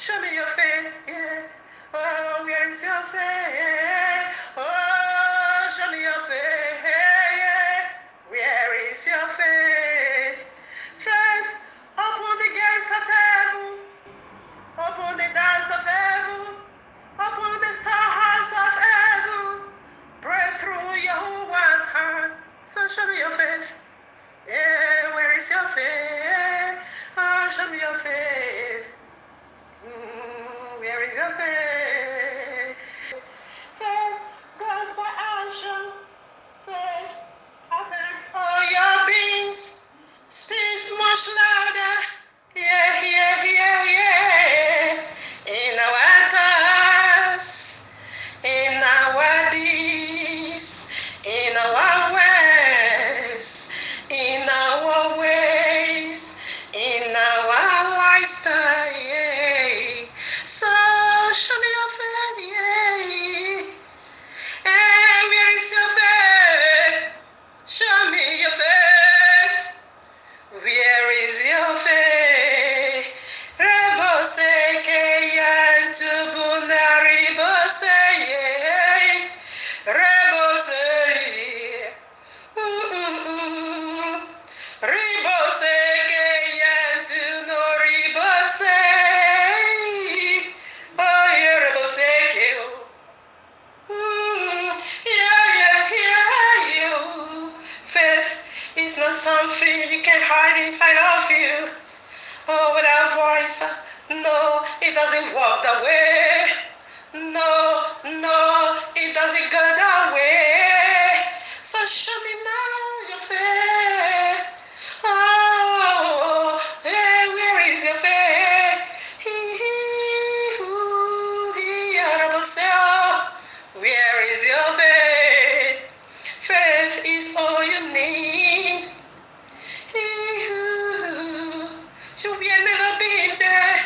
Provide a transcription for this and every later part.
Show me your face, yeah. Oh, where is your face? Oh, show me your face, yeah. Where is your face? Faith, open the gates of heaven, open the doors of heaven, open the storehouse of heaven, break through Jehovah's heart. So show me your face. Yeah, where is your face? Oh, show me your face. Where is your face? Faith goes by action. Faith affects all your beings. Speaks much louder. Yeah, yeah, yeah, yeah. In our thoughts, in our deeds, in our words, in our ways, in our lifestyle, yeah. So show me your face, yeah. Hey, where is your face? Show me your face. Where is your face? Rebose yantu bunari bose, yeah. Rebose. Ribose yantu no ribose. Oh, yeah, rebose you. Faith is not something you can hide inside of you. Oh, without voice, no, it doesn't walk that way. No, it doesn't go that way. So show me now your face. Oh, hey, where is your face? Where is your faith? Faith is all you need. You will never been there.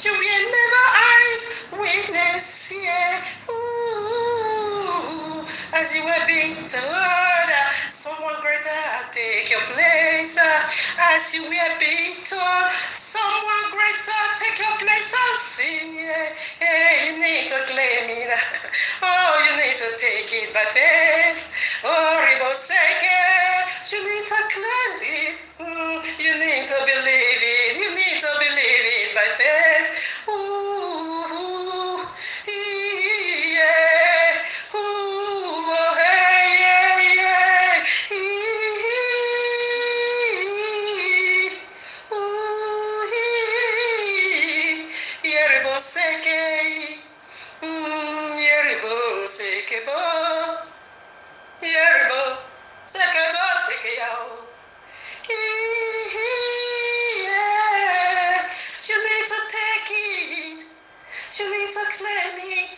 You will never eyes witness, yeah. As you were being told, someone greater take your place. As you were being told, someone greater take your place and sin, yeah. You need to claim it. Oh, you need to take it by faith. Oh, Riboseke, you need to claim it. You need to believe it. You need to believe it by faith. Ooh, yeah. Ooh, oh, hey, yeah. Ooh, yeah, Riboseke. Yeribo sekebo, yeribo sekebo sekeyao. Yeah, you need to take it. You need to claim it.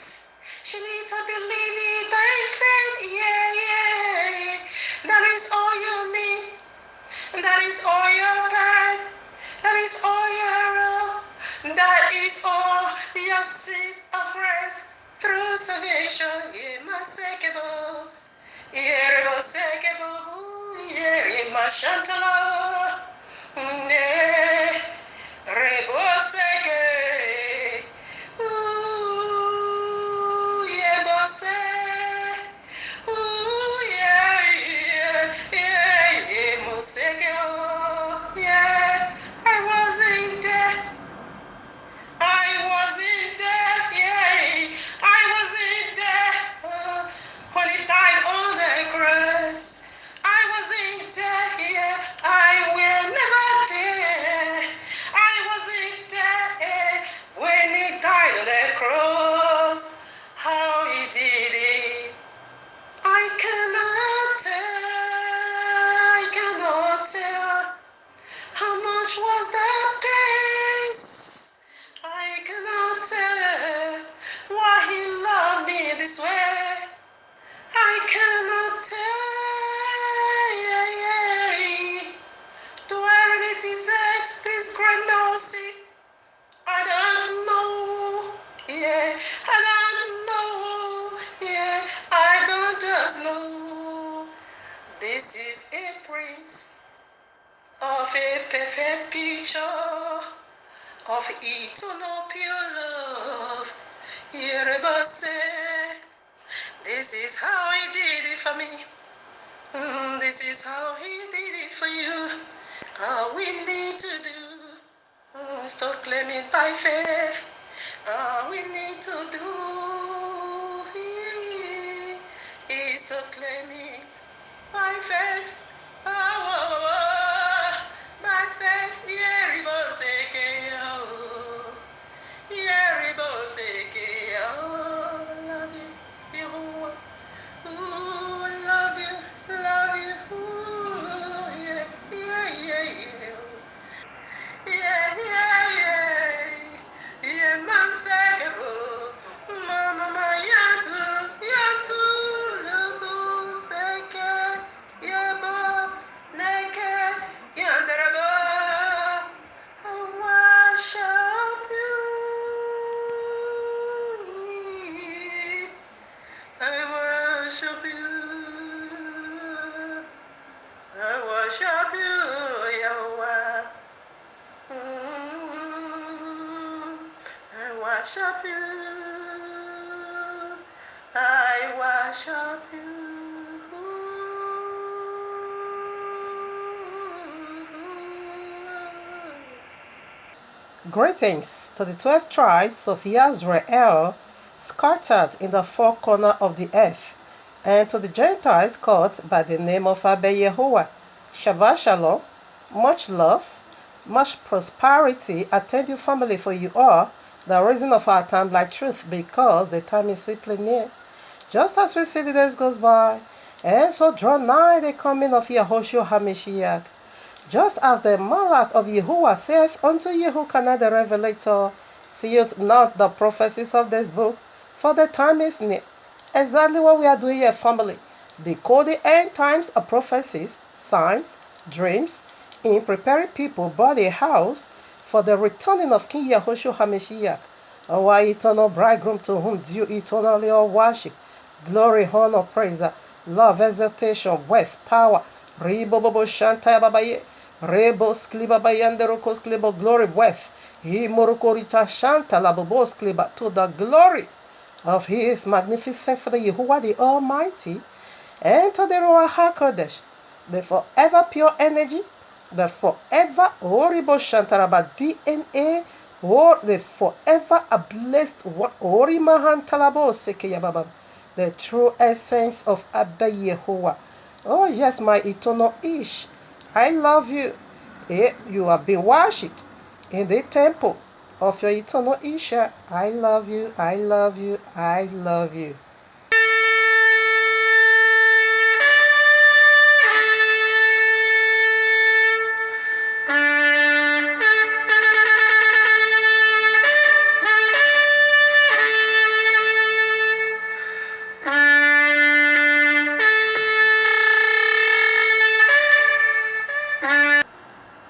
You need to believe it by faith. Yeah. That is all you need. That is all your part. That is all your role. That is all your seed of rest. Through salvation, Yemasekebo, Yerebosekebo, Yerimashantala, Reboseke, Yebose, Yemosekebo, yeah, I wasn't there. I wasn't there, yeah. I wasn't there when he died on the cross. I wasn't there, yeah. I will never there. I wasn't there when he died on the cross. How he did it, I cannot tell. How much was that price? I cannot tell why he loved me this way. I cannot tell. Do I really deserve this great mercy? I don't know. Yeah, I don't know. Yeah, I don't just know. This is a print of a perfect picture. of eternal pure love. Yerebose, this is how he did it for me. This is how he did it for you. All we need to do is to claim it by faith. All we need to do is to claim it by faith. By faith. Love you, Yehovah. Ooh, love you, ooh, yeah, yeah, yeah, yeah. Yeah, yeah, yeah. Yeah, man, say, Mama, my yantu, lubu, seke, yabo, naked, yandarabo. I worship you. I worship you. I worship you, Yahweh. I worship you. I worship you. Greetings to the 12 tribes of Israel scattered in the four corners of the earth, and to the Gentiles called by the name of Abba Yehovah. Shabbat Shalom, much love, much prosperity attend you family, for you are the reason of our time like truth, because the time is simply near. Just as we see the days goes by, and so draw nigh the coming of Yahushua HaMashiach. Just as the Malach of Yahuwah saith unto Yehochanan the Revelator, sealed not the prophecies of this book, for the time is near. Exactly what we are doing here, family. Decode the end times of prophecies, signs, dreams, in preparing people by the house for the returning of King Yahushua HaMashiach, our eternal bridegroom, to whom due eternally all worship, glory, honor, praise, love, exaltation, wealth, power, Ribobo Shantaya Babaye, Rebo Skliba Bayanderokos Klibo, glory, wealth, Himorokorita Shanta Labobos Kliba, to the glory of his magnificent Father Yahuwah the Almighty, and to the Ruach HaKodesh, the forever pure energy, the forever horrible Shantaraba DNA, or the forever a blessed Orimahan Talabo Sekeyababa, the true essence of Abba Yehovah. Oh yes, my eternal Ish, I love you. You have been worshipped in the temple of your eternal Isha. I love you, I love you, I love you.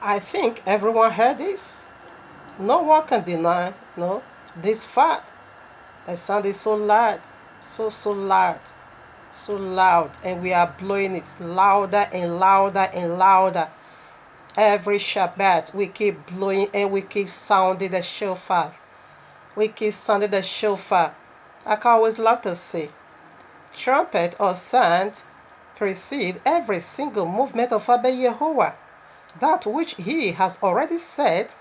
I think everyone heard this. No one can deny, this fact. The sound is so loud, so loud, so loud, and we are blowing it louder and louder and louder. Every Shabbat we keep blowing and we keep sounding the shofar. We keep sounding the shofar. I can always love to say, trumpet or sound precede every single movement of Abba Yehovah. That which he has already said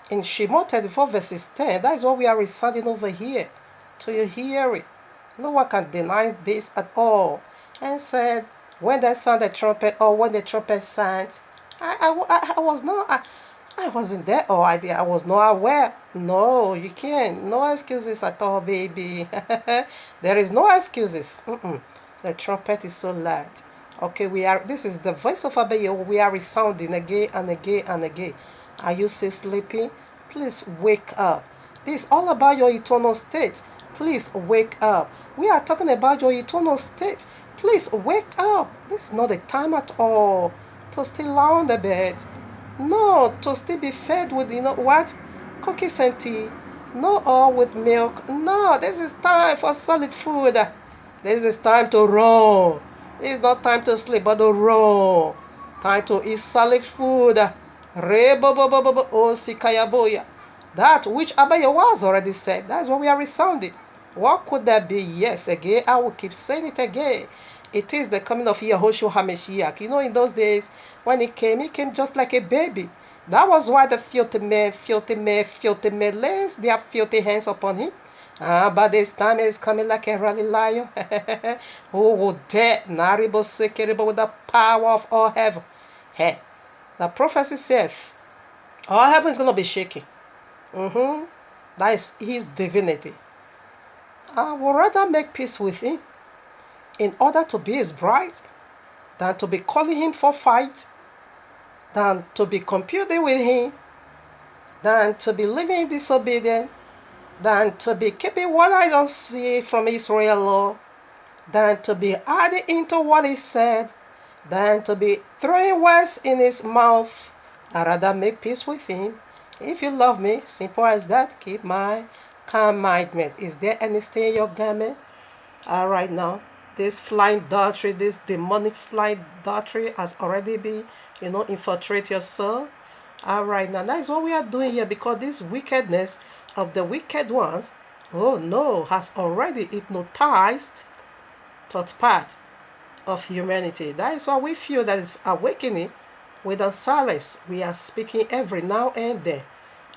in Shemot 34 verses 10, that is what we are reciting over here. To your hearing. No one can deny this at all. And said, when they sound the trumpet, or when the trumpet sounds, I wasn't there, or I was not aware. No, you can't. No excuses at all, baby. There is no excuses. The trumpet is so loud. Okay, this is the voice of Abba Yehovah. We are resounding again and again and again. Are you still sleeping? Please wake up. This is all about your eternal state. Please wake up. We are talking about your eternal state. Please wake up. This is not the time at all to still lie on the bed. No, to still be fed with, cookies and tea. No, or with milk. No, this is time for solid food. This is time to run. It's not time to sleep, but to run. Time to eat solid food. That which Abba Yahweh already said. That's what we are resounding. What could that be? Yes, again, I will keep saying it again. It is the coming of Yahushua HaMashiach. You know, in those days, when he came just like a baby. That was why the filthy men lays their filthy hands upon him. But this time is coming like a rally lion. Who will dare Naribo Sekeribo with the power of all heaven? Hey, the prophecy says all heaven is going to be shaking. That is his divinity. I would rather make peace with him in order to be his bride than to be calling him for fight, than to be computing with him, than to be living in disobedience, than to be keeping what I don't see from Israel law, than to be adding into what he said, than to be throwing words in his mouth. I'd rather make peace with him. If you love me, simple as that, keep my commandment. Is there any stain in your garment? Right now, this flying doctrine, this demonic flying doctrine has already been, infiltrate your soul. Right now, that is what we are doing here, because this wickedness of the wicked ones, oh no, has already hypnotized third part of humanity. That is why we feel that it's awakening without silence. We are speaking every now and then.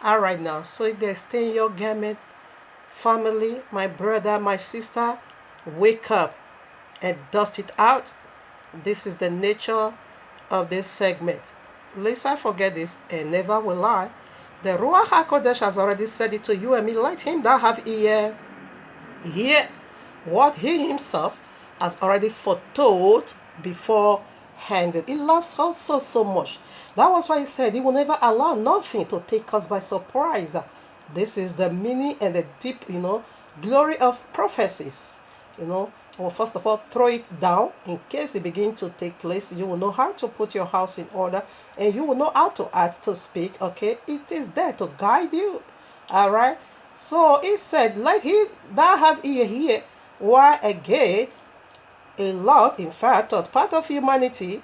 Right now, so if they stay in your garment, family, my brother, my sister, wake up and dust it out. This is the nature of this segment. Lest I forget this, and never will I. The Ruach HaKodesh has already said it to you and me. Let him that have ear hear what he himself has already foretold beforehand. He loves us so much. That was why he said he will never allow nothing to take us by surprise. This is the meaning and the deep, glory of prophecies. Well, first of all, throw it down in case it begins to take place. You will know how to put your house in order, and you will know how to act, to speak. Okay, it is there to guide you. All right. So he said, "Let he that have ear hear." Why again? A lot, in fact, part of humanity,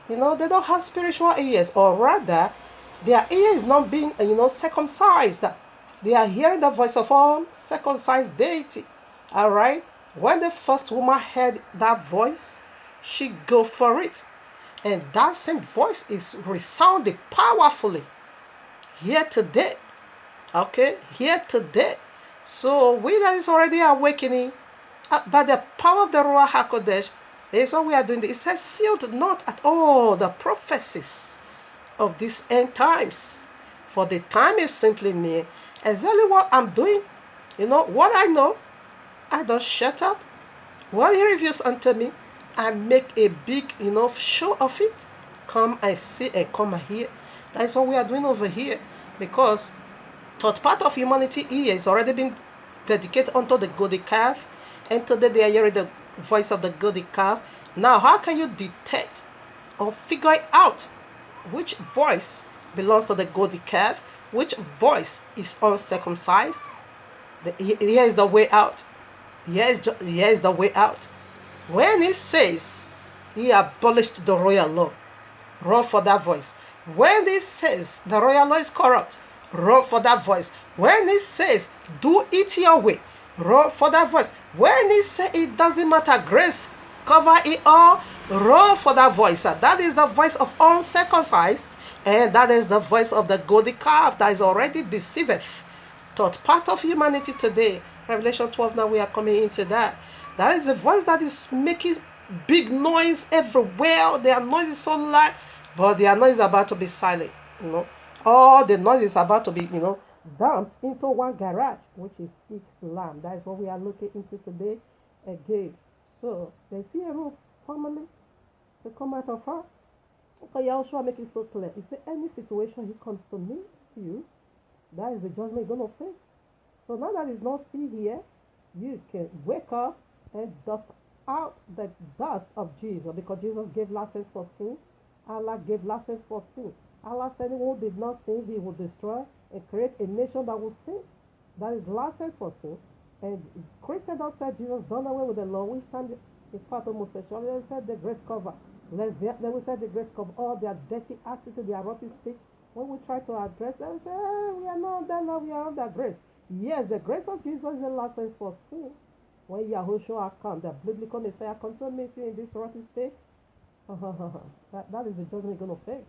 they don't have spiritual ears, or rather, their ear is not being, circumcised. They are hearing the voice of uncircumcised deity. All right. When the first woman heard that voice, she go for it, and that same voice is resounding powerfully here today. Okay, here today. So we that is already awakening by the power of the Ruach HaKodesh, is what we are doing. It says, sealed not at all the prophecies of these end times, for the time is simply near. Exactly what I'm doing, what I know, I don't shut up. What he reveals unto me, I make a big, show of it. Come and see and come and hear. That is what we are doing over here, because third part of humanity here is already been dedicated unto the golden calf, and today they are hearing the voice of the golden calf. Now, how can you detect or figure out which voice belongs to the golden calf, which voice is uncircumcised? Here is the way out. Here is the way out. When it says he abolished the royal law, run for that voice. When it says the royal law is corrupt, run for that voice. When it says do it your way, run for that voice. When it says it doesn't matter, grace cover it all, run for that voice. That is the voice of uncircumcised, and that is the voice of the golden calf that is already deceiveth third part of humanity today. Revelation 12, now we are coming into that. That is a voice that is making big noise everywhere. Their noise is so loud, but their noise is about to be silent. All the noise is about to be, dumped into one garage, which is Islam. That is what we are looking into today again. So, they see a roof family to come out of her. Okay, Yahushua make it so clear. He said, any situation he comes to me, to you, that is the judgment you're going to face. So now that it's not still here, you can wake up and dust out the dust of Jesus, because Jesus gave license for sin. Allah gave license for sin. Allah said, who did not sin, he will destroy and create a nation that will sin. That is license for sin. And Christians don't say Jesus done away with the law. Which time the part of homosexuality, they said the grace cover. Lesbian, they will say the grace cover. All their dirty attitude, their rotten stick, When we try to address them, we say, we are not under law, we are under grace. Yes, the grace of Jesus is the license for sin. When Yahushua comes, the biblical Messiah comes to meet you in this rotten state, that is the judgment you're going to face.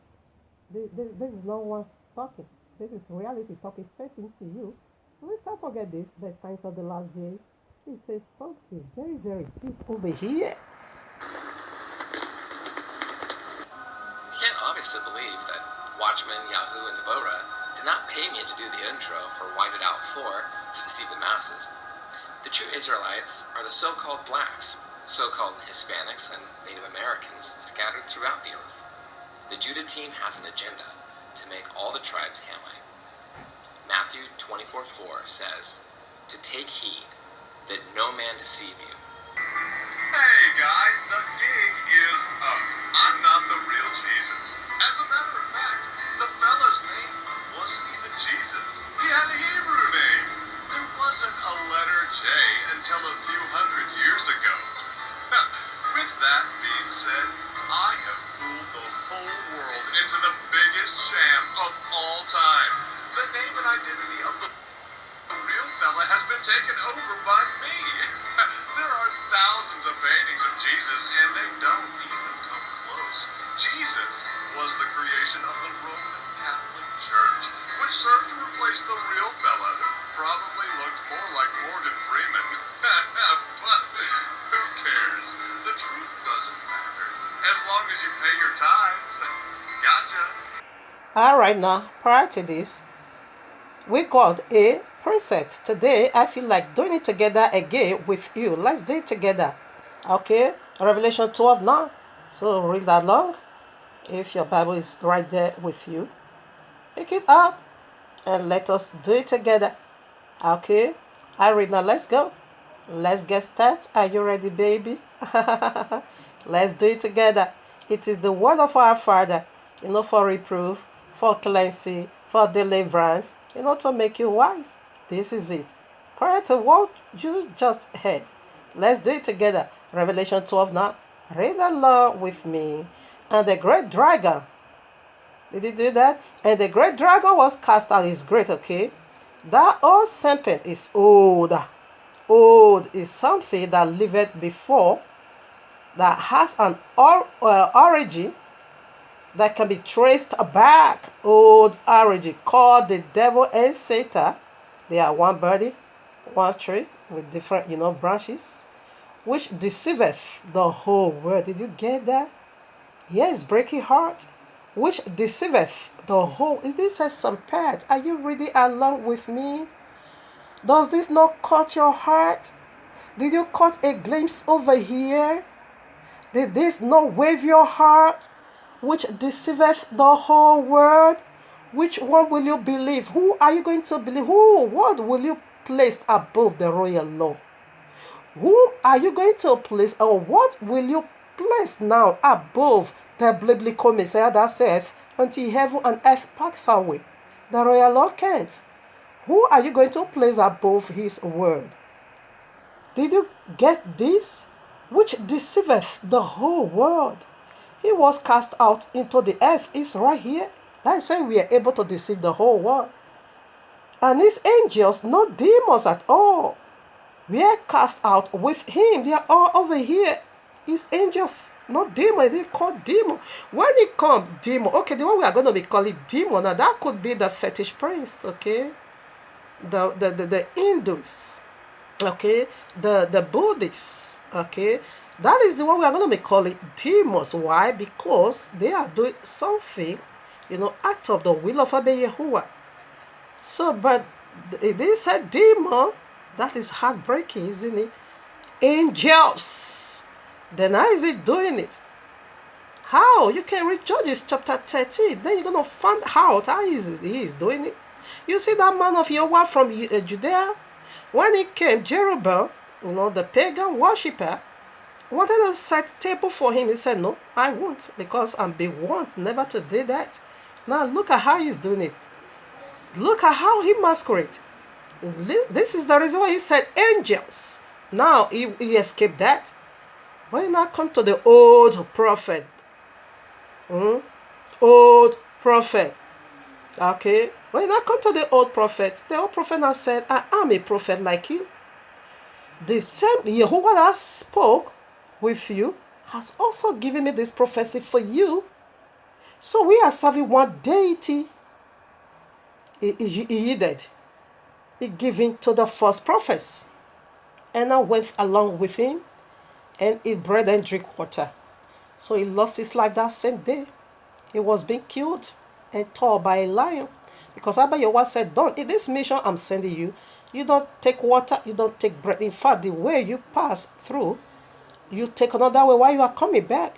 This is no one talking. This is reality talking, facing to you. Let's not forget this, the signs of the last days. It says something very, very deep over here. You can't obviously believe that Watchman, Yahoo, and Deborah did not pay me to do the intro for White It Out 4 to deceive the masses. The true Israelites are the so-called blacks, so-called Hispanics, and Native Americans scattered throughout the earth. The Judah team has an agenda to make all the tribes Hamite. Matthew 24:4 says, to take heed that no man deceive you. Hey guys, the gig is up. I'm not the real Jesus. As a matter of fact, the fella's name wasn't even Jesus. He had a Hebrew name. There wasn't a letter J until a few hundred years ago. With that being said, I have fooled the whole world into the biggest sham of all time. The name and identity of the real fella has been taken over by me. There are thousands of paintings of Jesus, and they don't even come close. Jesus was the creation of the Roman Catholic Church, which served to replace the real fella, who probably looked more like Morgan Freeman. But who cares? The truth doesn't matter, as long as you pay your tithes. Gotcha. Alright, now, prior to this, we got a precept. Today, I feel like doing it together again with you. Let's do it together. Okay? Revelation 12 now. So read that along. If your Bible is right there with you, pick it up and let us do it together. Okay? I read now. Let's go. Let's get started. Are you ready, baby? Let's do it together. It is the word of our Father, for reproof, for cleansing, for deliverance, to make you wise. This is it. Prior to what you just heard, let's do it together. Revelation 12 now. Read along with me. And the great dragon, did he do that? And the great dragon was cast out. Is great, okay? That old serpent is old. Old is something that lived before, that has an origin that can be traced back. Old origin, called the devil and Satan. They are one body, one tree, with different, branches, which deceiveth the whole world. Did you get that? Yes, breaking heart, which deceiveth the whole. This has some part. Are you reading along with me? Does this not cut your heart? Did you cut a glimpse over here? Did this not wave your heart? Which deceiveth the whole world? Which one will you believe? Who are you going to believe? What will you place above the royal law? Who are you going to place, or what will you place now above the biblical Messiah that saith, until heaven and earth pass away, the royal law can't? Who are you going to place above his word? Did you get this? Which deceiveth the whole world. He was cast out into the earth. It's right here. That's why we are able to deceive the whole world. And his angels, not demons at all, we are cast out with him. They are all over here. His angels, not demons. They call demon. When it comes demon, okay, the one we are going to be calling demon, now that could be the fetish prince, okay? The Hindus, okay? The Buddhists, okay? That is the one we are going to be calling demons. Why? Because they are doing something, out of the will of Abba Yahuwah. So, but it is a demon. That is heartbreaking, isn't it? Angels. Then how is it doing it? How? You can read Judges chapter 13. Then you're going to find out how he is doing it. You see that man of Yahweh from Judea? When he came, Jeroboam, the pagan worshipper, wanted to set table for him. He said, no, I won't, because I'm being warned never to do that. Now look at how he's doing it. Look at how he masquerades. This is the reason why he said angels. Now he escaped that. When you now come to the old prophet, old prophet, Okay, when I come to the old prophet now said, I am a prophet like you. The same Yehovah that spoke with you has also given me this prophecy for you. So we are serving one deity. He yielded. He gave to the false prophets. And I went along with him and eat bread and drink water. So he lost his life that same day. He was being killed and torn by a lion. Because Abba Yahweh said, don't, in this mission I'm sending you, you don't take water, you don't take bread. In fact, the way you pass through, you take another way while you are coming back.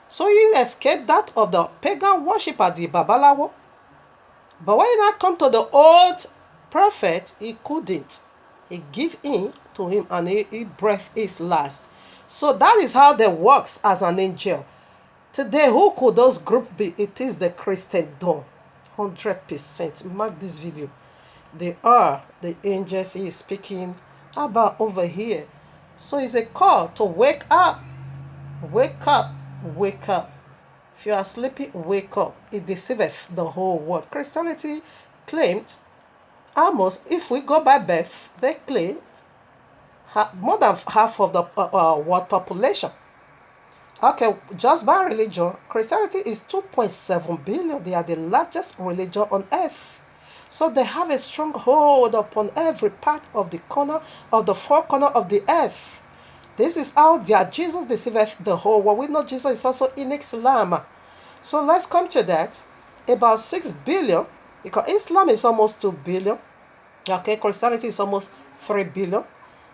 So he escaped that of the pagan worshiper, the Babalawo. But when I come to the old prophet, he couldn't. He gave in to him and he breathed his last. So that is how they works as an angel. Today, who could those groups be? It is the Christendom. 100%. Mark this video. They are the angels he is speaking about over here. So it's a call to wake up. Wake up. Wake up. If you are sleeping, wake up. It deceiveth the whole world. Christianity claimed almost, if we go by birth, they claimed more than half of the world population. Okay, just by religion, Christianity is 2.7 billion. They are the largest religion on earth. So they have a strong hold upon every part of the corner of the four corner of the earth. This is how their Jesus deceiveth the whole world. We know Jesus is also in Islam. So let's come to that. About 6 billion, because Islam is almost 2 billion. Okay, Christianity is almost 3 billion.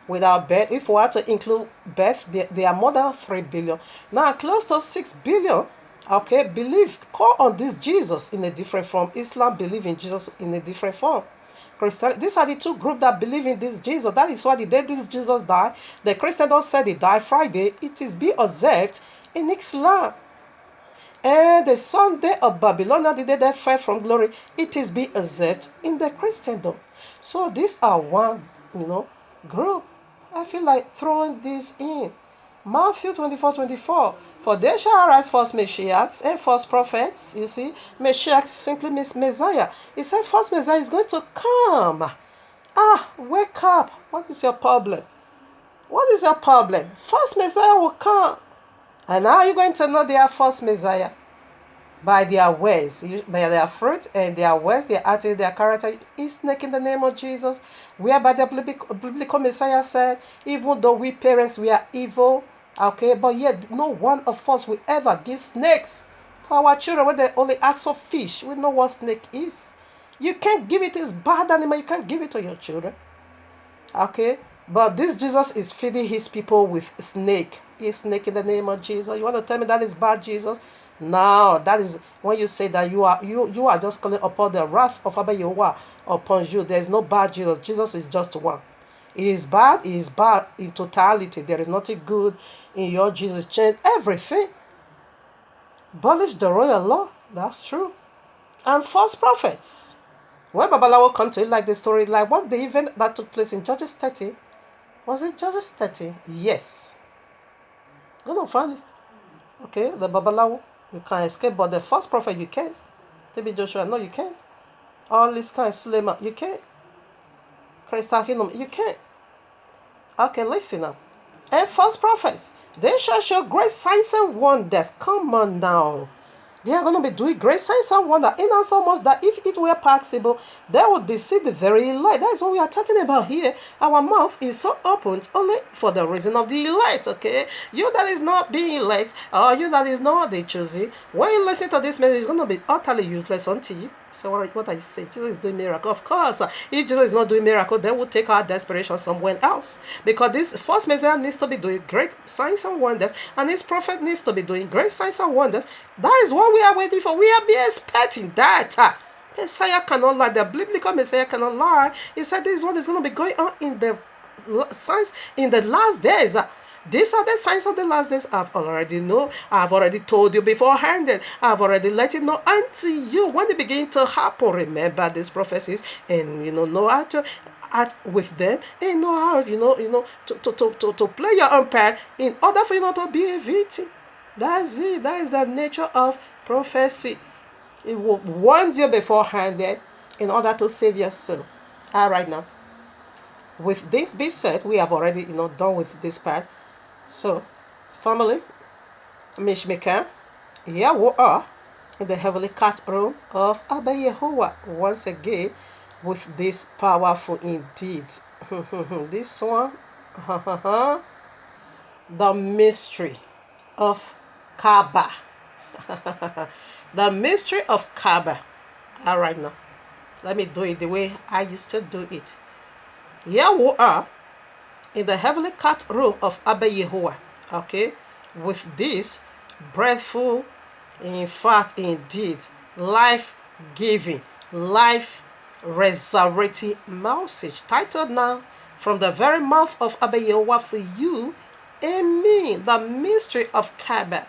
Without birth, if we are to include birth, they are more than 3 billion. Now, close to 6 billion, okay, call on this Jesus in a different form. Islam believe in Jesus in a different form. Christianity, these are the two groups that believe in this Jesus. That is why the day this Jesus died, the Christians don't say he died Friday. It is being observed in Islam. And the Sunday of Babylon, the day they fell from glory, it is being observed in the Christendom. So these are one, group. I feel like throwing this in. Matthew 24:24. For there shall arise false messiahs and false prophets. You see, Messiah simply means Messiah. He said false Messiah is going to come. Wake up. What is your problem? What is your problem? False Messiah will come. And how are you going to know they are false Messiah? By their ways, by their fruit and their words, their attitude, their character is snake in the name of Jesus. Whereby the biblical Messiah said, even though we parents, we are evil, okay, but yet no one of us will ever give snakes to our children when they only ask for fish. We know what snake is. You can't give it as bad animal, you can't give it to your children. Okay, but this Jesus is feeding his people with snake. He's snake in the name of Jesus. You want to tell me that is bad, Jesus? Now, that is when you say that you are just calling upon the wrath of Abba Yahweh upon you. There is no bad Jesus. Jesus is just one. He is bad in totality. There is nothing good in your Jesus. Change everything. Abolish the royal law. That's true. And false prophets. When Babalawo come to it like the story, like what the event that took place in Judges 30. Was it Judges 30? Yes. Go to find it. Okay, the Babalawo. You can't escape, but the false prophet you can't. TB Joshua, no, you can't. All this kind of Suleiman, you can't. Crystal Hinnom, you can't. Okay, listen now. And false prophets, they shall show great signs and wonders. Come on now. They are going to be doing great signs and wonders. In so much that if it were possible, they would deceive the very elect. That is what we are talking about here. Our mouth is so opened only for the reason of the elect, okay? You that is not being elect, or you that is not the chosen, when you listen to this message, it's going to be utterly useless unto you. So what are you saying? Jesus is doing miracle. Of course, if Jesus is not doing miracle, they will take our desperation somewhere else. Because this first Messiah needs to be doing great signs and wonders, and this prophet needs to be doing great signs and wonders. That is what we are waiting for. We are being expecting that. Messiah cannot lie. The biblical Messiah cannot lie. He said this is what is going to be going on in the signs in the last days. These are the signs of the last days. I've already know. I've already told you beforehand. I've already let you know until you, when they begin to happen, remember these prophecies and know how to act with them and know how to play your own part in order for you not to be a victim. That's it. That is the nature of prophecy. It will warn you beforehand in order to save your soul. All right now. With this being said, we have already done with this part. So, family, Mishmika, here we are in the heavenly court room of Abba Yehovah once again with this powerful indeed. This one, the mystery of Kaaba. The mystery of Kaaba. All right now, let me do it the way I used to do it. Here we are in the heavenly court room of Abba Yehovah, okay, with this breathful, in fact, indeed, life-giving, life-resurrecting message titled now, From the Very Mouth of Abba Yehovah for You and Me, the mystery of Kaaba.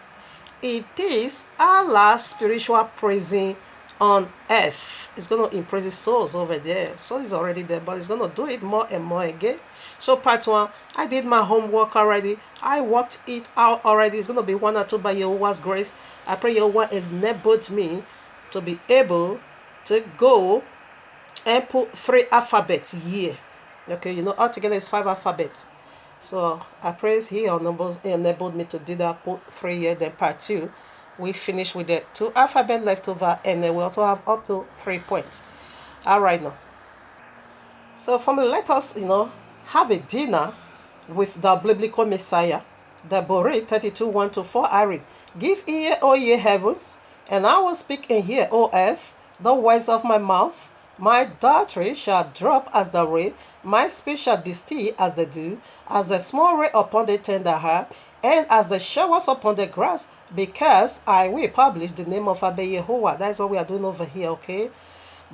It is Allah's spiritual prison on earth. It's going to imprison souls over there. Soul is already there, but it's going to do it more and more again. So part one, I did my homework already. I worked it out already. It's going to be 1 or 2 by Yehovah's grace. I pray Yehovah enabled me to be able to go and put 3 alphabets here. Okay, altogether it's 5 alphabets. So I praise He enabled me to do that, put 3 here, then part 2. We finish with the 2 alphabet left over, and then we also have up to 3 points. All right now. So family, let us, have a dinner with the biblical Messiah. The Boreh 32:1-4. I read, Give ear, O ye heavens, and I will speak in here, O earth, the words of my mouth. My doctrine shall drop as the rain, my speech shall distill as the dew, as the small rain upon the tender heart, and as the showers upon the grass, because I will publish the name of Abba Yehovah. That's what we are doing over here, okay?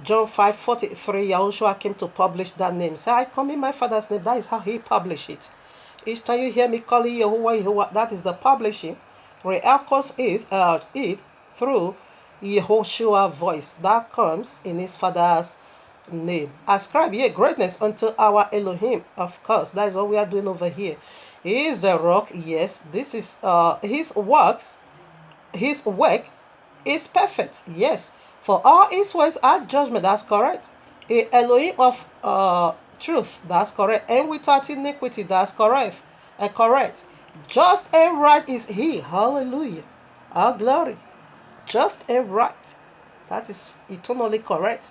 John 5:43, Yahushua came to publish that name. Say, I come in my Father's name. That is how He published it. Each time you hear me calling Yehovah, Yehovah, that is the publishing. Re-echoes it through Yehoshua's voice that comes in His Father's name. Ascribe ye greatness unto our Elohim. Of course, that is what we are doing over here. He is the rock. Yes, this is His works. His work is perfect. Yes, for all His ways are judgment. That's correct. A Elohim of truth. That's correct. And without iniquity. That's correct. Correct. Just and right is He. Hallelujah. Our glory. Just and right. That is eternally correct.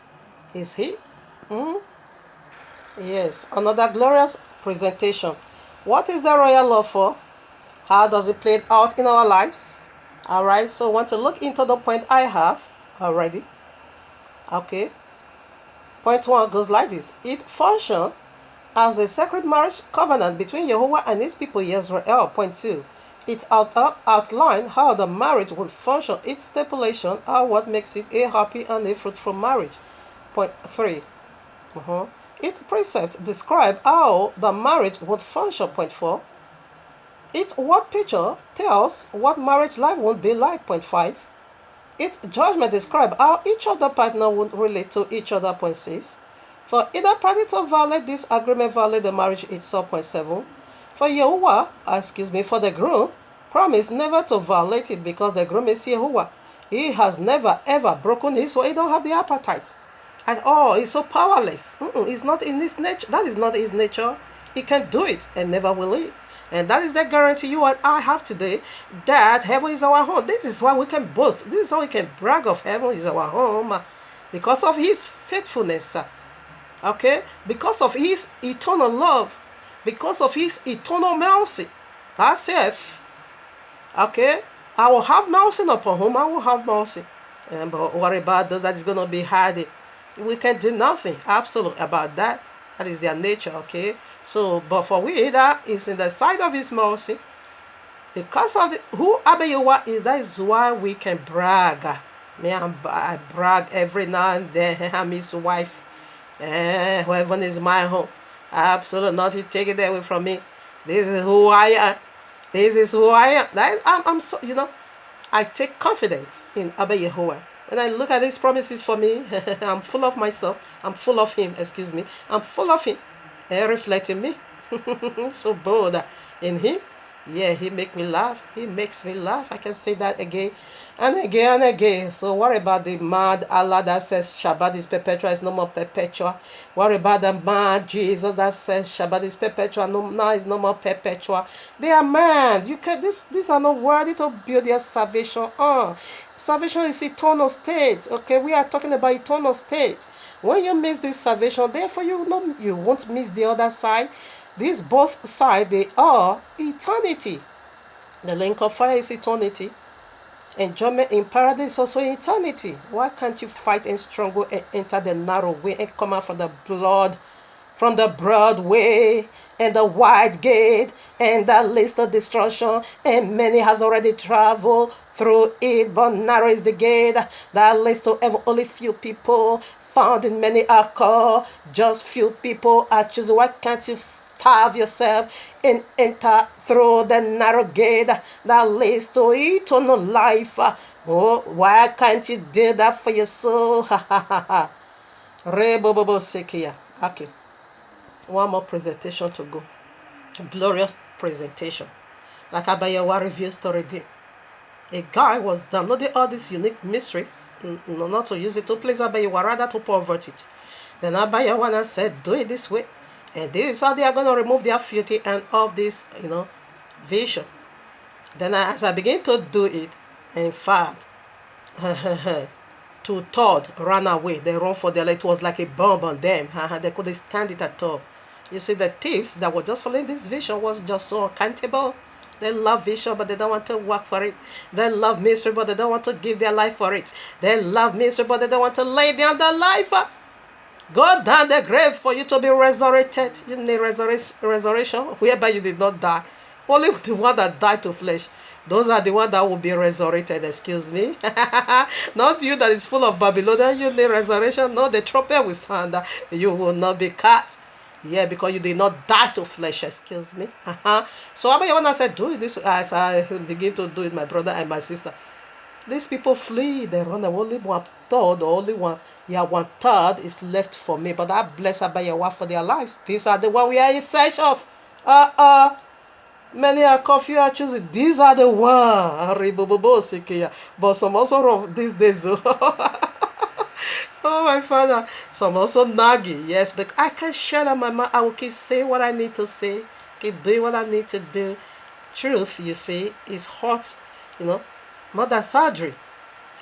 Is He? Yes. Another glorious presentation. What is the royal law for? How does it play out in our lives? All right. So I want to look into the point I have already. Okay. Point 1 goes like this. It functions as a sacred marriage covenant between Yehovah and His people Israel. Point 2. It outlines how the marriage would function, its stipulation, or what makes it a happy and a fruitful marriage. Point 3. Its precept describe how the marriage would function. Point 4. Its word picture tells what marriage life would be like. Point 5. Its judgment describe how each of the partner would relate to each other. Point 6. For either party to violate this agreement, violate the marriage itself. Point 7. For for the groom, promise never to violate it because the groom is Yehovah. He has never ever broken his, so he don't have the appetite at all. He's so powerless. It's not in his nature. That is not his nature. He can't do it and never will he. And that is the guarantee you and I have today, that heaven is our home. This is why we can boast. This is how we can brag of heaven is our home, because of His faithfulness. Okay? Because of His eternal love. Because of His eternal mercy. That's it. Okay? I will have mercy upon whom I will have mercy. But what about those that is going to be hard? We can do nothing absolute about that. That is their nature, okay? So, but for we, that is in the sight of His mercy. Because of who Abba Yehovah is, that is why we can brag. I brag every now and then. I'm His wife. Heaven is my home. Absolutely nothing take it away from me. This is who I am. This is who I am. That is, I'm so, I take confidence in Abba Yehovah. When I look at His promises for me, I'm full of myself. I'm full of Him, I'm full of Him. And reflecting me. So bold in Him. Yeah, he make me laugh. He makes me laugh. I can say that again and again and again. So what about the mad Allah that says Shabbat is perpetual, is no more perpetual? What about the mad Jesus that says Shabbat is perpetual, no, now is no more perpetual? They are mad. You can these are not worthy to build their salvation on. Salvation is eternal state. Okay, we are talking about eternal state. When you miss this salvation, therefore you won't miss the other side. These both sides, they are eternity. The link of fire is eternity. Enjoyment in paradise also eternity. Why can't you fight and struggle and enter the narrow way and come out from the broad way and the wide gate and the list of destruction, and many has already traveled through it, but narrow is the gate that leads to heaven. Only few people found, in many are called, just few people are chosen. Why can't you starve yourself and enter through the narrow gate that leads to eternal life? Oh, why can't you do that for your soul? Okay, one more presentation to go. Glorious presentation. Like Abayawa review story did. A guy was downloading all these unique mysteries, not to use it to please Abayawa, rather to pervert it. Then Abayawa said, do it this way. And this is how they are going to remove their filthy and of this, vision. Then as I began to do it, in fact, two-thirds ran away. They ran for their life. It was like a bomb on them. They couldn't stand it at all. You see, the thieves that were just following this vision was just so accountable. They love vision, but they don't want to work for it. They love mystery, but they don't want to give their life for it. They love mystery, but they don't want to lay down their life. Go down the grave for you to be resurrected. You need resurrection, whereby you did not die. Only the one that died to flesh. Those are the ones that will be resurrected, excuse me. Not you that is full of Babylonian, you need resurrection. No, the trumpet will sound. You will not be cut. Yeah, because you did not die to flesh, excuse me. So Abayawa said, do this as I begin to do it, my brother and my sister. These people flee, they run away. Only one third, the only one, yeah, one third is left for me. But I bless Abayawa for their lives. These are the one we are in search of. Many are confused, are choosing. These are the one. But some also of these days. Oh, my Father. Some also naggy. Yes, but I can share that, my mouth. I will keep saying what I need to say. Keep doing what I need to do. Truth, you see, is hot, more than surgery.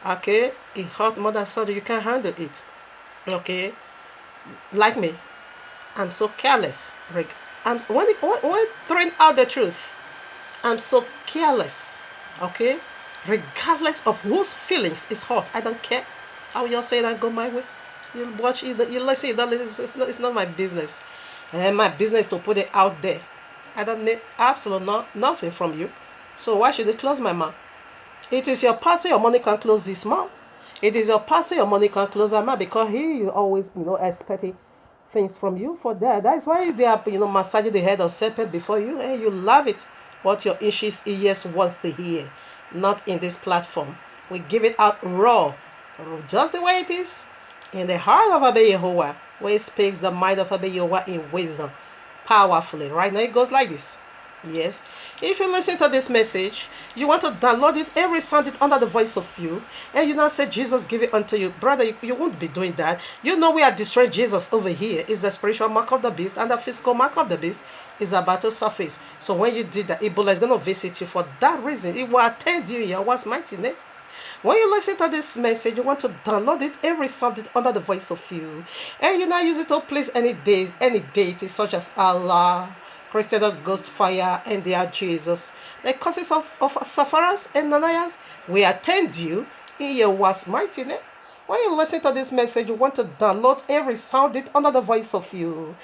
Okay? It hot more than surgery. You can't handle it. Okay? Like me. I'm so careless. When throwing out the truth, I'm so careless. Okay? Regardless of whose feelings is hot. I don't care. I will just say that, go my way. You watch it, you listen. It's not my business. And my business is to put it out there. I don't need absolutely nothing from you. So why should they close my mouth? It is your pastor, your money can close this mouth. It is your pastor, your money can close that mouth, because he always, expecting things from you for that. That's why they are, massaging the head of serpent before you, and you love it. What your issues ears wants to hear, not in this platform. We give it out raw, just the way it is, in the heart of Abayawa, where it speaks the mind of Abayawa in wisdom, powerfully. Right now it goes like this. Yes, if you listen to this message, you want to download it and resound it under the voice of you, and you now say Jesus give it unto you, brother, you won't be doing that. We are destroying Jesus over here. Is the spiritual mark of the beast, and the physical mark of the beast is about to surface. So when you did that, Ebola is going to visit you. For that reason, it will attend you in Yahweh's mighty name. When you listen to this message, you want to download it and resound it under the voice of you, and you now use it to please any deity such as Allah, Christian Ghost Fire, and their Jesus. The causes of Sapphirus and Ananias will attend you in Yahweh's mighty name. When you listen to this message, you want to download and resound it under the voice of you,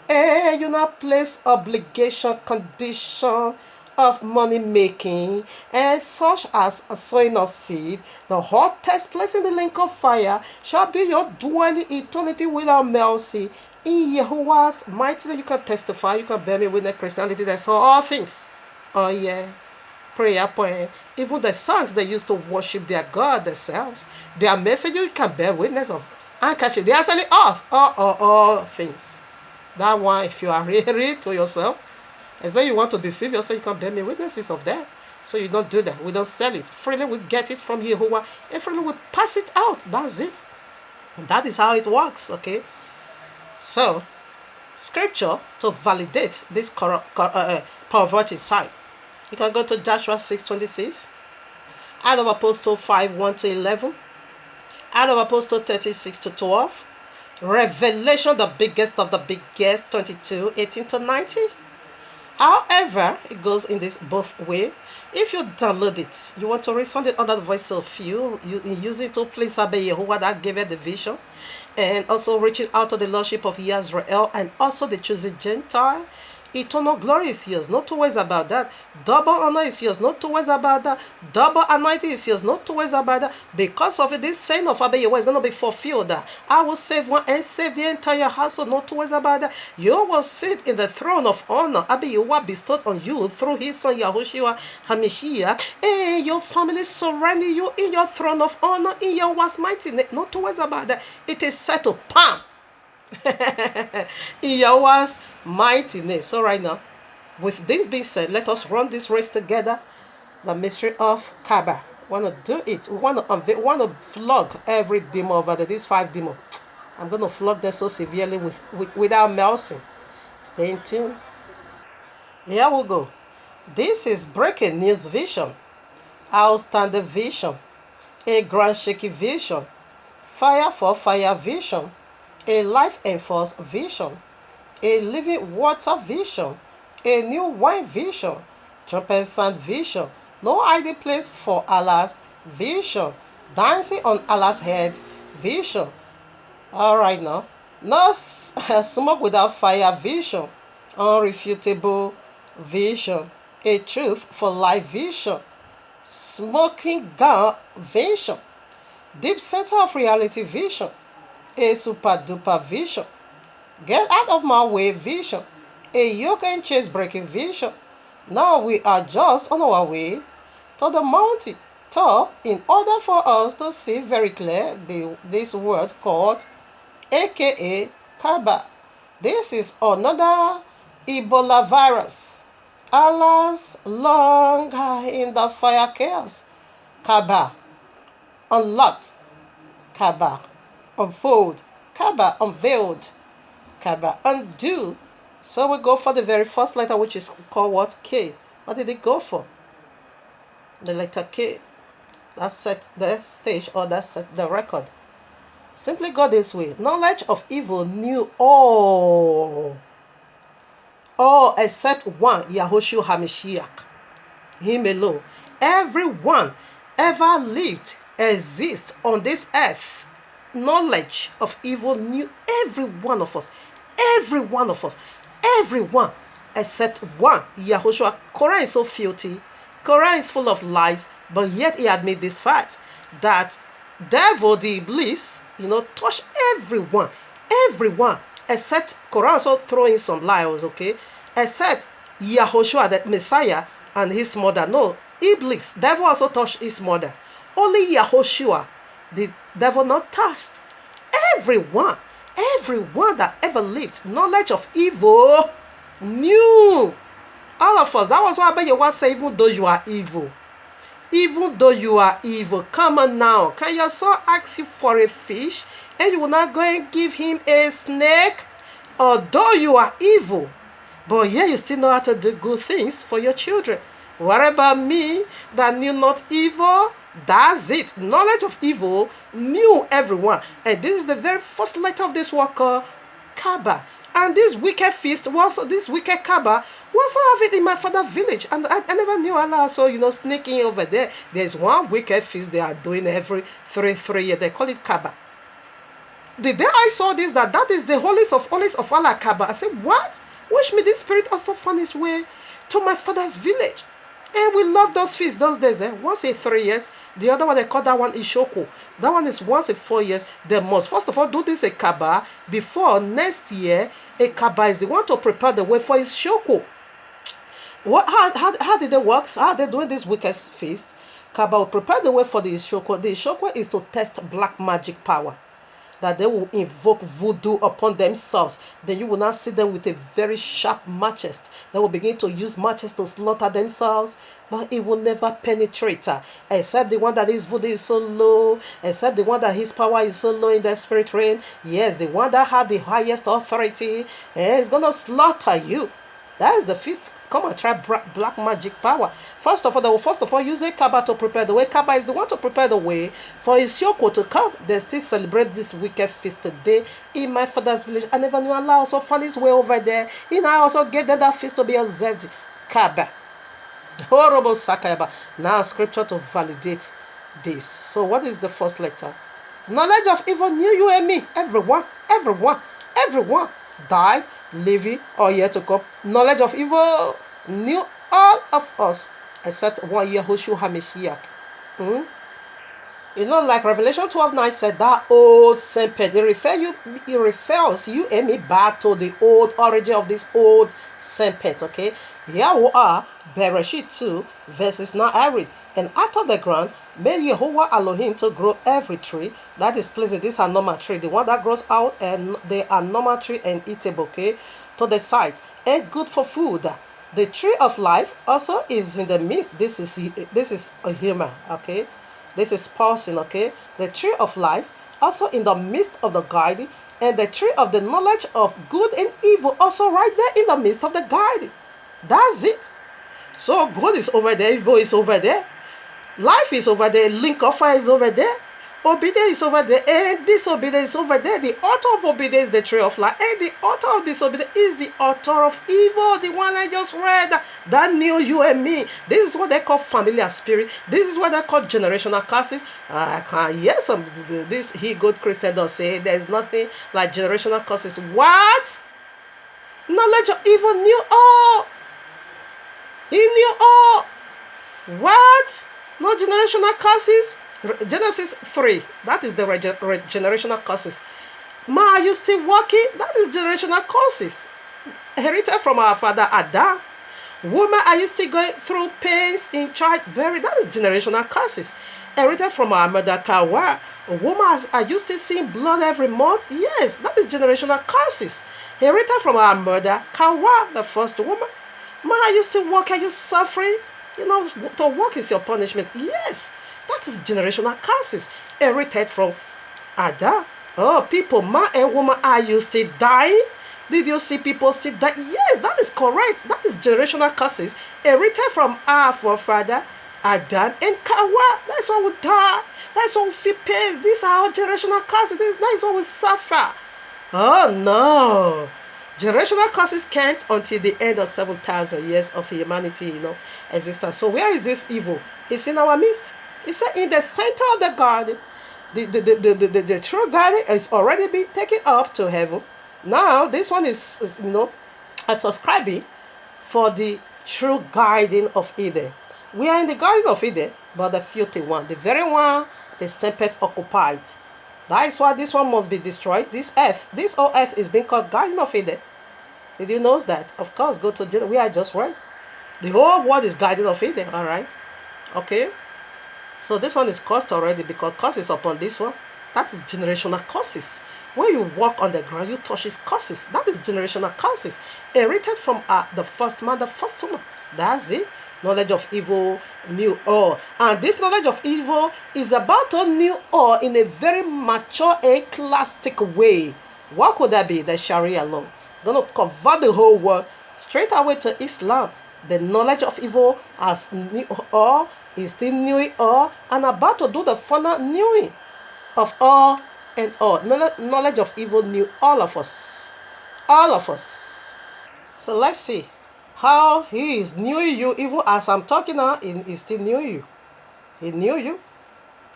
and you now place obligation, condition of money making, and such as sowing of seed. The hottest place in the link of fire shall be your dwelling eternity without mercy. In Yahweh's mighty name, you can testify, you can bear me witness Christianity that saw all things. Oh yeah. Prayer point. Even the songs they used to worship their God themselves, their message you can bear witness of. And catch it. They are selling all things. That one, if you are really to yourself, And then you want to deceive yourself, you can bear me witnesses of that. So you don't do that. We don't sell it. Freely we get it from Yehovah, and freely we pass it out. That's it. That is how it works, okay? So, scripture to validate this perverted side. You can go to Joshua 6:26, Acts of Apostles 5:1-11, Acts of Apostles 36-12, Revelation, the biggest of the biggest, 22:18-19. However, it goes in this both way. If you download it, you want to resound it under the voice of you use it to please obey Yehovah that gave it the vision, and also reaching out to the Lordship of Israel and also the chosen Gentile. Eternal glory is yours, not to worry about that. Double honor is yours, not to worry about that. Double anointing is yours, not to worry about that. Because of it, this saying of Abba Yehovah is going to be fulfilled. I will save one and save the entire household, not to worry about that. You will sit in the throne of honor Abba Yehovah bestowed on you through his son Yahushua HaMashiach, and your family surrounding you in your throne of honor in Yahweh's mighty name, not to worry about that. It is settled. Pam! In Yahweh's mighty name. So right now, with this being said, let us run this race together. The mystery of Kaaba. Want to do it. We want to flog every demon over there. These 5 demons. I'm going to flog them so severely without mercy. Stay tuned. Here we go. This is breaking news vision. Outstanding vision. A grand shaky vision. Fire for fire vision. A life enforced vision, a living water vision, a new wine vision, trumpet sound vision, no hiding place for Allah's vision, dancing on Allah's head vision. All right now, no smoke without fire vision, unrefutable vision, a truth for life vision, smoking gun vision, deep center of reality vision, a super duper vision, get out of my way vision, a yoke and chains breaking vision. Now we are just on our way to the mountain top in order for us to see very clear this word called aka Kaaba. This is another Ebola virus. Allah's long in the fire chaos. Kaaba unlocked. Kaaba unfold, Kaaba unveiled, Kaaba undo. So we go for the very first letter, which is called what? K. What did it go for? The letter K. That set the stage, or that set the record. Simply go this way. Knowledge of evil knew all except one, Yahushua HaMashiach. Him alone. Everyone ever lived, exists on this earth. Knowledge of evil knew every one of us, everyone except one, Yahushua. Quran is so filthy, Quran is full of lies, but yet he admit this fact that devil, the Iblis, touch everyone except Quran also throwing some lies, okay, except Yahushua, that Messiah, and his mother. No, Iblis, devil also touched his mother. Only Yahushua, the devil not touched. Everyone that ever lived, knowledge of evil knew. All of us. That was why Abayewa say, even though you are evil, come on now. Can your son ask you for a fish and you will not go and give him a snake? Although you are evil, but yeah, you still know how to do good things for your children. What about me that knew not evil? That's it. Knowledge of evil knew everyone. And this is the very first letter of this word called Kaaba. And this wicked feast, this wicked Kaaba, we also have it in my father's village. And I never knew Allah. So, sneaking over there. There's one wicked feast they are doing every three years. They call it Kaaba. The day I saw this, that is the holiest of holies of Allah, Kaaba, I said, what? Wish me this spirit also found his way to my father's village. And we love those feasts those days. Once in 3 years. The other one, they call that one Ishoko. That one is once in 4 years. They must, first of all, do this a Kaaba before next year. A Kaaba is the one to prepare the way for his Shoko. How did it work? How are they doing this wicked feast? Kaaba will prepare the way for the Ishoko. The Ishoko is to test black magic power. that they will invoke voodoo upon themselves. Then you will not see them with a very sharp machete. They will begin to use matches to slaughter themselves, but it will never penetrate. Except the one that is voodoo is so low, except the one that his power is so low in the spirit realm. Yes, the one that have the highest authority is gonna slaughter you. That is the feast. Come and try black magic power. First of all, they will first of all use a Kaaba to prepare the way. Kaaba is the one to prepare the way for Isioko to come. They still celebrate this wicked feast today in my father's village. I never knew Allah also found his way over there. And I also gave them that feast to be observed. Kaaba. Horrible Sakayaba. Now scripture to validate this. So what is the first letter? Knowledge of evil knew you and me. Everyone died, living, or yet to come. Knowledge of evil knew all of us except one Yahushua HaMashiach. You know, like Revelation 12:9 said, that old serpent. It refers you and me back to the old origin of this old serpent. Okay, here we are, Bereshit 2 verses 9. I read, and out of the ground made Yehovah Elohim to grow every tree that is pleasing. This anoma tree, the one that grows out, and the anoma tree and eatable, okay, to the sight, and good for food. The tree of life also is in the midst. This is a human, okay. This is person, okay. The tree of life also in the midst of the garden, and the tree of the knowledge of good and evil also right there in the midst of the garden. That's it. So good is over there, evil is over there. Life is over there, link of fire is over there, obedience is over there, and disobedience is over there. The author of obedience is the tree of life, and the author of disobedience is the author of evil, the one I just read, that knew you and me. This is what they call familiar spirit. This is what they call generational curses. Yes, this good Christian does say there's nothing like generational curses. What? Knowledge of evil knew all. He knew all. What? No generational curses. Genesis 3. That is the generational curses. Ma, are you still walking? That is generational curses. Inherited from our father Adam. Woman, are you still going through pains in childbearing? That is generational curses. Inherited from our mother Kawa. Woman, are you still seeing blood every month? Yes, that is generational curses. Inherited from our mother Kawa, the first woman. Ma, are you still walking? Are you suffering? You know, to walk is your punishment. Yes, that is generational curses. Inherited from Adam. Oh, people, man and woman, are you still dying? Did you see people still die? Yes, that is correct. That is generational curses. Inherited from our forefather Adam and Kawa. That's why we die. That's why we feel pain. These are our generational curses. That's why we suffer. Oh, no. Generational curses can't until the end of 7,000 years of humanity, existence. So where is this evil? It's in our midst. It's in the center of the garden. The true garden is already been taken up to heaven. Now this one is subscribing for the true garden of Eden. We are in the garden of Eden, but the filthy one, the very one the serpent occupied. That is why this one must be destroyed. This whole earth is being called Garden of Eden. Did you know that? Of course, go to Genesis. We are just right. The whole world is Garden of Eden, all right? Okay? So this one is cursed already because curse is upon this one. That is generational curses. When you walk on the ground, you touch his curses. That is generational curses. Inherited from the first man, the first woman. That's it. Knowledge of evil knew all. And this knowledge of evil is about to knew all in a very mature and classic way. What could that be? The Sharia law. It's going to convert the whole world straight away to Islam. The knowledge of evil has knew all, is still knowing all, and about to do the final knowing of all and all. Knowledge of evil knew all of us. All of us. So let's see how he is knowing you. Even as I'm talking now, he still knew you. He knew you.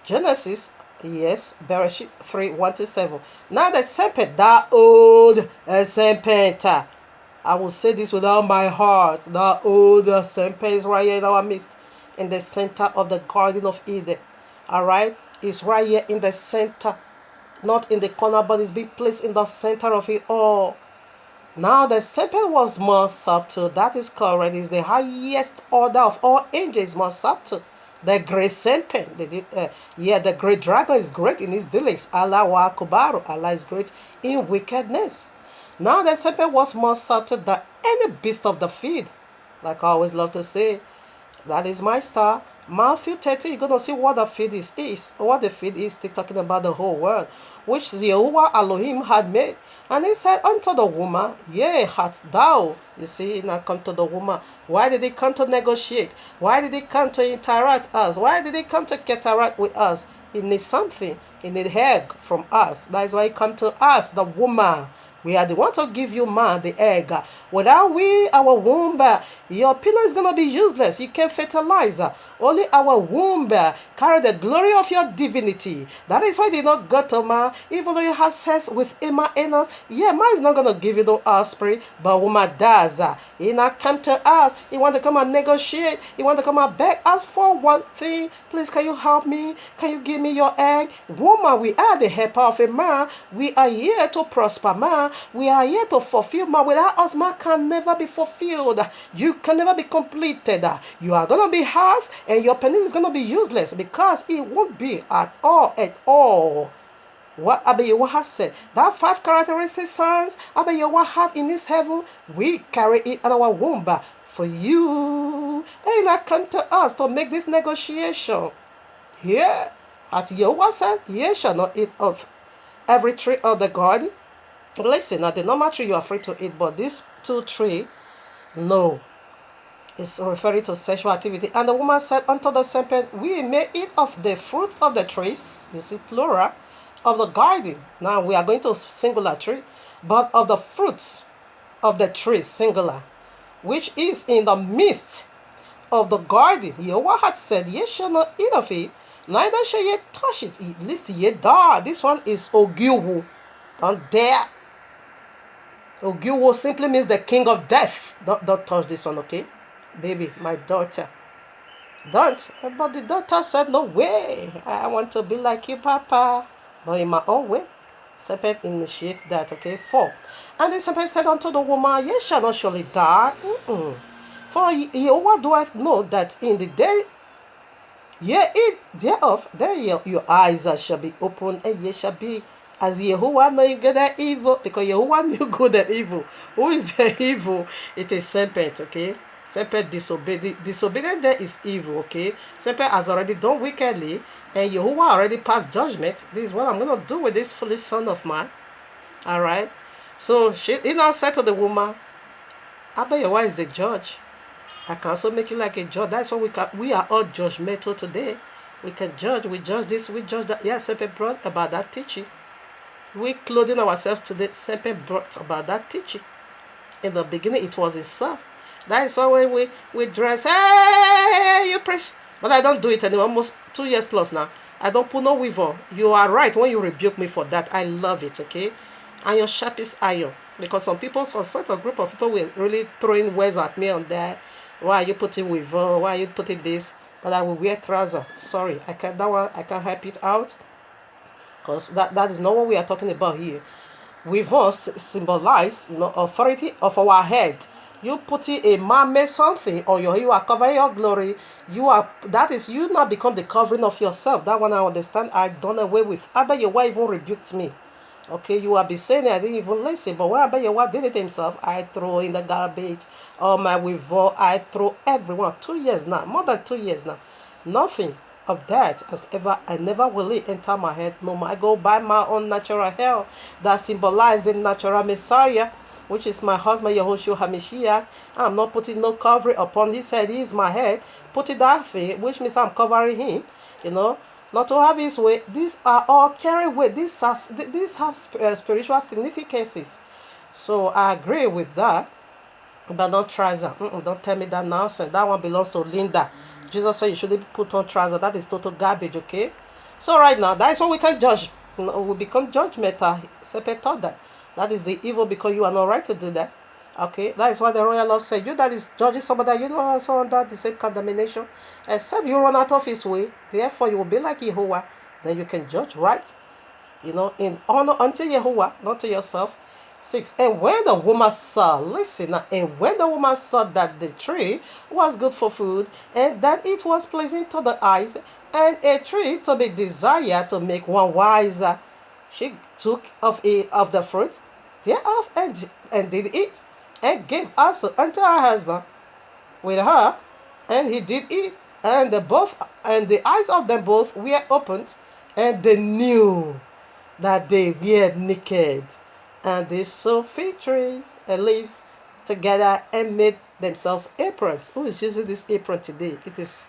Genesis, yes, Bereshit 3, 1-7. Now the serpent, that old serpent. I will say this with all my heart. That old serpent is right here in our midst. In the center of the Garden of Eden. Alright? It's right here in the center. Not in the corner, but it's being placed in the center of it all. Now the serpent was more subtle. That is correct. It's the highest order of all angels, more subtle. The great serpent, the great dragon is great in his dealings. Allah Akbar, Allah is great in wickedness. Now the serpent was more subtle than any beast of the field. Like I always love to say, that is my star. Matthew 30, you're going to see what the field is. What the field is, still talking about the whole world, which Yehovah Elohim had made. And he said unto the woman, yea, hast thou. You see, now come to the woman. Why did he come to negotiate? Why did he come to interact us? Why did he come to interact with us? He needs something. He needs egg from us. That is why he come to us, the woman. We are the one to give you man the egg. Without our womb, your pillow is gonna be useless. You can't fertilize. Only our womb carry the glory of your divinity. That is why they not go to man. Even though you have sex with Emma Enos, yeah, man is not gonna give you the offspring, but woman does. He not come to us. He want to come and negotiate. He want to come and beg us for one thing. Please, can you help me? Can you give me your egg? Woman, we are the helper of a man. We are here to prosper man. We are here to fulfill man. Without us, man can never be fulfilled. You can never be completed. You are going to be half, and your penis is going to be useless because it won't be at all. What Abba Yehovah has said, that 5 characteristic signs Abba Yehovah have in this heaven, we carry it in our womb for you. And not come to us to make this negotiation. Here, as Yehovah said, ye shall not eat of every tree of the garden. Listen, now the normal tree you are free to eat, but this 2 tree, no. It's referring to sexual activity. And the woman said unto the serpent, we may eat of the fruit of the trees, you see, plural, of the garden. Now we are going to singular tree, but of the fruits of the tree, singular, which is in the midst of the garden. Yehovah had said, ye shall not eat of it, neither shall ye touch it, lest ye die. This one is Ogiwu. Don't dare. Ogiwu simply means the king of death. Don't touch this one, okay? Baby, my daughter. Don't. But the daughter said, no way. I want to be like you, Papa. But in my own way. Serpent initiates that, okay? 4. And the serpent said unto the woman, ye shall not surely die. For Yehovah doeth know that in the day ye eat thereof, then your eyes shall be opened, and ye shall be as Yehovah know good and evil, because Yehovah knew good and evil. Who is the evil? It is serpent, okay? Serpent disobedient. Disobedient there is evil, okay? Serpent has already done wickedly, and Yehovah already passed judgment. This is what I'm going to do with this foolish son of mine. Alright? So he now said to the woman, Abba Yehovah is the judge. I can also make you like a judge. That's why we are all judgmental today. We can judge. We judge this. We judge that. Yeah, serpent brought about that teaching. We clothing ourselves today. Serpent brought about that teaching. In the beginning, it was himself. That is why when we dress, hey, you preach. But I don't do it anymore. Almost 2 years plus now. I don't put no weave on. You are right when you rebuke me for that. I love it, okay? And your sharpest iron. Because some people, some certain group of people were really throwing words at me on that. Why are you putting weave on? Why are you putting this? But I will wear trousers. Sorry, I can't help it out. Because that is not what we are talking about here. Weave on symbolize, authority of our head. You putting a man-made something on your head, you are covering your glory. You now become the covering of yourself. That one I understand. I done away with. Abba Yehovah even rebuked me. Okay, you have been saying it, I didn't even listen. But when Abba Yehovah did it himself, I throw in the garbage. All my weave, I throw everyone. 2 years now, more than 2 years now. Nothing of that I never will it enter my head. No, I go by my own natural hair that symbolizes the natural Messiah, which is my husband Yehoshua HaMashiach. I'm not putting no covering upon his head. He is my head. Put it that way, which means I'm covering him. Not to have his way. These are all carry weight. These have spiritual significances. So I agree with that. But don't trouser. Don't tell me that nonsense. That one belongs to Linda. Jesus said you shouldn't put on trouser. That is total garbage, okay? So right now, that is what we can judge. We become judgmental. Serpent taught that. That is the evil because you are not right to do that. Okay? That is why the royal law said, you that is judging somebody, you know also under the same condemnation. Except you run out of his way. Therefore, you will be like Yehovah. Then you can judge right. In honor unto Yehovah, not to yourself. 6. And when the woman saw, listen now, and when the woman saw that the tree was good for food, and that it was pleasing to the eyes, and a tree to be desired to make one wiser, she took of the fruit thereof, and did eat, and gave also unto her husband with her, and he did eat. And the eyes of them both were opened, and they knew that they were naked, and they sewed fig trees and leaves together and made themselves aprons. Who is using this apron today? It is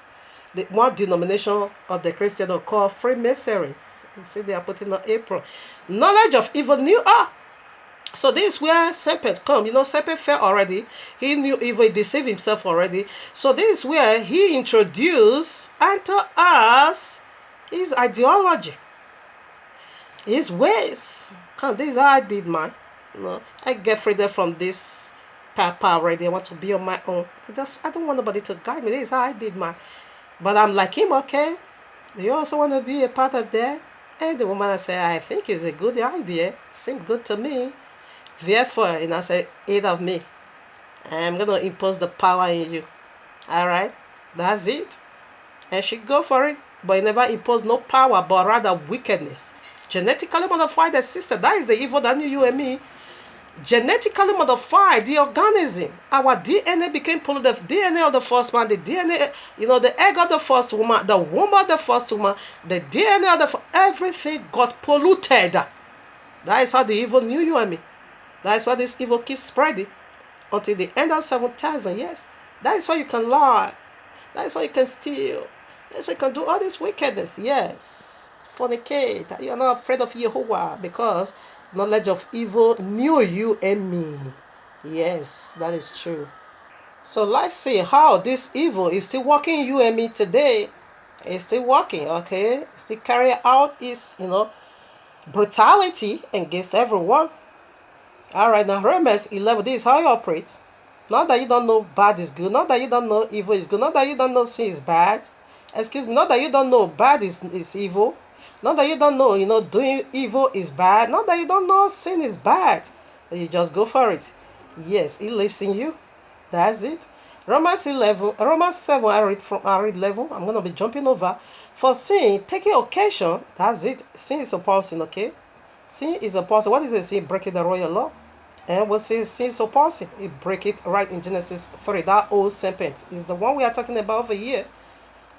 the one denomination of the Christian called Freemasons. You see, they are putting an apron. Knowledge of evil knew her. So this is where serpent come. You know, serpent fell already. He knew evil, he deceived himself already. So this is where he introduced unto us his ideology, his ways. Come, this is how I did mine. You know, I get freedom from this papa already. I want to be on my own. I don't want nobody to guide me. This is how I did mine. But I'm like him, okay? Do you also want to be a part of that? And the woman said, I think it's a good idea. Seems good to me. Therefore, and I said, eat of me. I'm going to impose the power in you. Alright? That's it. And she go for it. But he never imposed no power, but rather wickedness. Genetically modified the sister. That is the evil that knew you and me. Genetically modified the organism. Our DNA became polluted. The DNA of the first man, the DNA, the egg of the first woman, the womb of the first woman, the DNA of everything got polluted. That is how the evil knew you and me. That is why this evil keeps spreading until the end of 7,000 years. That is why you can lie. That is why you can steal. That is why you can do all this wickedness. Yes. Fornicate. You are not afraid of Yehovah because knowledge of evil knew you and me. Yes, that is true. So let's see how this evil is still working in you and me today. It's still working, okay? It's still carrying out its, brutality against everyone. Alright, now Romans 11, this is how you operate. Not that you don't know bad is good. Not that you don't know evil is good. Not that you don't know sin is bad. Excuse me, not that you don't know bad is evil. Not that you don't know, doing evil is bad. Not that you don't know sin is bad. You just go for it. Yes, it lives in you. That's it. Romans 7, I read 11. I'm going to be jumping over. For sin, taking occasion, that's it. Sin is a person, okay? Sin is a person. What is it? Sin breaking the royal law. And we'll see sin is a person. It break it right in Genesis 3. That old serpent is the one we are talking about over here.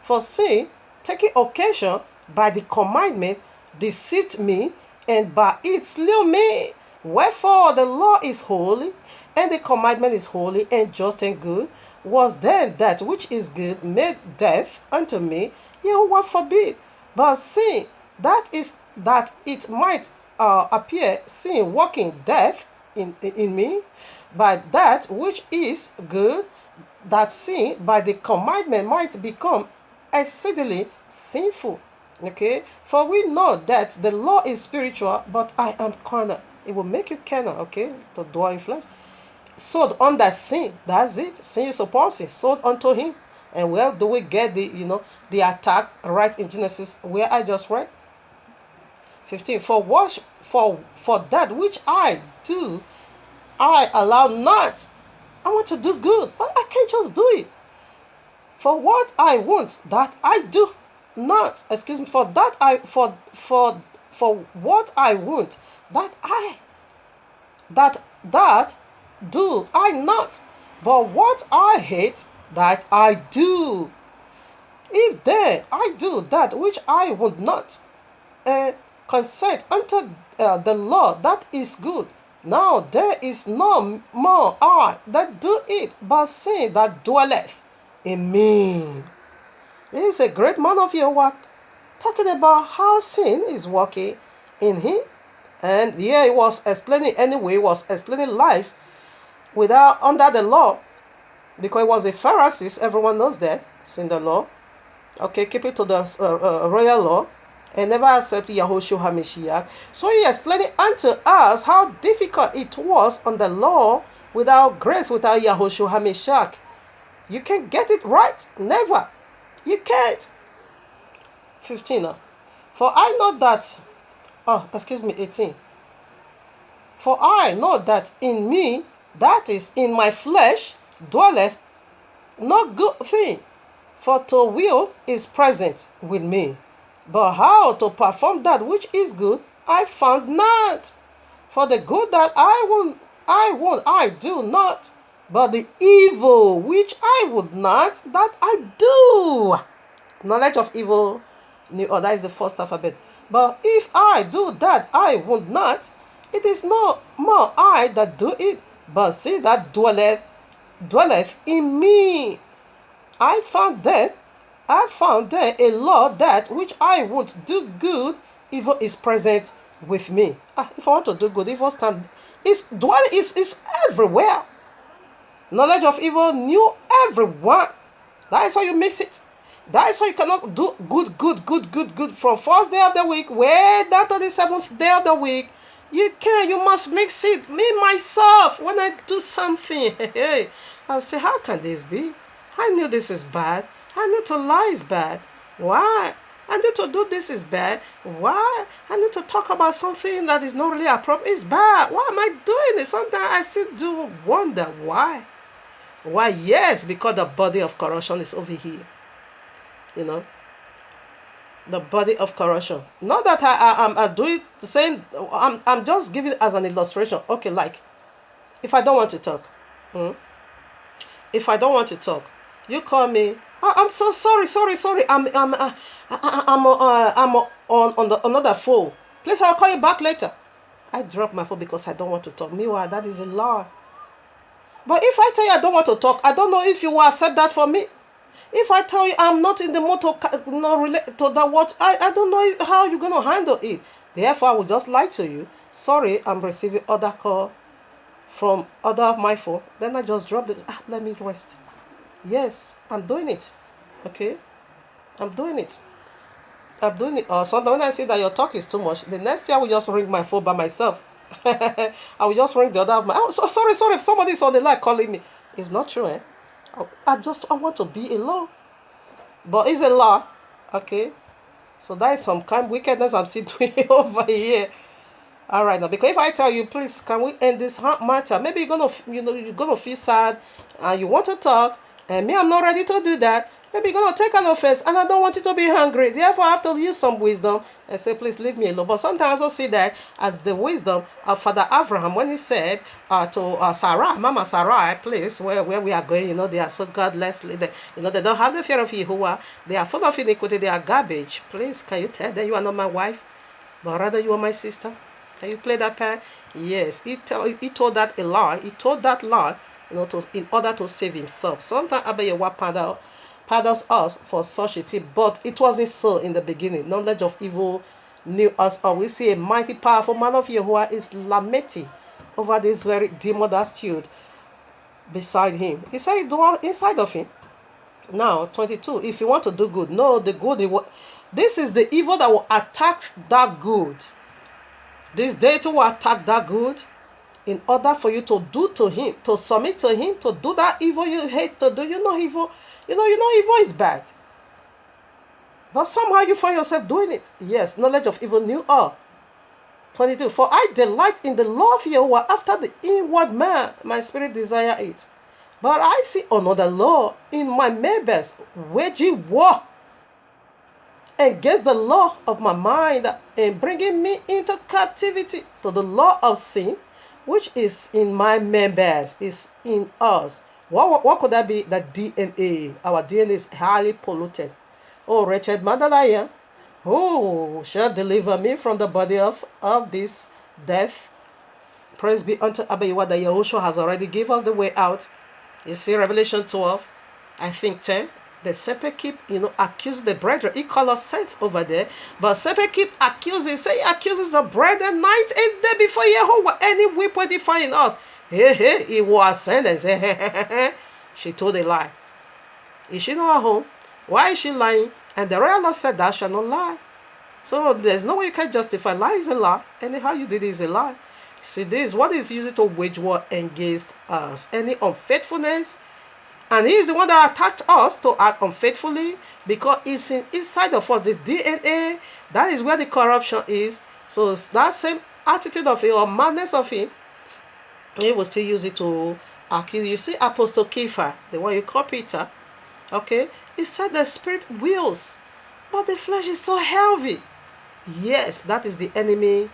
For sin, taking occasion by the commandment, deceived me, and by it slew me. Wherefore the law is holy, and the commandment is holy, and just and good. Was then that which is good made death unto me? Yet forbid. But sin, that it might appear, sin working death in me, by that which is good, that sin by the commandment might become exceedingly sinful. Okay, for we know that the law is spiritual, but I am carnal. It will make you carnal, okay, to dwell in flesh. Sold under sin, that's it. Sin is a person, sold unto him. And where do we get the attack? Right in Genesis, where I just read. 15. For that which I do, I allow not. I want to do good, but I can't just do it. For what I want, that I do not. Excuse me. For what I want, that do I not. But what I hate, that I do. If then I do that which I would not, consent unto the law that is good, now there is no more I that do it, but sin that dwelleth in me. This is a great man of your work, talking about how sin is working in him. And here he was explaining life without under the law, because he was a Pharisee. Everyone knows that. It's in the law. Okay, keep it to the royal law, and never accept Yahushua HaMashiach. So he explained unto us how difficult it was on the law without grace, without Yahushua HaMashiach. You can't get it right. Never. You can't. 15. For I know that, 18. For I know that in me, that is in my flesh, dwelleth no good thing. For to will is present with me, but how to perform that which is good, I found not. For the good that I do not, but the evil which I would not, that I do. Knowledge of evil, that is the first alphabet. But if I do that I would not, it is no more I that do it, but sin that dwelleth in me. I found there a law that which I would do good, evil is present with me. If I want to do good, evil stand is everywhere. Knowledge of evil knew everyone. That is how you miss it. That is how you cannot do good from first day of the week way down to the seventh day of the week. You must mix it. Me, myself, when I do something, I'll say, how can this be? I knew this is bad. I knew to lie is bad. Why? I knew to do this is bad. Why? I knew to talk about something that is not really appropriate. It's bad. Why am I doing it? Sometimes I still do wonder why. Why? Yes, because the body of corruption is over here. The body of corruption. Not that I do it saying, I'm just giving it as an illustration. Okay, like if I don't want to talk, if I don't want to talk, you call me. I'm so sorry. I'm on another phone. Please, I'll call you back later. I drop my phone because I don't want to talk. Meanwhile, that is a lie. But if I tell you I don't want to talk, I don't know if you will accept that for me. If I tell you I'm not in the mood to relate to that watch, I don't know how you're going to handle it. Therefore, I will just lie to you. Sorry, I'm receiving other call from other of my phone. Then I just drop it. Let me rest. Yes, I'm doing it. Okay? I'm doing it. Or sometimes when I see that your talk is too much, the next year I will just ring my phone by myself. I will just ring the other of my... Oh, so sorry. If somebody is on the line calling me. It's not true, eh? I want to be alone. But it's a law. Okay? So that is some kind of wickedness I'm still doing over here. All right, now, because if I tell you, please, can we end this matter? Maybe you're gonna feel sad, and you want to talk, and me, I'm not ready to do that. Maybe you're gonna take an offense, and I don't want you to be hungry. Therefore, I have to use some wisdom and say, please leave me alone. But sometimes I also see that as the wisdom of Father Abraham when he said to Sarah, Mama Sarah, please, where we are going, they are so godless. They don't have the fear of Jehovah. They are full of iniquity. They are garbage. Please, can you tell them you are not my wife, but rather you are my sister? Can you play that part? Yes, he told that a lie. He told that lie, in order to save himself. Sometimes Abayewa pardons us for such a thing, but it wasn't so in the beginning. Knowledge of evil knew us all. We see a mighty, powerful man of Yahuwah is lamenting over this very demon that stood beside him. He said, "Do inside of him." Now, 22. If you want to do good, no, the good. This is the evil that will attack that good. This deity will attack that good in order for you to do to him, to submit to him, to do that evil you hate to do. Evil. Evil is bad. But somehow you find yourself doing it. Yes, knowledge of evil knew all. 22. For I delight in the law of Yahweh after the inward man. My spirit desire it. But I see another law in my members, waging war against the law of my mind and bringing me into captivity to the law of sin, which is in my members, is in us. What could that be? The DNA. Our DNA is highly polluted. Oh, wretched man that I am, who shall deliver me from the body of this death? Praise be unto Abayewa that Yahushua has already given us the way out. You see, Revelation 12, I think 10. The serpent keep, accuse the brethren. He call us saints over there. But serpent keep accusing. Say he accuses the brethren night and day before Yehovah. Any weapon they find in us. He will ascend and say, she told a lie. Is she not at home? Why is she lying? And the royal Lord said, thou shalt not lie. So there's no way you can justify. Lie is a lie. Anyhow you did it is a lie. See, this is what is used to wage war against us. Any unfaithfulness. And he is the one that attacked us to act unfaithfully because it's inside of us, the DNA. That is where the corruption is. So that same attitude of him or madness of him, he will still use it to accuse. You see, Apostle Kepha, the one you call Peter, okay, he said the spirit wills, but the flesh is so heavy. Yes, that is the enemy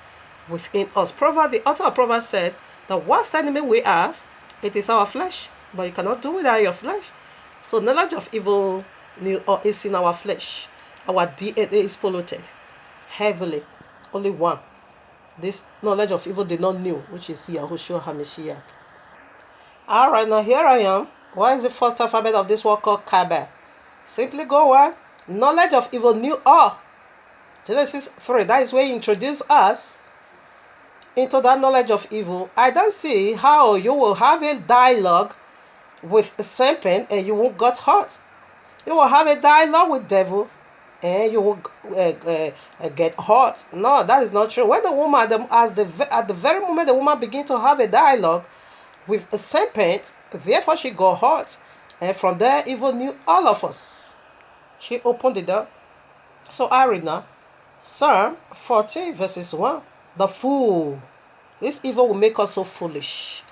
within us. The author of Proverbs said, the worst enemy we have, it is our flesh, but you cannot do without your flesh. So knowledge of evil is in our flesh. Our DNA is polluted heavily. Only one. This knowledge of evil did not know, which is Yahushua HaMashiach. Alright, now here I am. What is the first alphabet of this word called Kaber? Simply go on. Knowledge of evil knew all. Genesis 3, that is where he introduced us into that knowledge of evil. I don't see how you will have a dialogue with a serpent and you won't get hurt. You will have a dialogue with devil and you will get hurt. No, that is not true. When the woman, at the very moment the woman begins to have a dialogue with a serpent, therefore she got hurt. And from there, evil knew all of us. She opened the door. So I read now. Psalm 14 verses 1. The fool. This evil will make us so foolish.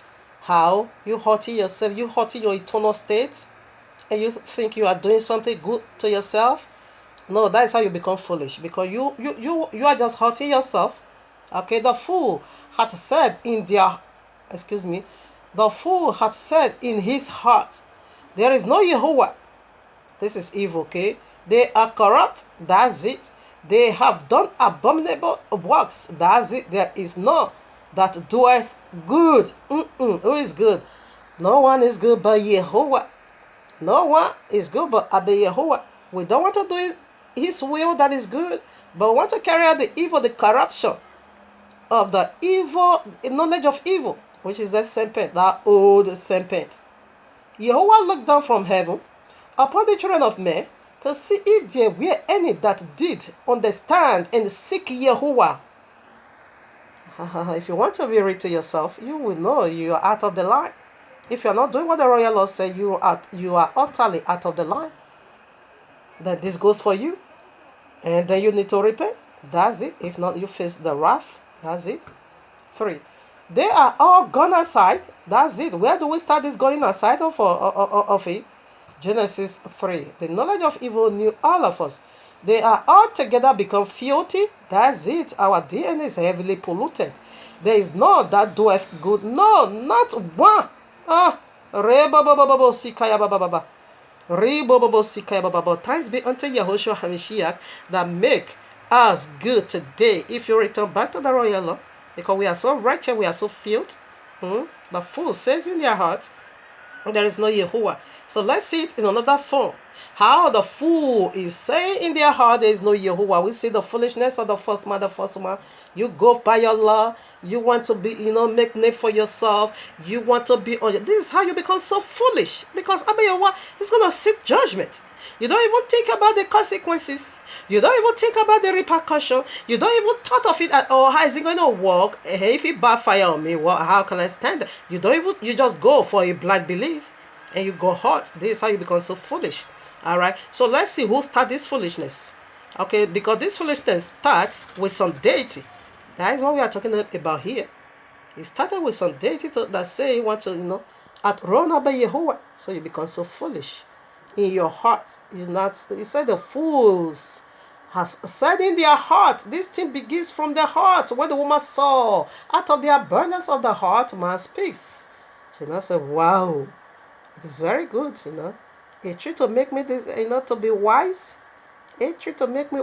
How? You hurting yourself. You hurting your eternal state. And you think you are doing something good to yourself. No, that is how you become foolish. Because you are just hurting yourself. Okay, the fool had said in their, the fool had said in his heart, there is no Yehovah. This is evil, okay? They are corrupt. That's it. They have done abominable works. That's it. There is none that doeth good. Who is good? No one is good but Yehovah. No one is good but Yehovah. We don't want to do his will that is good, but we want to carry out the evil, the corruption of the evil, knowledge of evil, which is the serpent, that old serpent. Yehovah looked down from heaven upon the children of men to see if there were any that did understand and seek Yehovah. If you want to be read to yourself, you will know you are out of the line. If you are not doing what the royal law says, you are utterly out of the line. Then this goes for you. And then you need to repent. That's it. If not, you face the wrath. That's it. 3. They are all gone aside. That's it. Where do we start this going aside of it? Genesis 3. The knowledge of evil knew all of us. They are all together become filthy. That's it. Our DNA is heavily polluted. There is none that doeth good. No, not one. Thanks be unto Yahushua HaMashiach that make us good today. If you return back to the royal law, because we are so wretched, we are so filthy. The fool says in their heart, there is no Yehovah. So let's see it in another form. How the fool is saying in their heart, there is no Yehovah. We see the foolishness of the first man, the first woman. You go by your law. You want to be, make name for yourself. You want to be on your... This is how you become so foolish. Because Abayawa is going to sit judgment. You don't even think about the consequences. You don't even think about the repercussion. You don't even thought of it at all. How is it going to work? Hey, if it backfire on me, how can I stand it? You just go for a blind belief. And you go hot. This is how you become so foolish. Alright. So let's see who started this foolishness. Okay. Because this foolishness started with some deity. That is what we are talking about here. It started with some deity that say you want to, outrun by Yehovah. So you become so foolish. In your heart. You said the fools has said in their heart. This thing begins from their heart. When the woman saw out of the abundance of the heart, man speaks. She said, wow. It is very good, A trick to make me, to be wise. A trick to make me,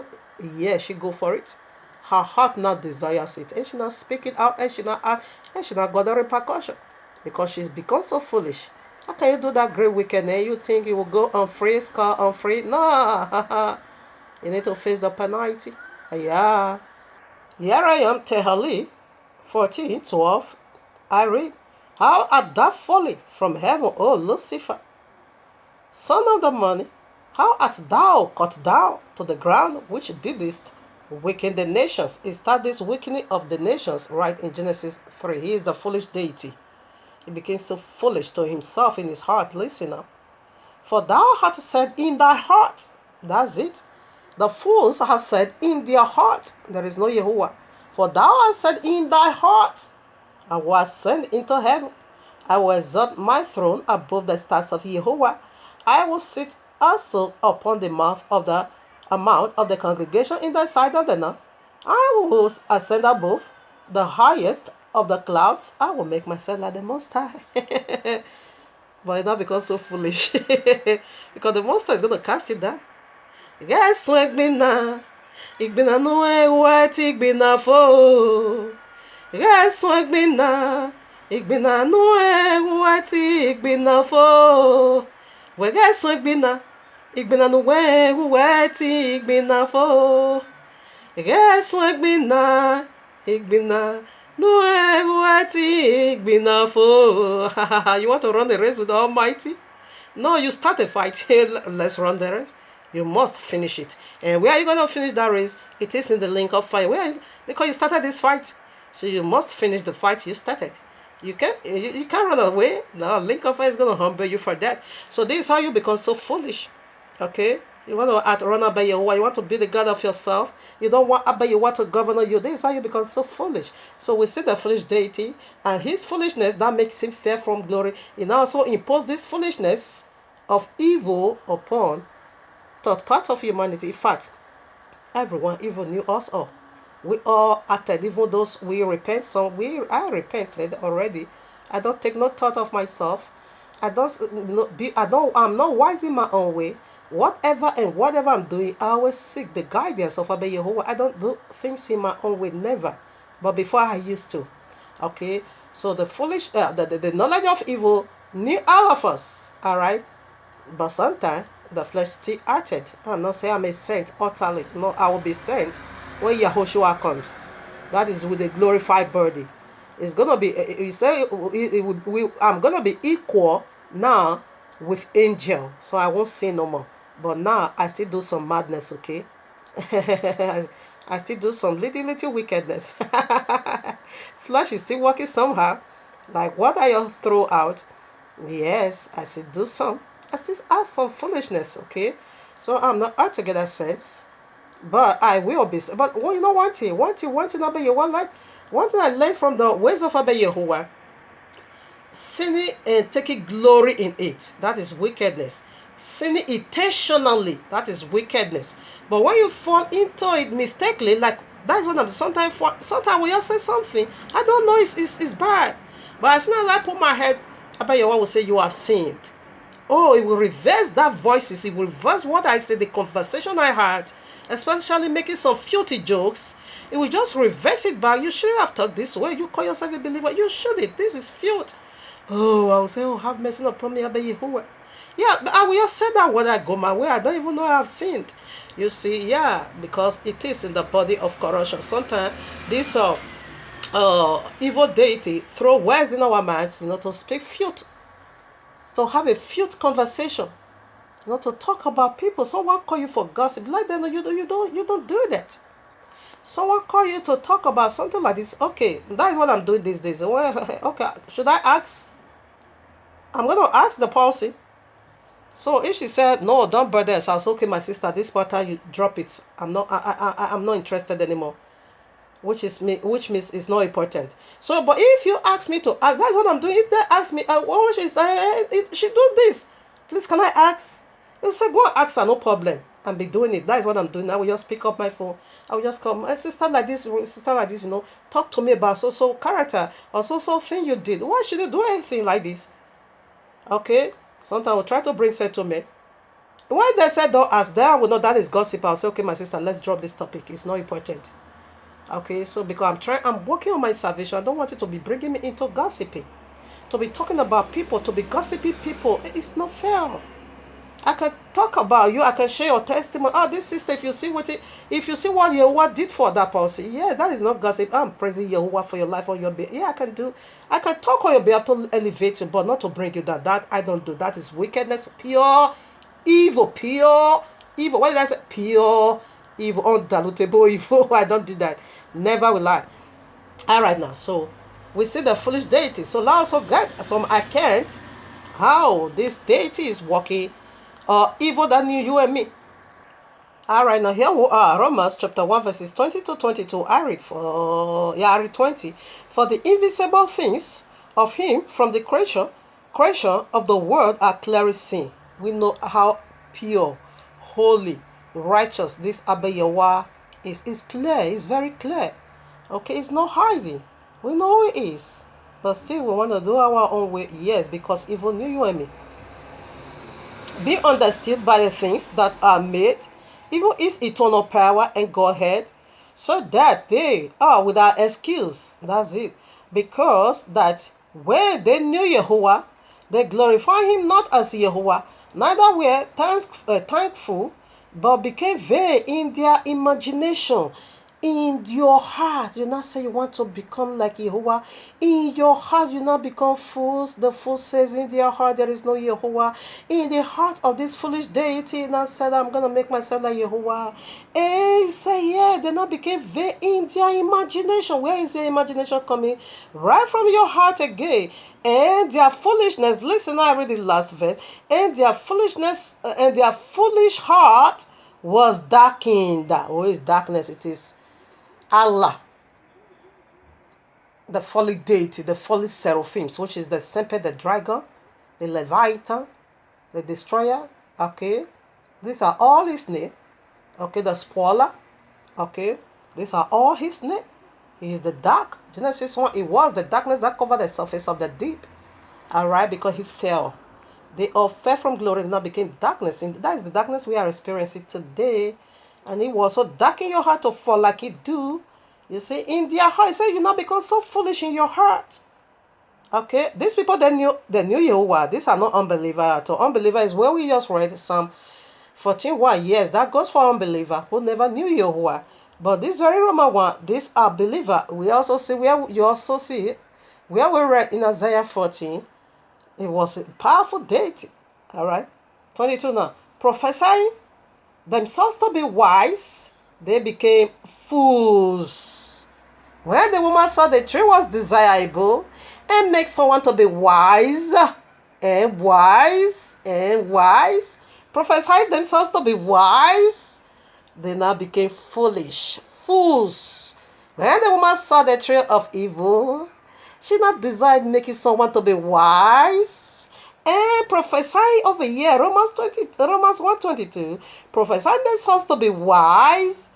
she go for it. Her heart not desires it. And she not speak it out. And she not act. And she not got the repercussion. Because she's become so foolish. How can you do that great wicked and you think you will go unfree, scar unfree? No. You need to face the penalty. Yeah. Here I am, Tehali 14:12. I read. How art thou fallen from heaven, O Lucifer, son of the morning? How art thou cut down to the ground, which didst weaken the nations? Is that this weakening of the nations right in Genesis 3? He is the foolish deity. He became so foolish to himself in his heart. Listen up. For thou hast said in thy heart. That's it. The fools have said in their heart, there is no Yehovah. For thou hast said in thy heart, I will ascend into heaven. I will exalt my throne above the stars of Jehovah. I will sit also upon the mouth of the amount of the congregation in the side of the north. I will ascend above the highest of the clouds. I will make myself like the Most High. But it not becomes so foolish. Because the Most High is going to cast it down. Yes, ik ben na noe wat ik ben na fo. Yes, ik ben na noe wat ik ben na fo. We yes, ik ben na noe wat ik ben na fo. Yes, ik ben na noe wat ik ben na fo. You want to run the race with the Almighty? No, you start a fight. Let's run the race. You must finish it. And where are you going to finish that race? It is in the link of fire. Because you started this fight. So you must finish the fight you started. You can't run away. The link of fire is going to humble you for that. So this is how you become so foolish. Okay? You want to run Abba Yehovah. You want to be the God of yourself. You don't want Abba Yehovah to govern you. This is how you become so foolish. So we see the foolish deity. And his foolishness, that makes him fear from glory. He now also imposed this foolishness of evil upon third part of humanity. In fact, everyone even knew us all. We all acted, even those we repent. I repented already. I don't take no thought of myself. I'm not wise in my own way. Whatever I'm doing, I always seek the guidance of Abba Yehovah. I don't do things in my own way, never. But before I used to. Okay, so the foolish, the knowledge of evil knew all of us. All right, but sometimes the flesh still acted. I'm not saying I'm a saint utterly. No, I will be sent when Yahushua comes. That is with a glorified body. It's gonna be. I'm gonna be equal now with angel, so I won't sin no more. But now I still do some madness. Okay, I still do some little wickedness. Flesh is still working somehow. Like what I throw out. Yes, I still do some. I still have some foolishness, okay? So I'm not altogether sense, but I will be. But well, you know one thing Abba Yehovah, one thing I learned from the ways of Abba Yehovah, sinning and taking glory in it, that is wickedness. Sinning intentionally, that is wickedness. But when you fall into it mistakenly, like that's when sometimes we all say something, I don't know, it's bad. But as soon as I put my head, Abba Yehovah will say you are sinned. Oh, it will reverse that voices. It will reverse what I said, the conversation I had, especially making some filthy jokes. It will just reverse it back. You shouldn't have talked this way. You call yourself a believer. You shouldn't. This is filth. Oh, I will say, oh, have mercy upon me, Abba Yehovah. Yeah, but I will say that when I go my way. I don't even know I have sinned. You see, yeah, because it is in the body of corruption. Sometimes this evil deity throw words in our minds, to speak filth. To have a filth conversation, to talk about people. Someone call you for gossip, like that. No, you don't do that. Someone call you to talk about something like this. Okay, that is what I'm doing these days. Well, okay, should I ask? I'm going to ask the policy. So if she said no, don't bother us, I was okay, my sister. This matter, you drop it. I'm not interested anymore. Which means it's not important. So, but if you ask me to ask, that's what I'm doing. If they ask me, what she do this, please, can I ask? You say, go and ask her, no problem. And be doing it. That is what I'm doing. I will just pick up my phone. I will just call my sister like this, talk to me about so character or so thing you did. Why should you do anything like this? Okay? Sometimes I will try to bring settlement. When they said don't ask, then I will know that is gossip. I'll say, okay, my sister, let's drop this topic. It's not important. Okay, so because I'm working on my salvation, I don't want you to be bringing me into gossiping, to be talking about people, to be gossiping people. It's not fair. I can talk about you. I can share your testimony. Oh, this sister, if you see what Yehovah did for that person, yeah, that is not gossip. I'm praising Yehovah for your life or your behalf. Yeah, I can talk on your behalf to elevate you, but not to bring you down. That I don't do. That is wickedness, pure evil. What did I say? Pure evil, undilutable evil. I don't do that. Never will I. All right, now, so we see the foolish deity. So now also get some accounts how this deity is working evil than you and me. All right, now here we are, Romans chapter 1, verses 20 to 22. I read 20. For the invisible things of him from the creation of the world are clearly seen. We know how pure, holy, righteous this Abayawa is. It's clear, it's very clear. Okay, it's not hiding. We know it is. But still, we want to do our own way. Yes, because even you and me. Be understood by the things that are made, even his eternal power and Godhead, so that they are without excuse. That's it. Because that when they knew Yahuwah, they glorify him not as Yahuwah, neither were thankful, but became vain in their imagination. In your heart, you not say you want to become like Yahuwah. In your heart, you not become fools. The fool says in their heart there is no Yahuwah. In the heart of this foolish deity, not said I'm gonna make myself like Yahuwah. And say yeah, they not became vain in their imagination. Where is your imagination coming? Right from your heart again. And their foolishness. Listen, I read the last verse. And their foolishness and their foolish heart was darkened. What is darkness? It is Allah, the folly deity, the folly seraphims, which is the serpent, the dragon, the Leviathan, the destroyer. Okay, these are all his name. Okay, the spoiler. Okay, these are all his name. He is the dark. Genesis 1, it was the darkness that covered the surface of the deep. All right, because he fell. They all fell from glory and now became darkness. And that is the darkness we are experiencing today. And it was so dark in your heart to fall like it do. You see, in their heart, you say you not become so foolish in your heart. Okay, these people they knew Yahuwah. These are not unbelievers at all. Unbeliever is where we just read Psalm 14:1. Yes, that goes for unbeliever who never knew Yahuwah. But this very Roman one, these are believer. We also see where we read in Isaiah 14. It was a powerful deity. All right, 22 now. Prophesying themselves to be wise, they became fools. When the woman saw the tree was desirable and make someone to be wise, prophesying themselves to be wise, they now became foolish, fools. When the woman saw the tree of evil, she not desired making someone to be wise. And prophesying over here, Romans 1:22, prophesying themselves to be wise,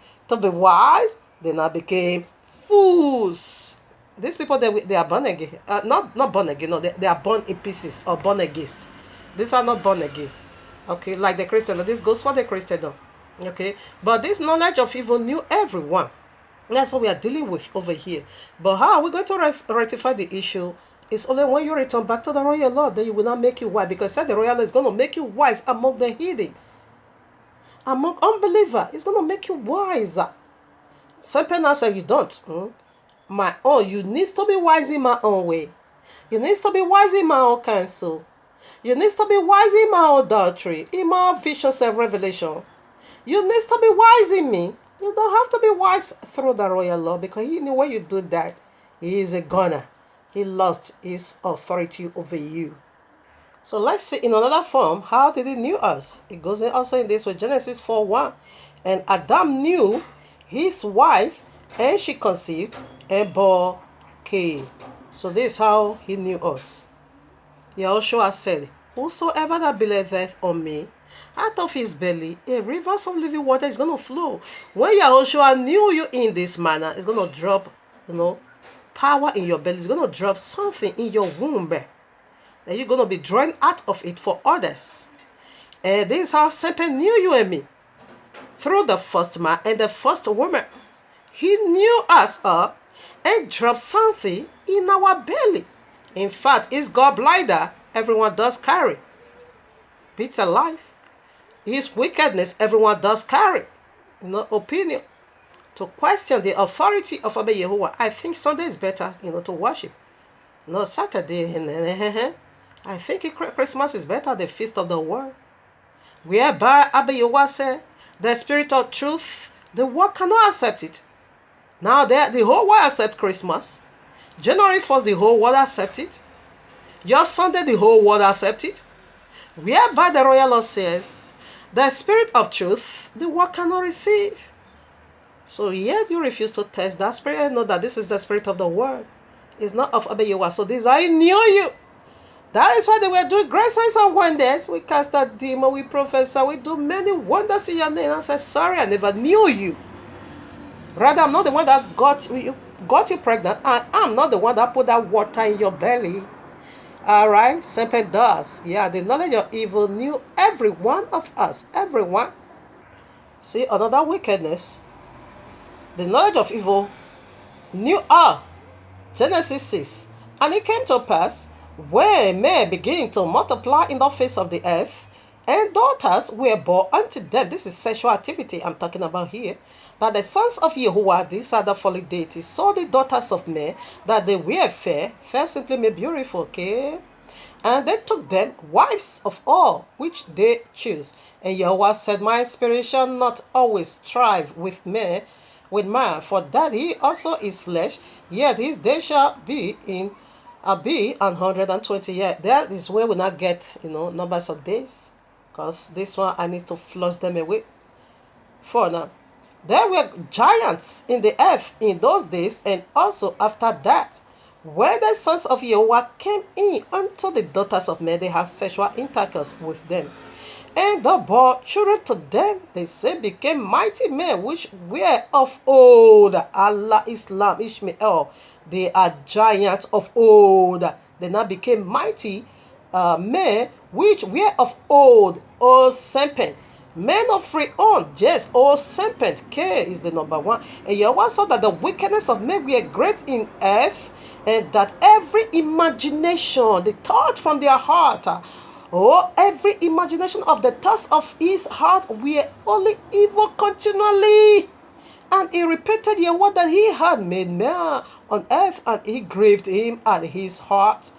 they now became fools. These people, they are born again. Not born again, no, they are born in pieces or born against. These are not born again. Okay, like the Christian, this goes for the Christian. Okay, but this knowledge of evil knew everyone. That's what we are dealing with over here. But how are we going to rectify the issue? It's only when you return back to the royal law that you will not make you wise. Because the royal law is going to make you wise among the heathens. Among unbelievers, it's going to make you wiser. Some people say you don't. You need to be wise in my own way. You need to be wise in my own counsel. You need to be wise in my own doctrine, in my own visions and revelation. You need to be wise in me. You don't have to be wise through the royal law, because you know when you do that, he is a gunner. He lost his authority over you. So let's see in another form, how did he knew us? It goes also in this way, Genesis 4:1. And Adam knew his wife, and she conceived and bore Cain. So this is how he knew us. Yahushua said, whosoever that believeth on me, out of his belly, a river of living water is going to flow. When Yahushua knew you in this manner, it's going to drop, power in your belly. It's going to drop something in your womb. And you're going to be drawn out of it for others. And this is how Satan knew you and me. Through the first man and the first woman. He knew us up and dropped something in our belly. In fact, his gallbladder, everyone does carry. Bitter life. His wickedness, everyone does carry. Opinion. To question the authority of Abba Yahuwah. I think Sunday is better, to worship. Saturday. I think Christmas is better, the feast of the world. Whereby Abba Yahuwah said, the spirit of truth, the world cannot accept it. Now the whole world accept Christmas. January 1st, the whole world accept it. Your Sunday, the whole world accept it. Whereby the royal law says, The spirit of truth, the world cannot receive. So yet you refuse to test that spirit and know that this is the spirit of the world. It's not of Abba Yehovah. So this I knew you. That is why they were doing great signs and wonders. We cast out demon, we prophesy, we do many wonders in your name. I said, sorry, I never knew you. Rather, I'm not the one that got you pregnant. I'm not the one that put that water in your belly. Alright, serpent does. Yeah, the knowledge of evil knew every one of us. Everyone. See, another wickedness. The knowledge of evil knew all. Genesis 6. And it came to pass, when men began to multiply in the face of the earth, and daughters were born unto them. This is sexual activity I'm talking about here. That the sons of Yahuwah, these are the fallen deities, saw the daughters of men, that they were fair. Fair simply means beautiful, okay? And they took them wives of all which they choose. And Yahuwah said, my spirit shall not always strive with man, for that he also is flesh, yet his day shall be 120 years. That is where we not get, numbers of days. Because this one I need to flush them away. For now, there were giants in the earth in those days, and also after that, when the sons of Yahuwah came in unto the daughters of men, they have sexual intercourse with them. And the bore children to them, the same became mighty men, which were of old. Allah, Islam, Ishmael, they are giants of old. They now became mighty men, which were of old serpent. Men of free own, yes, serpent. K is the number one. And Yahweh saw that the wickedness of men were great in earth, and that every imagination, the thought from their heart, every imagination of the thoughts of his heart were only evil continually. And he repeated Yahweh that he had made man on earth, and he grieved him at his heart.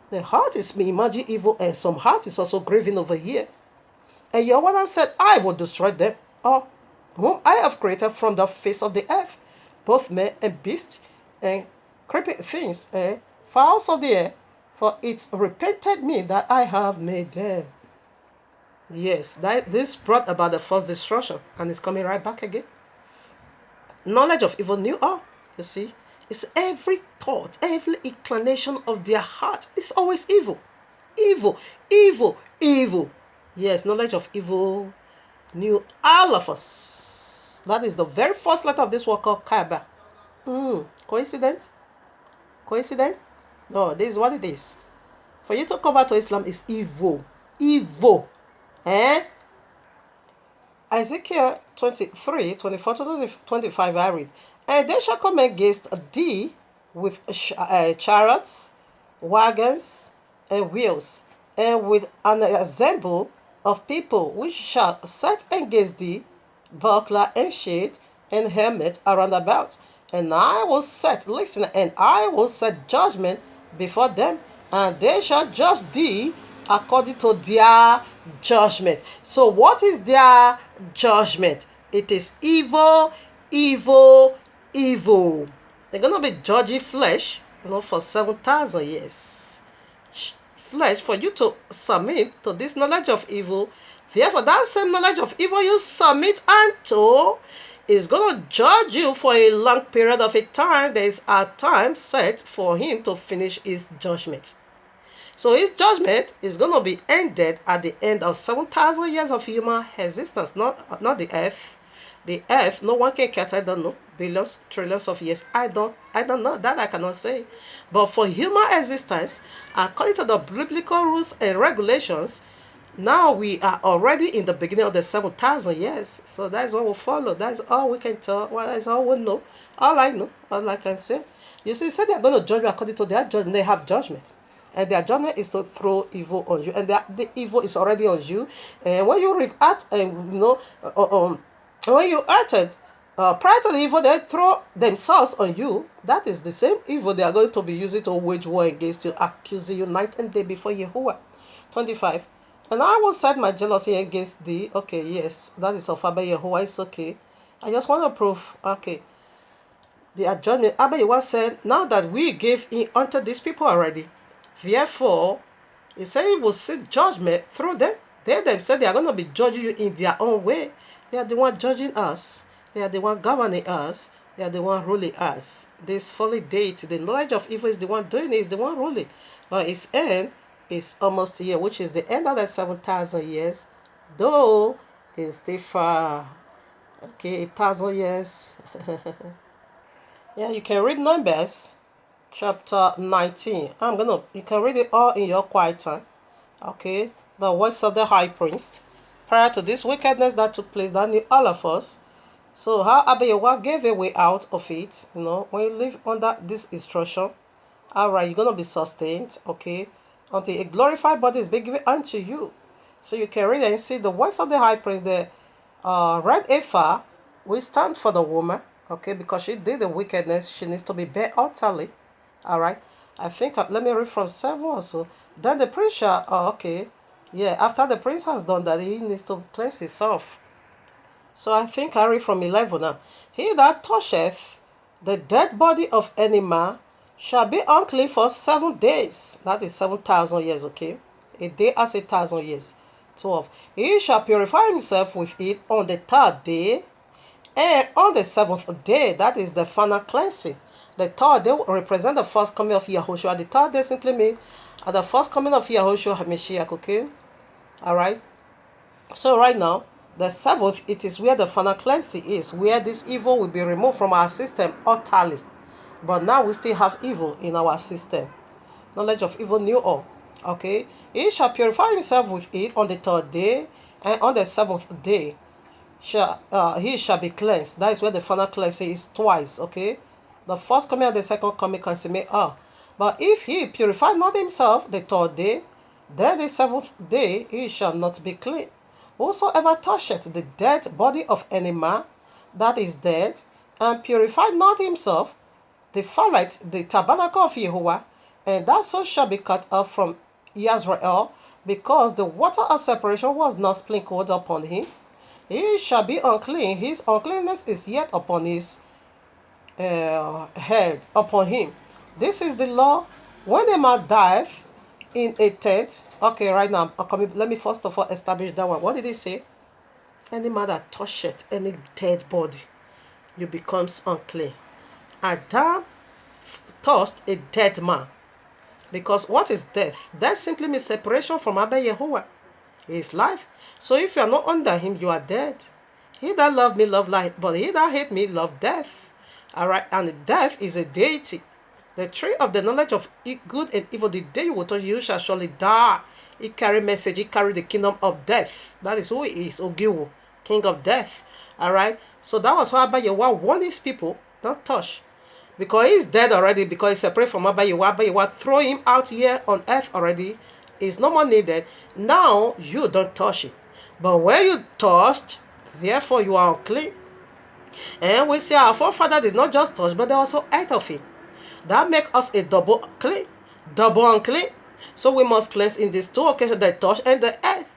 The heart is imagine evil, and some heart is also grieving over here. And Yahweh said, I will destroy them all, whom I have created from the face of the earth, both men and beasts, and creeping things, and fowls of the air, for it repented me that I have made them. Yes, this brought about the first destruction, and it's coming right back again. Knowledge of evil knew all. You see, it's every thought, every inclination of their heart is always evil. Evil, evil, evil. Yes, knowledge of evil knew all of us. That is the very first letter of this word called Kaaba. Coincidence? Coincidence? No, this is what it is. For you to convert to Islam is evil. Evil. Ezekiel 23, 24 to 25, I read. And they shall come against thee with chariots, wagons, and wheels, and with an ensemble of people which shall set against thee buckler and shield and helmet around about. And I will set, listen, and I will set judgment before them, and they shall judge thee according to their judgment. So what is their judgment? It is evil, evil, evil. They're going to be judging flesh, for 7,000 years. Flesh, for you to submit to this knowledge of evil. Therefore, that same knowledge of evil you submit unto is going to judge you for a long period of a time. There is a time set for him to finish his judgment. So his judgment is going to be ended at the end of 7,000 years of human existence, not the earth. The earth, no one can count, I don't know, billions, trillions of years. I don't know, that I cannot say. But for human existence, according to the biblical rules and regulations, now we are already in the beginning of the 7,000 years. So that's what we follow. That's all we can tell. Well, that's all we know. All I know, all I can say. You see, they are going to judge you according to their judgment. They have judgment. And their judgment is to throw evil on you. And the evil is already on you. And when you react and, when you acted prior to the evil, they throw themselves on you. That is the same evil they are going to be using to wage war against you, accusing you night and day before Yahuwah. 25. And I will set my jealousy against thee. Okay, yes, that is of Abba Yahuwah. It's okay. I just want to prove, okay, the judgment. Abba Yahuwah said, now that we gave in unto these people already, therefore, he said he will sit judgment through them. They themselves, they are going to be judging you in their own way. They are the one judging us. They are the one governing us. They are the one ruling us. This folly deity, the knowledge of evil is the one doing it, is the one ruling. But its end is almost here, which is the end of the 7,000 years. Though it's still far. Okay, 1,000 years. Yeah, you can read Numbers chapter 19. You can read it all in your quiet time. Okay, the works of the high priest. Prior to this wickedness that took place, that knew all of us. So how Abayewa gave a way out of it, when you live under this instruction, alright, you're gonna be sustained, okay, until a glorified body is being given unto you. So you can read and see the voice of the high priest, the red ephah, we stand for the woman, okay, because she did the wickedness, she needs to be bare utterly, alright. I think, let me read from 7 also. Then the priest shall, after the priest has done that, he needs to cleanse himself. So I think I read from 11 now. He that toucheth the dead body of any man shall be unclean for 7 days. That is 7,000 years, okay? A day as 1,000 years. 12. He shall purify himself with it on the 3rd day, and on the 7th day, that is the final cleansing. The 3rd day represent the first coming of Yahushua. The 3rd day simply means at the first coming of Yahushua HaMashiach, okay? Alright? So right now, the 7th, it is where the final cleansing is, where this evil will be removed from our system utterly. But now we still have evil in our system. Knowledge of evil knew all. Okay? He shall purify himself with it on the 3rd day, and on the 7th day he shall be cleansed. That is where the final cleansing is twice. Okay? The first coming and the second coming consummate all. But if he purify not himself the 3rd day, then the 7th day he shall not be clean. Whosoever toucheth the dead body of any man that is dead, and purify not himself, defileth the tabernacle of Jehovah, and that soul shall be cut off from Israel, because the water of separation was not sprinkled upon him. He shall be unclean. His uncleanness is yet upon his head, upon him. This is the law. When a man dieth in a tent, okay, right now, let me first of all establish that one. What did he say? Any man that toucheth any dead body, you becomes unclean. Adam touched a dead man. Because what is death? Death simply means separation from Abba Yehovah. His life. So if you are not under him, you are dead. He that love me, love life. But he that hate me, love death. Alright, and death is a deity. The tree of the knowledge of good and evil, the day you will touch, you shall surely die. He carry message, he carry the kingdom of death. That is who he is, Ogiwo, king of death. Alright, so that was why Abba Yehovah warned his people, don't touch. Because he's dead already, because he's separate from Abba Yehovah, throw him out here on earth already. He's no more needed. Now you don't touch him. But when you touched, therefore you are unclean. And we see our forefather did not just touch, but they also ate of it. That makes us a double clean, double unclean. So we must cleanse in these 2 occasions, the touch and the earth.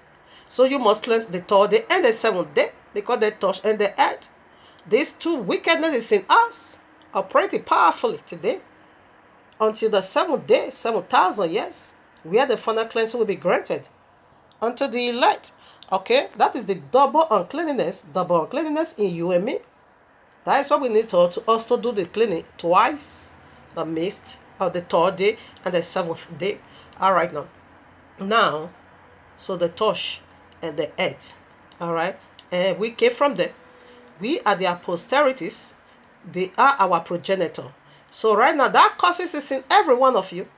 So you must cleanse the 3rd day and the 7th day, because the touch and the earth. These 2 wickednesses in us operating powerfully today until the 7th day, 7,000 years, where the final cleansing will be granted unto the elect. Okay, that is the double uncleanness in you and me. That is what we need to also do the cleaning twice, the mist of the 3rd day and the 7th day. Alright now, so the touch and the earth. Alright, and we came from them. We are their posterities. They are our progenitor. So right now, that causes is in every one of you,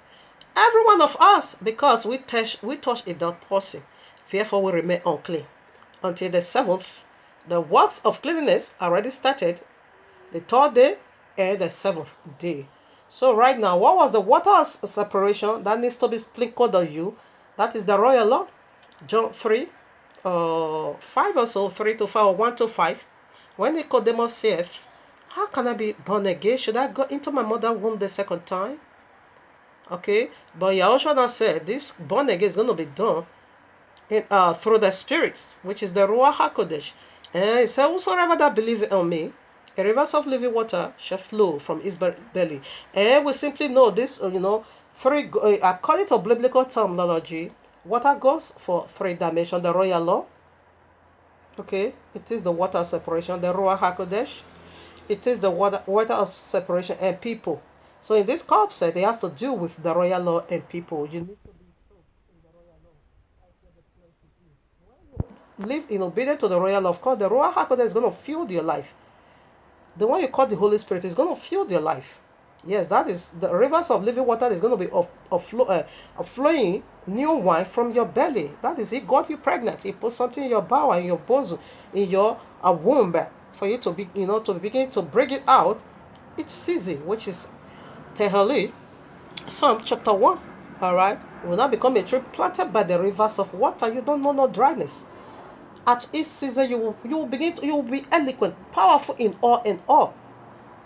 every one of us, because we touch a dead person. Therefore, we remain unclean until the 7th. The works of cleanliness already started, the 3rd day and the 7th day. So right now, what was the water separation that needs to be sprinkled on you? That is the royal law. John 3, 5 or so, 3 to 5 or 1 to 5. When Nicodemus saith, how can I be born again? Should I go into my mother's womb the 2nd time? Okay, but Yahushua now said this born again is going to be done through the spirits, which is the Ruach HaKodesh. And he said, whosoever that believeth on me, a rivers of living water shall flow from his belly. And we simply know this, according to biblical terminology, Water goes for 3 dimensions, the royal law. Okay, it is the water of separation, the Ruach HaKodesh. It is the water of separation and people. So in this concept, it has to do with the royal law and people. You need to live in obedience to the royal law. Of course, the Ruach HaKodesh is going to fuel your life. The one you call the Holy Spirit is going to fuel your life. Yes, that is the rivers of living water is going to be flowing new wine from your belly. That is, He got you pregnant. He put something in your bowel, in your bosom, in your womb, for you to be, to begin to bring it out each season, which is Tehillim, Psalm chapter 1. All right, you will now become a tree planted by the rivers of water. You don't know no dryness. At each season, you will be eloquent, powerful in all and all.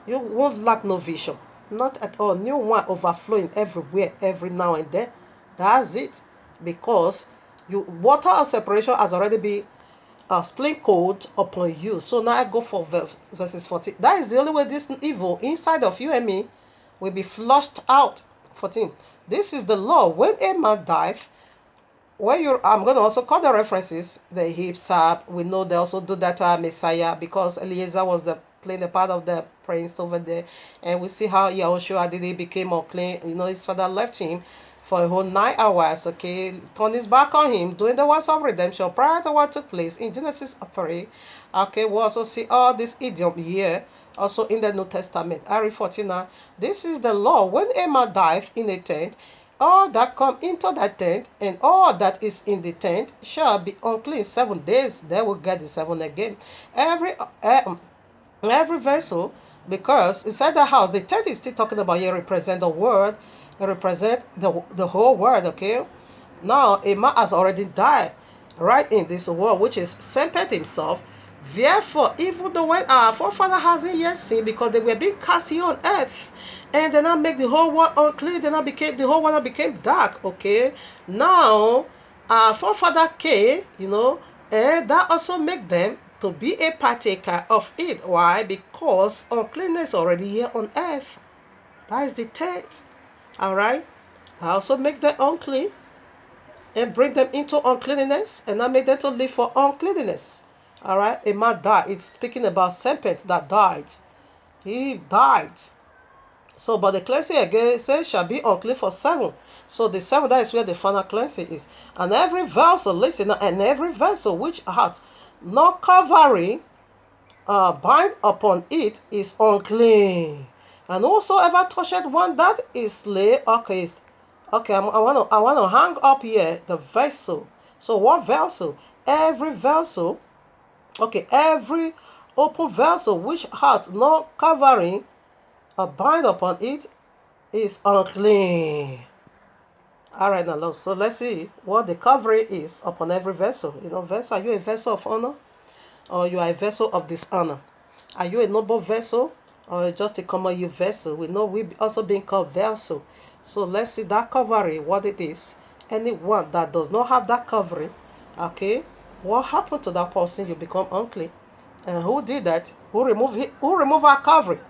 You won't lack no vision. Not at all. New wine overflowing everywhere, every now and then. That's it. Because water of separation has already been sprinkled upon you. So now I go for verses 14. That is the only way this evil inside of you and me will be flushed out. 14. This is the law. When a man dies, I'm going to also call the references, the hips up. We know they also do that to our Messiah, because Eliezer was playing the part of the prince over there. And we see how Yahushua did, he became unclean. His father left him for a whole 9 hours, okay, turned his back on him, doing the works of redemption prior to what took place in Genesis 3. Okay, we also see all this idiom here, also in the New Testament. Ari 49. This is the law. When a man dies in a tent, all that come into that tent and all that is in the tent shall be unclean 7 days. They will get the 7 again. Every vessel, because inside the house, the tent is still talking about, here represent the word, it represent the whole world, okay? Now, a man has already died right in this world, which is serpent himself. Therefore, even though when our forefather hasn't yet sinned, because they were being cast here on earth, and then I make the whole world unclean, then the whole world became dark, okay? Now, our forefather came, and that also make them to be a partaker of it. Why? Because uncleanness already here on earth. That is the tent. Alright? I also make them unclean and bring them into uncleanness, and I make them to live for uncleanness. Alright? A man died. It's speaking about serpent that died. He died. So, but the cleansing again says shall be unclean for 7. So the 7, that is where the final cleansing is. And every vessel, listen, and every vessel which hath no covering bind upon it is unclean. And whosoever toucheth one that is slain or cursed. Okay, I want to hang up here the vessel. So what vessel? Every vessel. Okay, every open vessel which hath no covering bind upon it is unclean. All right, now, so let's see what the covering is upon every vessel. Vessel, are you a vessel of honor, or you are a vessel of dishonor? Are you a noble vessel, or just a common you vessel? We know we also being called vessel. So let's see that covering, what it is. Anyone that does not have that covering, okay, what happened to that person? You become unclean. And who did that? Who removed our covering?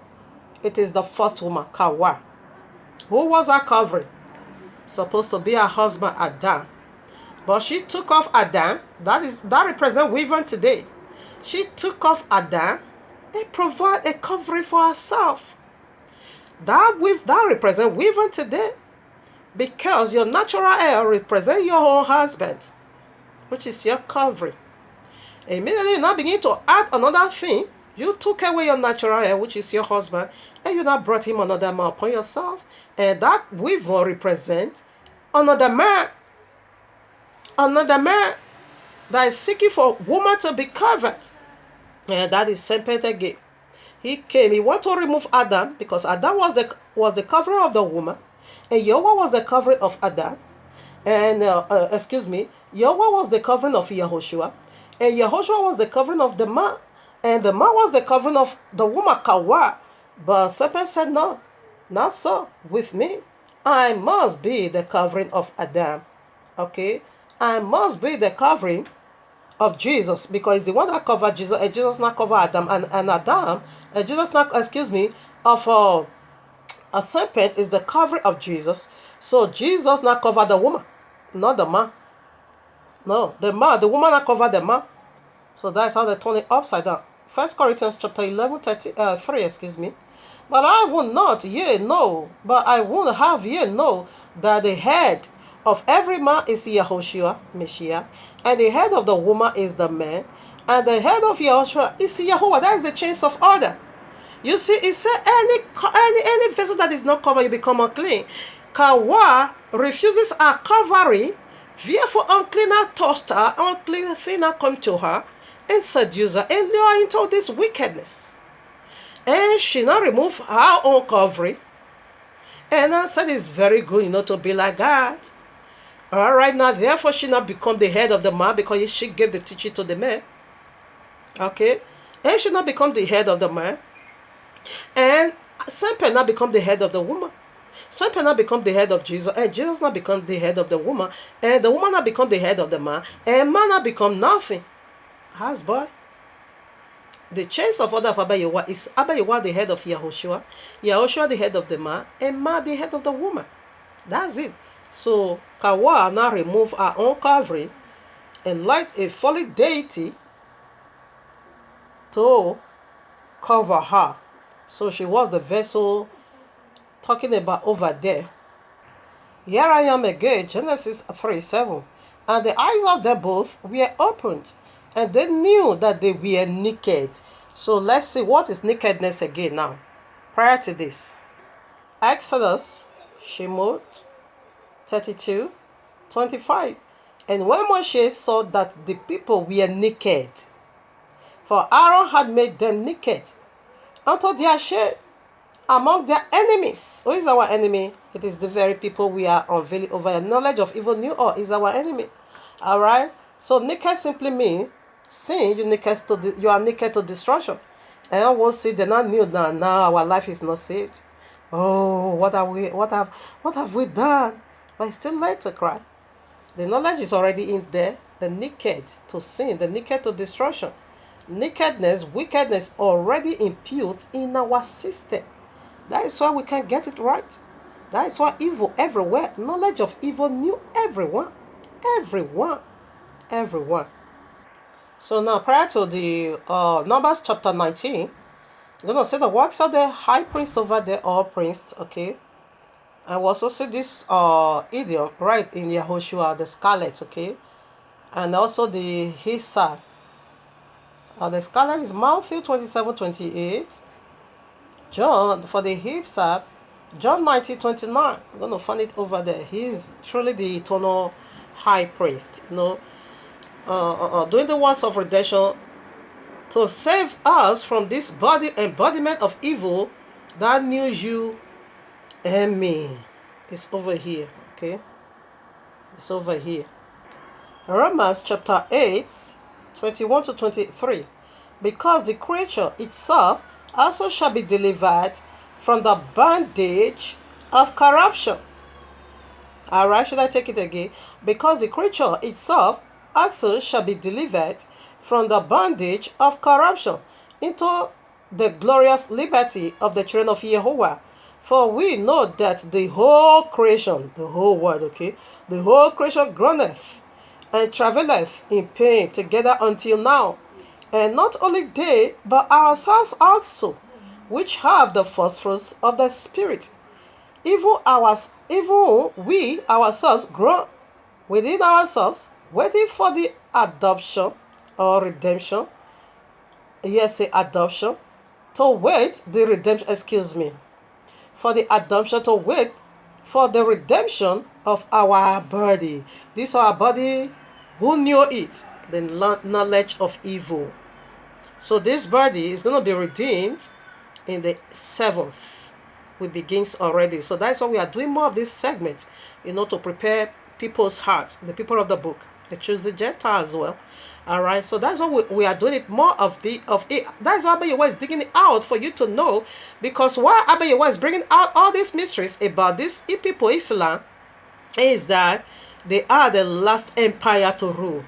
It is the first woman, Kawa. Who was our covering? Supposed to be her husband, Adam. But she took off Adam. That represents women today. She took off Adam and provide a covering for herself. That represents women today. Because your natural hair represents your own husband, which is your covering. Immediately you now begin to add another thing. You took away your natural hair, which is your husband, and you now brought him another man upon yourself. And that weave will represent another man. Another man that is seeking for a woman to be covered. And that is serpent again. He came, he wanted to remove Adam, because Adam was the covering of the woman, and Yahweh was the covering of Adam. And, Yahweh was the covering of Yahushua, and Yahushua was the covering of the man, and the man was the covering of the woman, Kawa. But serpent said, no, not so with me. I must be the covering of Adam. Okay? I must be the covering of Jesus, because it's the one that covered Jesus, and Jesus not cover Adam, and Adam, and Jesus not, of a serpent is the covering of Jesus. So Jesus not cover the woman, not the man. No, the woman that covered the man. So that's how they turn it upside down. 1 Corinthians chapter 11, 3, excuse me. But I will not, yea, no, but I will have ye know that the head of every man is Yahushua, Messiah, and the head of the woman is the man, and the head of Yahushua is Yahuwah. That is the change of order. You see, it said any vessel that is not covered, you become unclean. Kawa refuses a covering, therefore uncleaner touched her, unclean thinner come to her, and seduce her, and lure her into this wickedness. And she now remove her own covering. And I said it's very good, to be like that. All right, now, therefore, she now become the head of the man because she gave the teaching to the man. Okay? And she now become the head of the man. And Saint Peter now become the head of the woman. Saint Peter now become the head of Jesus. And Jesus now become the head of the woman. And the woman now become the head of the man. And man now become nothing. How's boy? The change of order of Abba Yehoshua is Abba Yehoshua the head of Yahushua, Yahushua the head of the man, and man the head of the woman. That's it. So Kawa now remove her own covering and light a fallen deity to cover her. So she was the vessel talking about over there. Here I am again, Genesis 3:7. And the eyes of them both were opened, and they knew that they were naked. So let's see what is nakedness again now. Prior to this, Exodus, Shemot 32:25. And when Moshe saw that the people were naked, for Aaron had made them naked unto their shame among their enemies. Who is our enemy? It is the very people we are unveiling over. Knowledge of evil knew all is our enemy. All right. So naked simply means sin. You are naked to destruction. And I will say they not knew that now our life is not saved. Oh, what have we done? But it's still late to cry. The knowledge is already in there. The naked to sin, the naked to destruction. Nakedness, wickedness already imputed in our system. That is why we can't get it right. That is why evil everywhere. Knowledge of evil knew everyone. Everyone. So now prior to the Numbers chapter 19, we're going to see the works of the high priest over there, or priest, okay? And we also see this idiom right in Yahushua, the scarlet, okay? And also the hyssop. The scarlet is Matthew 27:28. John, for the hyssop, John 19:29. I'm going to find it over there. He is truly the eternal high priest, doing the works of redemption to save us from this body embodiment of evil that knew you and me. It's over here, okay? It's over here. Romans chapter 8:21-23. Because the creature itself also shall be delivered from the bondage of corruption. Alright, should I take it again? Because the creature itself also shall be delivered from the bondage of corruption into the glorious liberty of the children of Yehovah. For we know that the whole creation, the whole world, okay, the whole creation groaneth and travaileth in pain together until now. And not only they, but ourselves also, which have the first fruits of the Spirit, even we ourselves grow within ourselves, waiting for the adoption or redemption. Yes, say adoption. To wait the redemption, for the adoption, to wait for the redemption of our body. This our body, who knew it? The knowledge of evil. So this body is going to be redeemed in the 7th. We begins already. So that's why we are doing more of this segment, to prepare people's hearts, the people of the book. They choose the Gentiles as well. All right. So that's why we are doing it more of it. That's why Abba Yehoshua is digging it out for you to know. Because why Abba Yehoshua is bringing out all these mysteries about this people, Islam, is that they are the last empire to rule.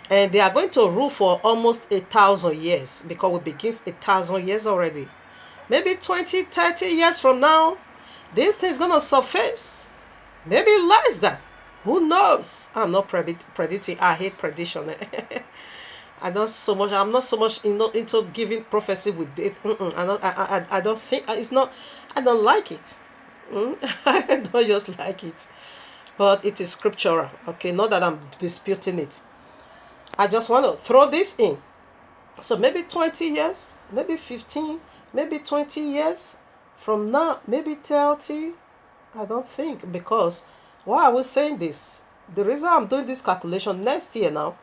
And they are going to rule for almost 1,000 years. Because we begins 1,000 years already. Maybe 20, 30 years from now, this thing is going to surface. Maybe less than. Who knows? I'm not predicting. I hate prediction. I'm not so much into giving prophecy with date. I don't think it's not. I don't like it. I don't just like it, but it is scriptural. Okay, not that I'm disputing it. I just want to throw this in. So maybe 20 years, maybe 15, maybe 20 years from now, maybe 30. I don't think, because why are we saying this? The reason I'm doing this calculation, next year now,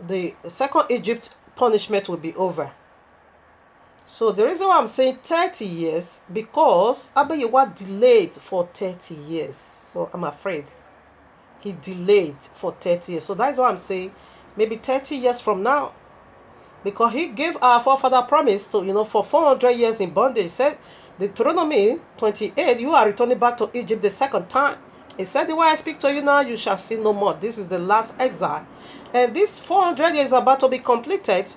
the second Egypt punishment will be over. So the reason why I'm saying 30 years, because Abayewa delayed for 30 years. So I'm afraid he delayed for 30 years. So that's why I'm saying maybe 30 years from now. Because he gave our forefather promise to, for 400 years in bondage. He said, Deuteronomy 28, you are returning back to Egypt the second time. He said, the way I speak to you now, you shall see no more. This is the last exile. And this 400 years is about to be completed,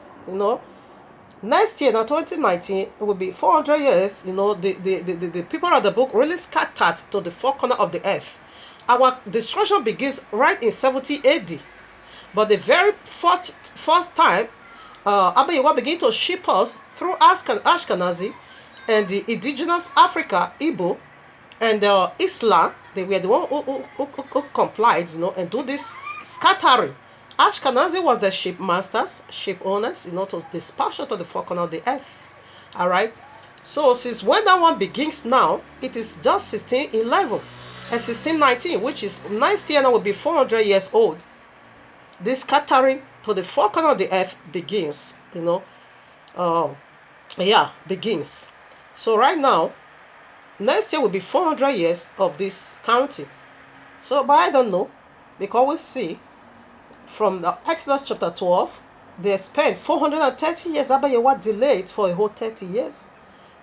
Next year, now 2019, it will be 400 years, the people of the book really scattered to the four corners of the earth. Our destruction begins right in 70 AD. But the very first time, Abayewa began to ship us through Ashkenazi and the indigenous Africa, Igbo, and Islam. They were the one who complied, and do this scattering. Ashkenazi was the ship masters, ship owners, to dispatch to the four corners of the earth. All right. So since when that one begins now, it is just 1611 and 1619, which is next year now will be 400 years old. This scattering to the four corners of the earth begins, begins. So right now, next year will be 400 years of this counting. So, but I don't know, because we see from the Exodus chapter 12, they spent 430 years. Abayewa delayed for a whole 30 years.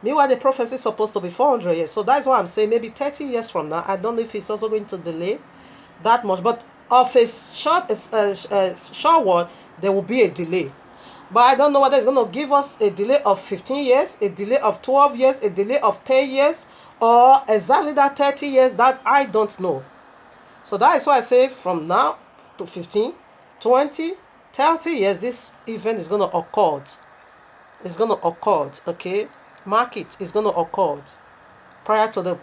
Meanwhile, the prophecy is supposed to be 400 years. So that's why I'm saying maybe 30 years from now. I don't know if it's also going to delay that much, but of a short word, there will be a delay. But I don't know whether it's going to give us a delay of 15 years, a delay of 12 years, a delay of 10 years, or exactly that 30 years. That I don't know. So that is why I say from now to 15, 20, 30 years, this event is going to occur. It's going to occur, okay? Mark it. It's going to occur. Prior to the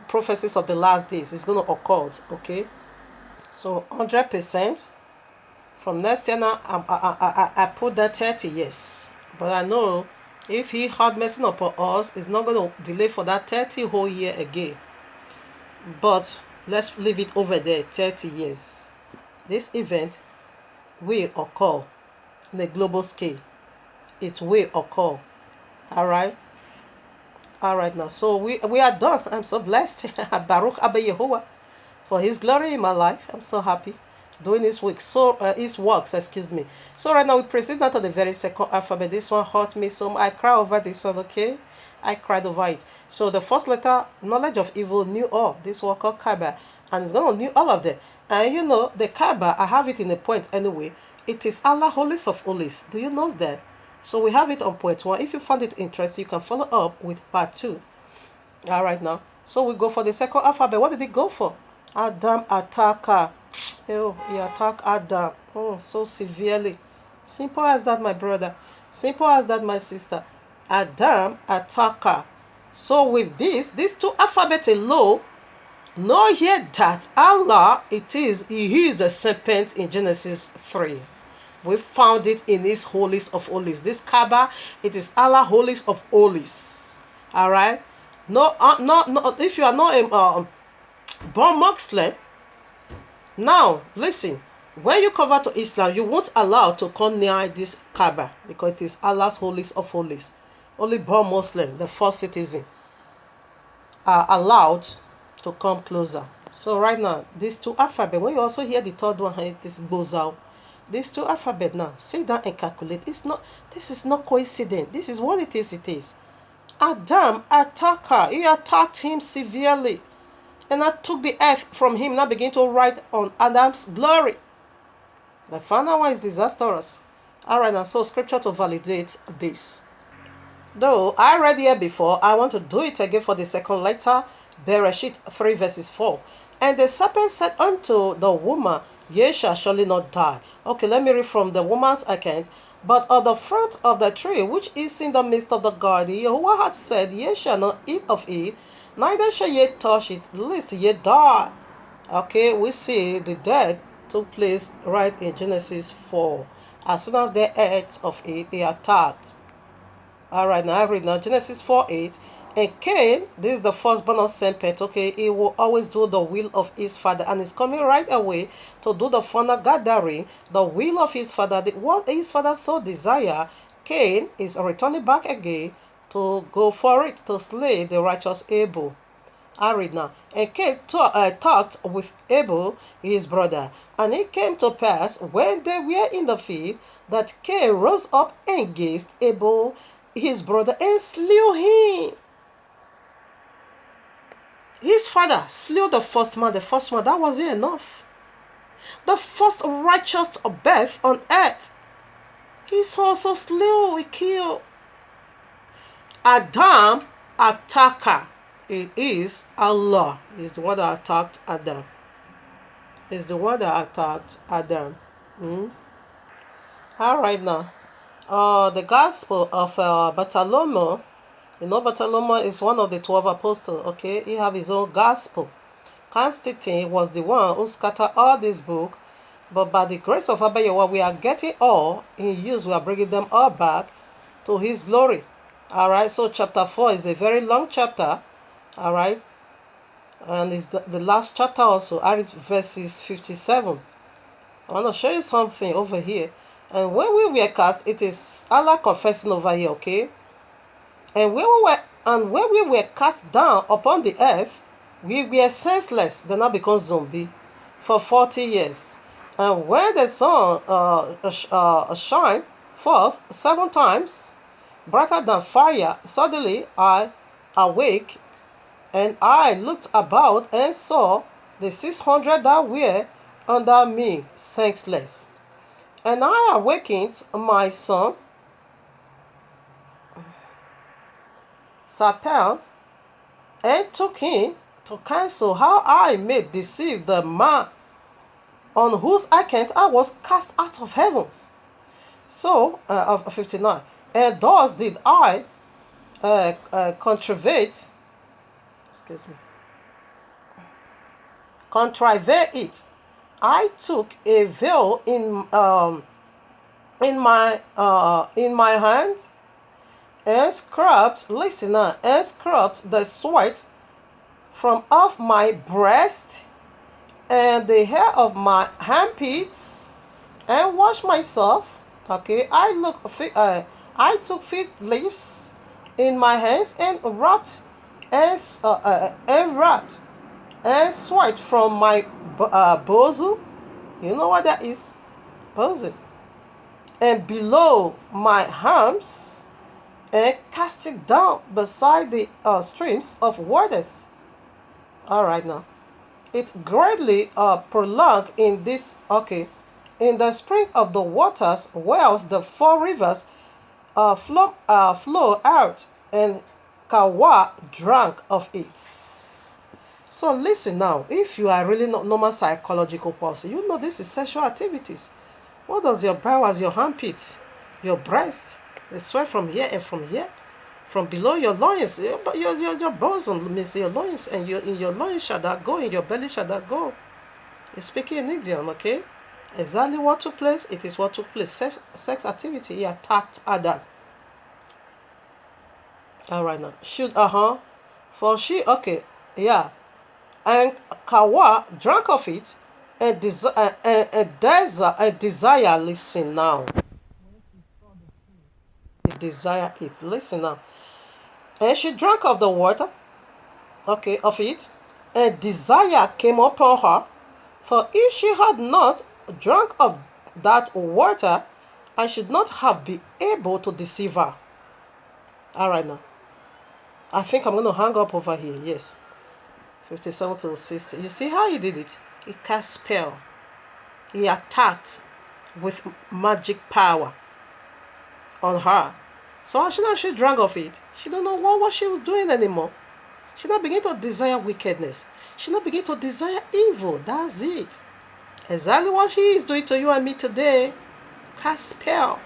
prophecies of the last days, it's going to occur, okay? So 100% from next year now, I put that 30 years. But I know if he had mercy upon us, it's not going to delay for that 30 whole year again. But let's leave it over there, 30 years. This event will occur in a global scale. It will occur. All right now. So we are done. I'm so blessed. Baruch Abayehowa. For his glory in my life, I'm so happy doing his work. His works, excuse me. So right now we proceed now to the very second alphabet. This one hurt me so I cry over this one, okay? I cried over it. So the first letter, knowledge of evil, knew all. This one called Kaaba, and it's gonna knew all of them. And the Kaaba, I have it in a point anyway. It is Allah holiest of holies. Do you know that? So we have it on point 1. If you found it interesting, you can follow up with part 2. All right now. So we go for the second alphabet. What did it go for? Adam attacker. Oh, he attacked Adam. Oh, so severely. Simple as that, my brother. Simple as that, my sister. Adam attacker. So with these two alphabets alone, know here that Allah, He is the serpent in Genesis 3. We found it in His holiest of holies. This Kaaba, it is Allah holiest of holies. All right. No. If you are not a born Muslim, now listen. When you convert to Islam, you won't allow to come near this Kaaba because it is Allah's holiest of holies. Only born Muslim, the first citizen, are allowed to come closer. So right now, these two alphabet. When you also hear the third one, it is Bozal. These two alphabet now, sit down and calculate. This is not coincidence. This is what it is. It is. Adam, attacker, he attacked him severely. And I took the earth from him. Now begin to write on Adam's glory. The final one is disastrous. Alright, now so scripture to validate this. Though I read here before, I want to do it again for the second letter. Bereshit 3 verses 4. And the serpent said unto the woman, Ye shall surely not die. Okay, let me read from the woman's account. But of the fruit of the tree which is in the midst of the garden, Jehovah had said, Ye shall not eat of it, neither shall ye touch it, lest ye die. Okay, we see the death took place right in Genesis 4. As soon as they ate of it, he attacked. Alright, now I read now Genesis 4:8. And Cain, this is the firstborn of serpent, okay, he will always do the will of his father, and he's coming right away to do the final gathering, the will of his father, what his father so desire. Cain is returning back again to go for it, to slay the righteous Abel. I read now. And Cain talked with Abel, his brother. And it came to pass, when they were in the field, that Cain rose up against Abel, his brother, and slew him. His father slew the first man. The first one, that wasn't enough. The first righteous birth on earth. He also slew, he killed. Adam, attacker. It is Allah. He's the one that attacked Adam. He's the one that attacked Adam. Alright now. The Gospel of Bartholomew. You know, Bartholomew is one of the 12 apostles, okay? He have his own gospel. Constantine was the one who scattered all this book, but by the grace of Abba Yahweh, we are getting all in use. We are bringing them all back to his glory. Alright, so chapter 4 is a very long chapter, alright? And it's the last chapter also, verses 57. I want to show you something over here. And when we were cast, it is Allah confessing over here, okay? And when we were cast down upon the earth, we were senseless, then I become zombie for 40 years. And when the sun shine forth 7 times, brighter than fire, suddenly I awaked, and I looked about and saw the 600 that were under me senseless. And I awakened my son, Sapel, and took him to counsel how I may deceive the man on whose account I was cast out of heavens. So, of 59. And thus did I contrive it. I took a veil in my hand, and scrubbed, listen now, and scrubbed the sweat from off my breast and the hair of my armpits, and washed myself. Okay, I took fig leaves in my hands and wrapped and sweat from my bosom. You know what that is? Bosom. And below my arms, and cast it down beside the streams of waters. Alright now. It's greatly prolonged in this, okay. In the spring of the waters, wells the 4 rivers flow out, and Kawa drank of it. So listen now, if you are really not normal psychological person, you know this is sexual activities. What does your bowels, your armpits, your breast, the sweat from here and from here, from below your loins, your bosom means your loins, and in your loins shall that go, in your belly shall that go. It's speaking in idiom, okay? Exactly what took place, it is what took place. Sex activity, he attacked Adam. Alright now. For she, okay, yeah. And Kawa drank of it, and desire, listen now. Desire it. Listen now. And she drank of the water, okay, of it, and desire came upon her. For if she had not drunk of that water, I should not have been able to deceive her. Alright now. I think I'm going to hang up over here. Yes. 57 to 60. You see how he did it? He cast spell. He attacked with magic power on her. So as soon as she drank of it, she don't know what she was doing anymore. She now began to desire wickedness. She not begin to desire evil. That's it. Exactly what he is doing to you and me today. Cast spell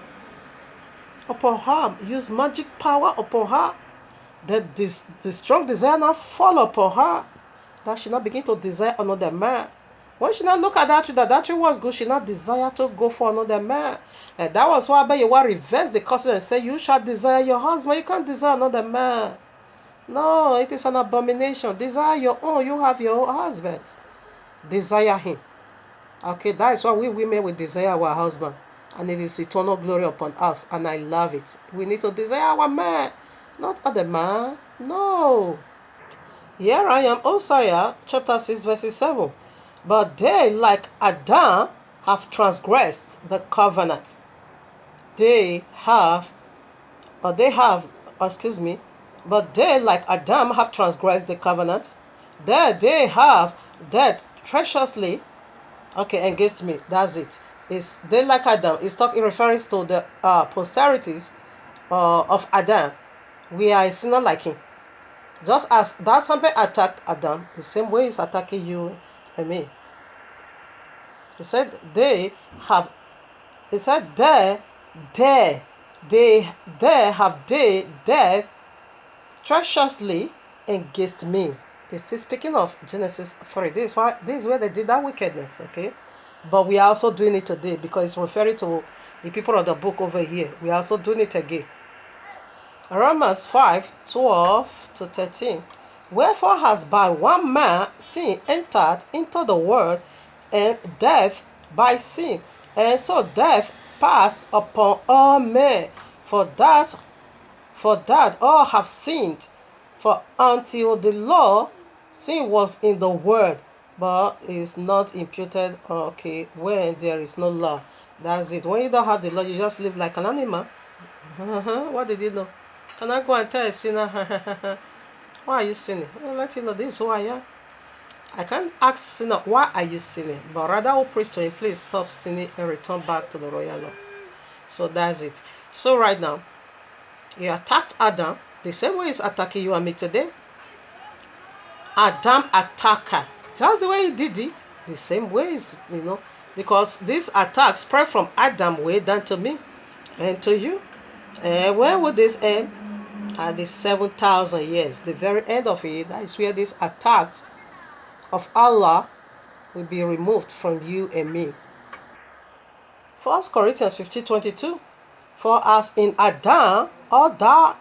upon her. Use magic power upon her. That the strong desire now fall upon her. That she not begin to desire another man. When she not look at that tree was good, she not desire to go for another man. And that was why you want to reverse the curse and say, you shall desire your husband. You can't desire another man. No, it is an abomination. Desire your own. You have your own husband. Desire him. Okay, that is why we women will desire our husband. And it is eternal glory upon us. And I love it. We need to desire our man. Not other man. No. Here I am, Hosea chapter 6 verse 7. But they, like Adam, have transgressed the covenant. But they, like Adam, have transgressed the covenant. They have dealt treacherously, against me. That's it. It's they like Adam. It's referring to the posterities of Adam. We are a sinner like him. Just as that serpent attacked Adam, the same way he's attacking you and me. He said they have dealt treacherously against me. It's still speaking of Genesis 3. This is where they did that wickedness, okay? But we are also doing it today because it's referring to the people of the book over here. We are also doing it again. Romans 5:12-13. Wherefore has by one man sin entered into the world, and death by sin. And so death passed upon all men, for that all have sinned. For until the law, sin was in the world, but is not imputed, when there is no law. That's it. When you don't have the law, you just live like an animal. What did you know? Can I go and tell a sinner, why are you sinning? I'll let you know this is who I am. I can't ask sinner, why are you sinning? But rather I will preach to him, please stop sinning and return back to the royal law. So that's it. So right now, you attacked Adam the same way he's attacking you and me today. Adam attacker. Just the way he did it, the same ways, because this attack spread from Adam way down to me and to you. And where would this end? At the 7,000 years, the very end of it. That is where this attack of Allah will be removed from you and me. 1 Corinthians 15:22. For as in Adam all die,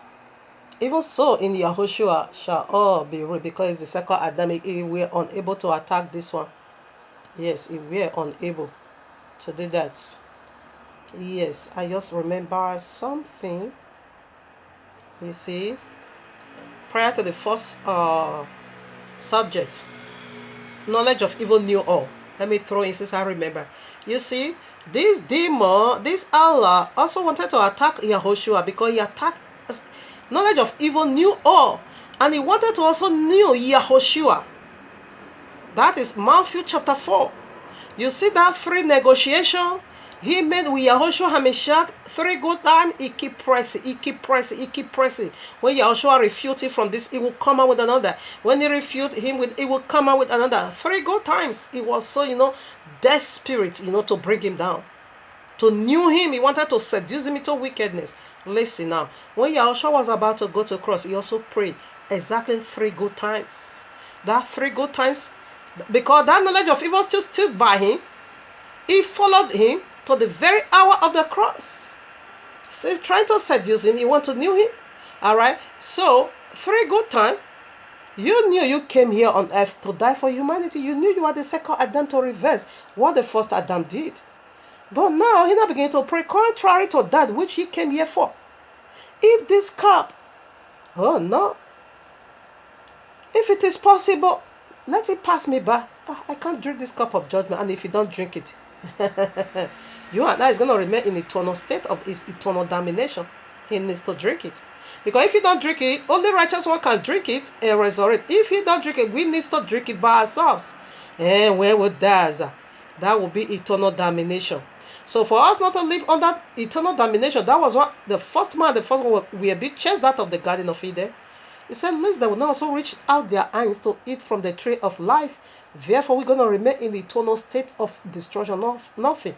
even so in Yahushua shall all be ruled. Because it's the second Adamic, we were unable to attack this one. Yes, we were unable to do that. Yes, I just remember something. You see, prior to the first subject, knowledge of evil knew all. Let me throw in since I remember. You see, this demon, this Allah, also wanted to attack Yahushua because he attacked knowledge of evil knew all. And he wanted to also knew Yahushua. That is Matthew chapter 4. You see that 3 negotiation he made with Yahushua HaMashiach 3 good times. He keep pressing. When Yahushua refuted from this, he will come out with another. When he refuted him, he will come out with another. 3 good times. It was so, desperate, to bring him down. To knew him, he wanted to seduce him into wickedness. Listen now. When Yahushua was about to go to the cross, he also prayed exactly 3 good times. That 3 good times, because that knowledge of evil still stood by him, he followed him to the very hour of the cross. So he's trying to seduce him. You want to know him? Alright. So 3 good times. You knew you came here on earth to die for humanity. You knew you were the second Adam to reverse what the first Adam did. But now he now began to pray contrary to that which he came here for. If this cup, oh no, if it is possible, let it pass me by. I can't drink this cup of judgment. And if you don't drink it, you and I is going to remain in eternal state of eternal damnation. He needs to drink it. Because if you don't drink it, only righteous one can drink it and resurrect. If you don't drink it, we need to drink it by ourselves. And when we die, that will be eternal damnation. So for us not to live under eternal damnation, that was what the first one we had been chased out of the Garden of Eden. He said, lest they will not also reach out their hands to eat from the tree of life. Therefore, we're going to remain in the eternal state of destruction. Nothing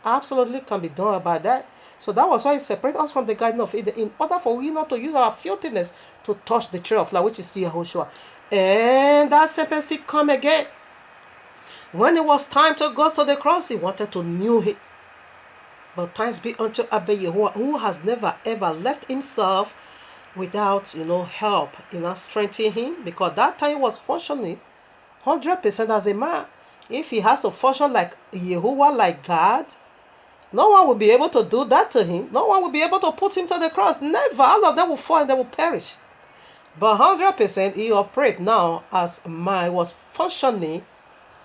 absolutely can be done about that. So that was why he separated us from the Garden of Eden, in order for we not to use our filthiness to touch the tree of life, which is Yahushua. And that serpent still come again. When it was time to go to the cross, he wanted to knew it. But thanks be unto Abba Yehovah, who has never ever left himself without, help, strengthening him, because that time he was functioning 100% as a man. If he has to function like Yehovah, like God, no one will be able to do that to him. No one will be able to put him to the cross. Never. All of them will fall and they will perish. But 100% he operates now as man. He was functioning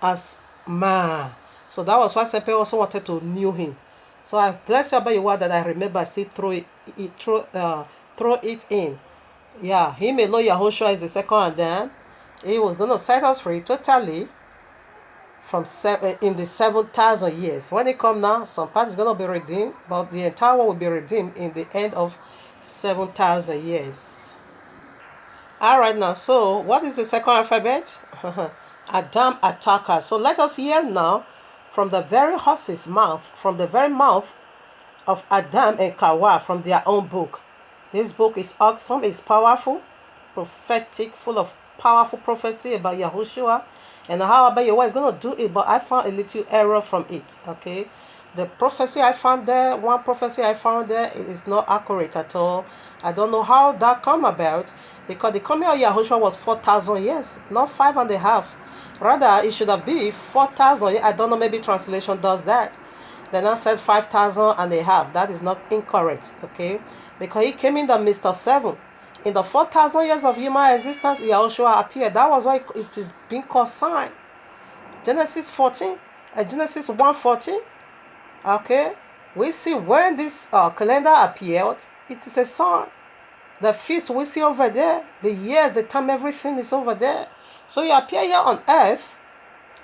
as man. So that was why Sempe also wanted to knew him. So I bless you about your word that I remember still throw it in. Yeah, him alone, Yahushua is the second Adam. He was going to set us free totally in the 7,000 years. When it come now, some part is going to be redeemed, but the entire world will be redeemed in the end of 7,000 years. All right now, so what is the second alphabet? Adam attacker. So let us hear now from the very horse's mouth, from the very mouth of Adam and Kawa, from their own book. This book is awesome, it's powerful, prophetic, full of powerful prophecy about Yahushua and how Abba Yehovah is going to do it, but I found a little error from it, okay? The prophecy I found there, one prophecy I found there, it is not accurate at all. I don't know how that come about, because the coming of Yahushua was 4,000 years, not 5.5. Rather, it should have been 4,000 years. I don't know, maybe translation does that. Then I said 5,500. That is not incorrect, okay? Because he came in the midst of 7. In the 4,000 years of human existence, Yahushua appeared. That was why it is being called sign. Genesis 14, Genesis 1:14. Okay, we see when this calendar appeared, it is a sign. The feast we see over there, the years, the time, everything is over there. So he appeared here on earth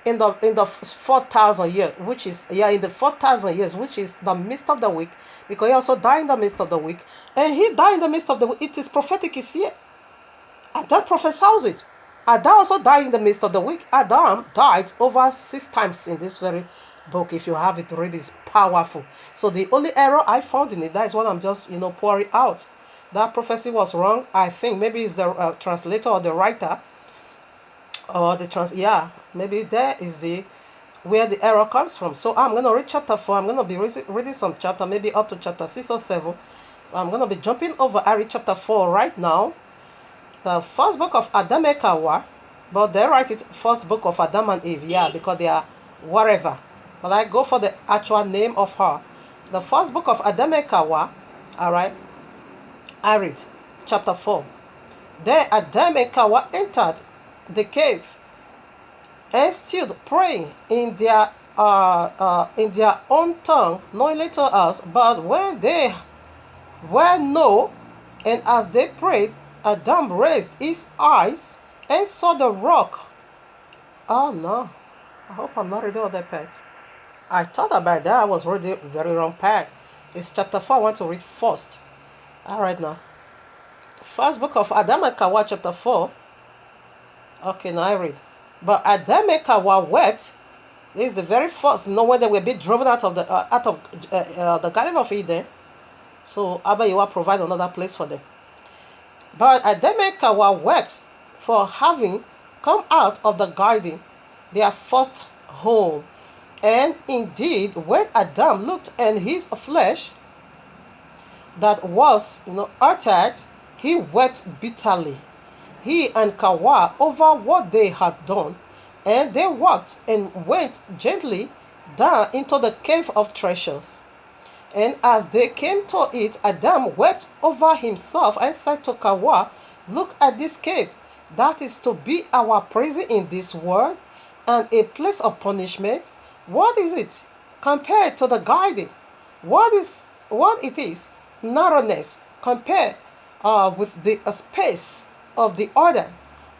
in the 4,000 years, which is in the 4,000 years, which is the midst of the week, because he also died in the midst of the week, and he died in the midst of the week. It is prophetic, is here. Adam prophesies it. Adam also died in the midst of the week. Adam died over 6 times in this very book. If you have it read, it's powerful. So the only error I found in it, that is what I'm just pouring out. That prophecy was wrong. I think maybe it's the translator or the writer, or the maybe there is where the error comes from. So I'm going to read chapter 4. I'm going to be reading some chapter, maybe up to chapter 6 or 7. I'm going to be jumping over. I read chapter 4 right now. The first book of Adam and Kawa, but they write it first book of Adam and Eve, because they are whatever. But I go for the actual name of her. The first book of Adam and Kawa, all right, I read chapter 4. Then Adam and Kawa entered the cave and stood praying in their own tongue, knowingly to us. But when they were no, and as they prayed, Adam raised his eyes and saw the rock. Oh no, I hope I'm not reading all that part. I thought about that. I was reading very wrong part. It's chapter 4. I want to read first. All right now. First book of Adam and Kawa, chapter 4. Okay, now I read. But Adam and Kawa wept. This is the very first. When they were being driven out of the Garden of Eden. So Abba Yehovah provide another place for them. But Adam and Kawa wept for having come out of the garden, their first home. And indeed, when Adam looked at his flesh that was uttered, he wept bitterly, he and Kawa, over what they had done. And they walked and went gently down into the cave of treasures. And as they came to it, Adam wept over himself and said to Kawa, look at this cave. That is to be our prison in this world and a place of punishment. What is it compared to the garden? What it is? Narrowness compared with the space of the order.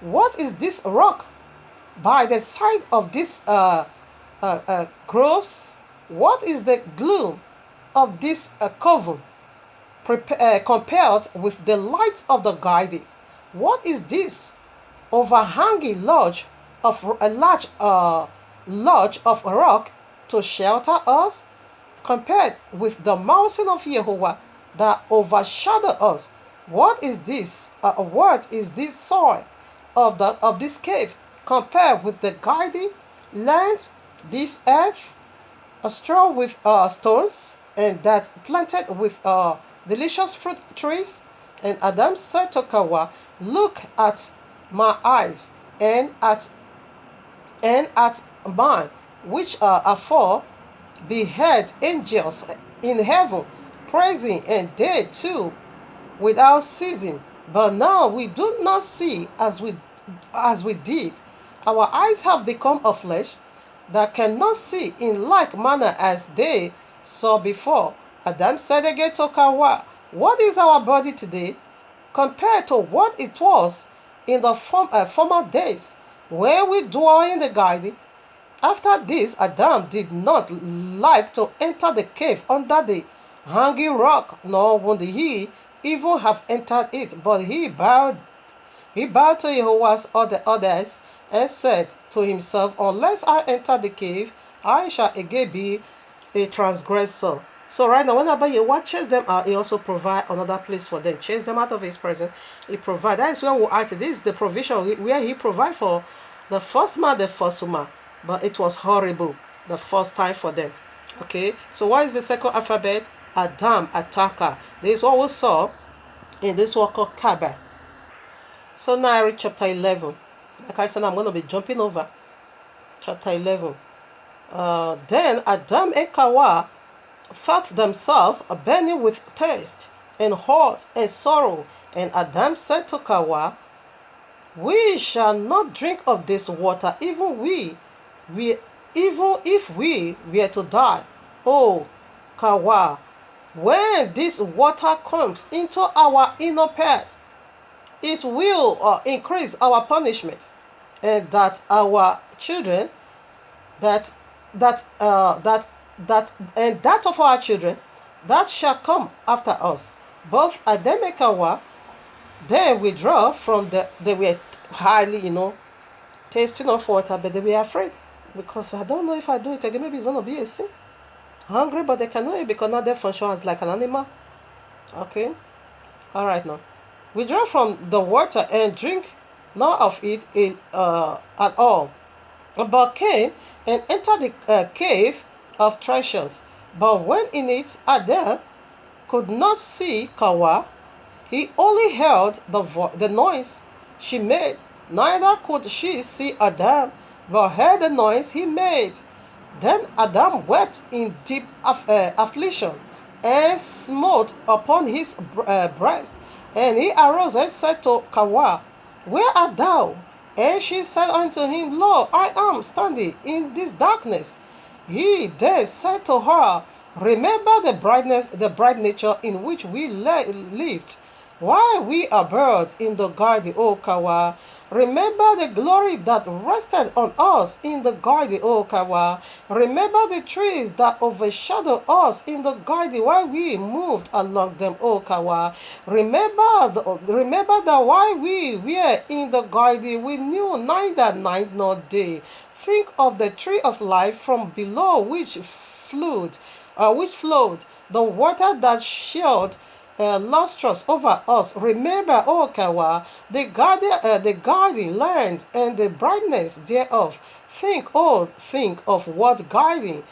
What is this rock by the side of this groves? What is the gloom of this coven compared with the light of the garden? What is this overhanging lodge of a large lodge of rock to shelter us, compared with the mountain of Jehovah that overshadow us? What is this? What is this soil of this cave compared with the guiding land, this earth, strewn with stones, and that planted with delicious fruit trees? And Adam said to Kawa, look at my eyes and at mine, which are afore beheld angels in heaven praising, and they too without ceasing. But now we do not see as we did. Our eyes have become of flesh that cannot see in like manner as they saw before. Adam said again to Kawa, what is our body today compared to what it was in the former days when we dwell in the garden? After this, Adam did not like to enter the cave under the hanging rock, nor would he even have entered it, but he bowed to Jehovah's others and said to himself, unless I enter the cave, I shall again be a transgressor. So right now, whenever Yahweh chase them out, he also provide another place for them. Chase them out of his presence. He provide. That is where we are. This is the provision where he provide for the first man, the first woman. But it was horrible the first time for them. Okay. So what is the second alphabet? Adam, attacker. This is what we saw in this work called Kaaba. So now I read chapter 11. Like I said, I'm going to be jumping over chapter 11. Then Adam and Kawa felt themselves burning with thirst and hot and sorrow. And Adam said to Kawa, we shall not drink of this water, even if we were to die. Oh, Kawa, when this water comes into our inner part, it will increase our punishment, and that our children, that of our children that shall come after us. Both Adam and Kawa then withdraw from they were highly, tasting of water, but they were afraid, because I don't know if I do it again, maybe it's going to be a sin. Hungry, but they cannot eat because now they function as like an animal. Okay, all right now. Withdraw from the water and drink not of it at all, but came and entered the cave of treasures. But when in it Adam could not see Kawa, he only heard the noise she made. Neither could she see Adam, but heard the noise he made. Then Adam wept in deep affliction, and smote upon his breast. And he arose and said to Kawa, where art thou? And she said unto him, lo, I am standing in this darkness. He then said to her, remember the bright nature in which we lived, while we abode in the garden, O Kawa. Remember the glory that rested on us in the garden, O Kawa. Remember the trees that overshadowed us in the garden while we moved along them, O Kawa. Remember that while we were in the garden, we knew neither night nor day. Think of the tree of life from below, which flowed the water that shed lustrous over us. Remember, O Kawa, the garden land and the brightness thereof. Think of what garden,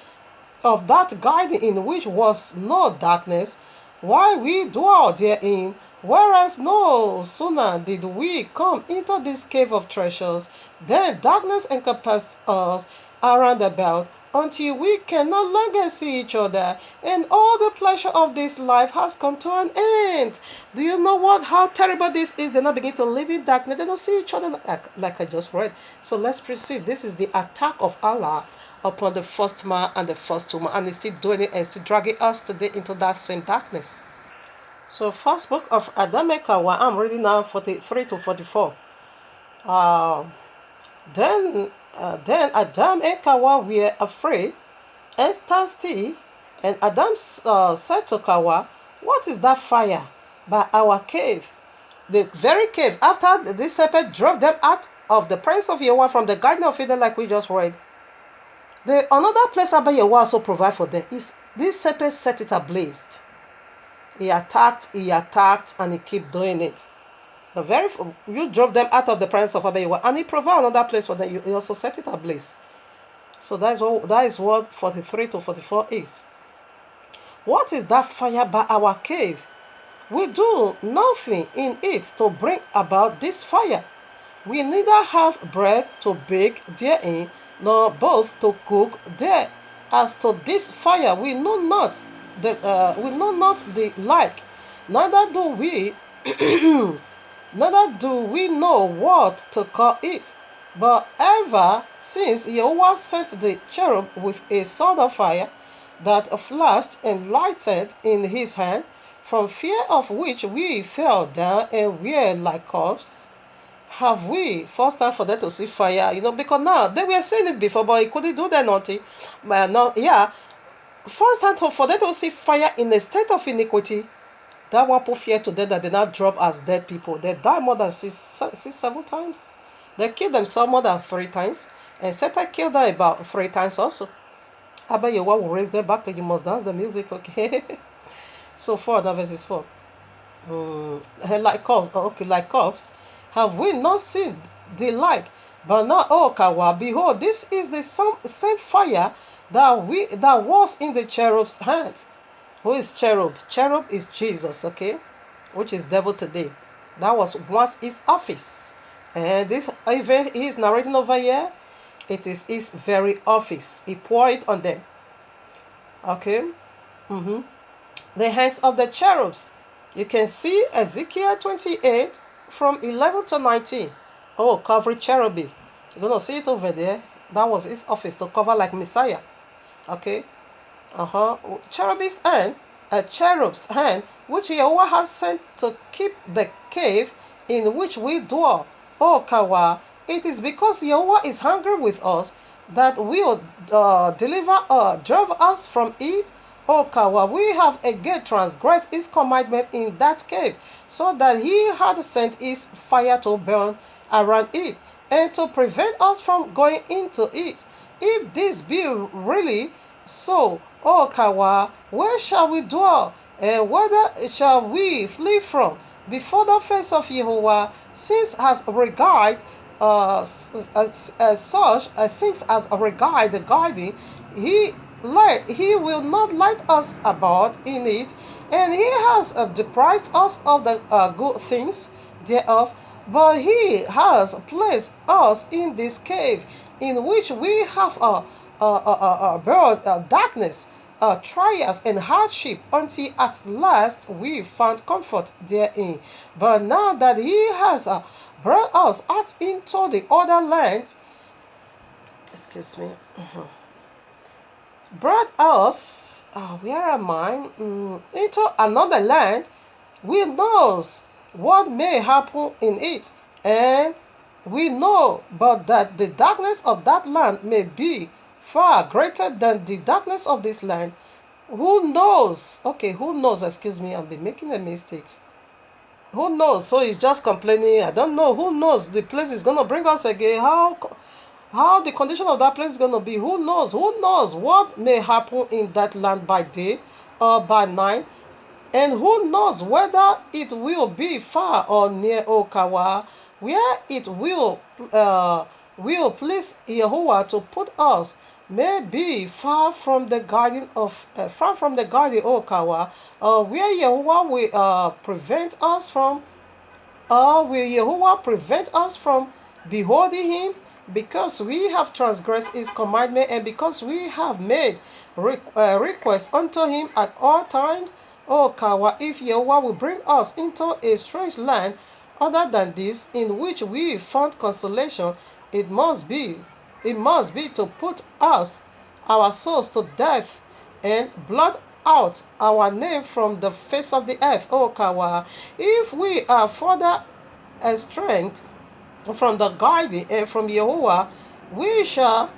of that garden in which was no darkness, while we dwell therein. Whereas no sooner did we come into this cave of treasures, than darkness encompassed us around about, until we can no longer see each other, and all the pleasure of this life has come to an end. Do you know how terrible this is? They now begin to live in darkness. They don't see each other, like I just read. So let's proceed. This is the attack of Allah upon the first man and the first woman, and he's still doing it and still dragging us today into that same darkness. So first book of Adam and Kawa, I'm reading now 43 to 44. Then Adam and Kawa were afraid and stand still. And Adam said to Kawa, what is that fire by our cave? The very cave, after this serpent drove them out of the presence of Yahweh from the Garden of Eden, like we just read, the another place Abba Yahweh also provide for them is this serpent set it ablaze. He attacked, and he keep doing it. You drove them out of the presence of Abba Yahweh, and he provide another place for them. He also set it ablaze. So that is what 43 to 44 is. What is that fire by our cave? We do nothing in it to bring about this fire. We neither have bread to bake therein, nor both to cook there. As to this fire, we know not the like, neither do we neither do we know what to call it. But ever since Yahweh sent the cherub with a sword of fire that flashed and lighted in his hand, from fear of which we fell down and were like corpses. Have we first time for them to see fire? Because now they were seeing it before, but he couldn't do that nothing. But now, yeah, first time for them to see fire in a state of iniquity, that one put fear to them that they not drop as dead people. They die more than 7 times. They kill themselves more than 3 times, and Serpent killed them about 3 times also. Abba Yahweh will raise them back to you must dance the music, okay? So 4, now verses 4. Like corpse, have we not seen the like? But now, O Kawa, behold, this is the same fire that was in the cherub's hands. Who is cherub? Cherub is Jesus, okay? Which is devil today. That was once his office. And this event he is narrating over here, it is his very office. He poured it on them. Okay? The hands of the cherubs. You can see Ezekiel 28 from 11 to 19. Oh, covering cherubim. You're going to see it over there. That was his office to cover like Messiah. Okay? Cherub's hand, a cherub's hand, which Yahweh has sent to keep the cave in which we dwell. Oh, Kawa, it is because Yahweh is hungry with us that will drive us from it. Oh, Kawa, we have again transgressed his commandment in that cave, so that he had sent his fire to burn around it, and to prevent us from going into it. If this be really so, O Kawa, where shall we dwell, and whither shall we flee from? Before the face of Jehovah, since as regard things as regard the garden, he will not light us about in it, and he has deprived us of the good things thereof. But he has placed us in this cave, in which we have darkness, trials and hardship, until at last we found comfort therein. But now that he has brought us out into the other land, brought us, where am I? Into another land, we knows what may happen in it, and we know but that the darkness of that land may be far greater than the darkness of this land. Who knows? Okay, who knows? Excuse me, I've been making a mistake. Who knows? So he's just complaining. I don't know. Who knows? The place is gonna bring us again. How the condition of that place is gonna be? Who knows? Who knows what may happen in that land by day or by night? And who knows whether it will be far or near Okawa, where it will please Yahweh to put us, may be far from the garden of Okawa, where Yahweh will prevent us from, will Yahweh prevent us from beholding him, because we have transgressed his commandment, and because we have made request unto him at all times. O Kawa, if Yahweh will bring us into a strange land other than this, in which we found consolation, it must be to put us, our souls, to death, and blot out our name from the face of the earth. O Kawa, if we are further estranged from the guiding and from Yahweh, where shall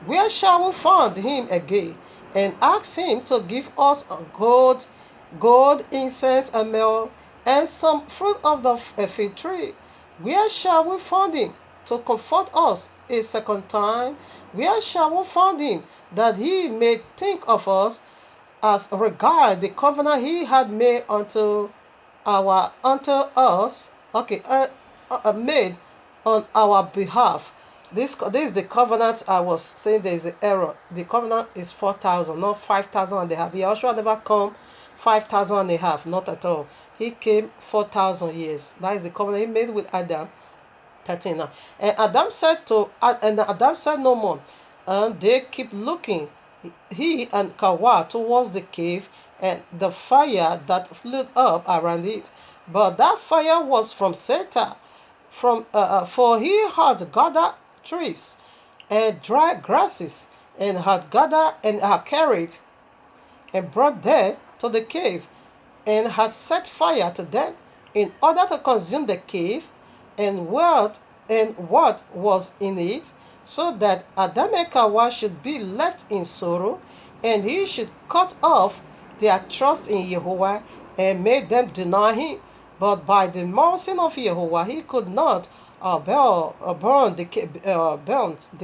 we find him again, and ask him to give us gold, incense, and myrrh, and some fruit of the fig tree. Where shall we find him to comfort us a second time? Where shall we find him that he may think of us as regard the covenant he had made unto us? Okay, made on our behalf. This is the covenant. I was saying there is an error. The covenant is 4,000, not 5,000 and a half. Yahushua never come 5,000 and a half, not at all. He came 4,000 years. That is the covenant he made with Adam. 13. And Adam said no more. And they keep looking, he and Kawa, towards the cave and the fire that flew up around it. But that fire was from Satan, for he had gathered trees and dry grasses, and had gathered and had carried and brought them to the cave, and had set fire to them in order to consume the cave and what was in it, so that Adam and Kawa should be left in sorrow, and he should cut off their trust in Jehovah and made them deny him. But by the mercy of Jehovah, he could not burn the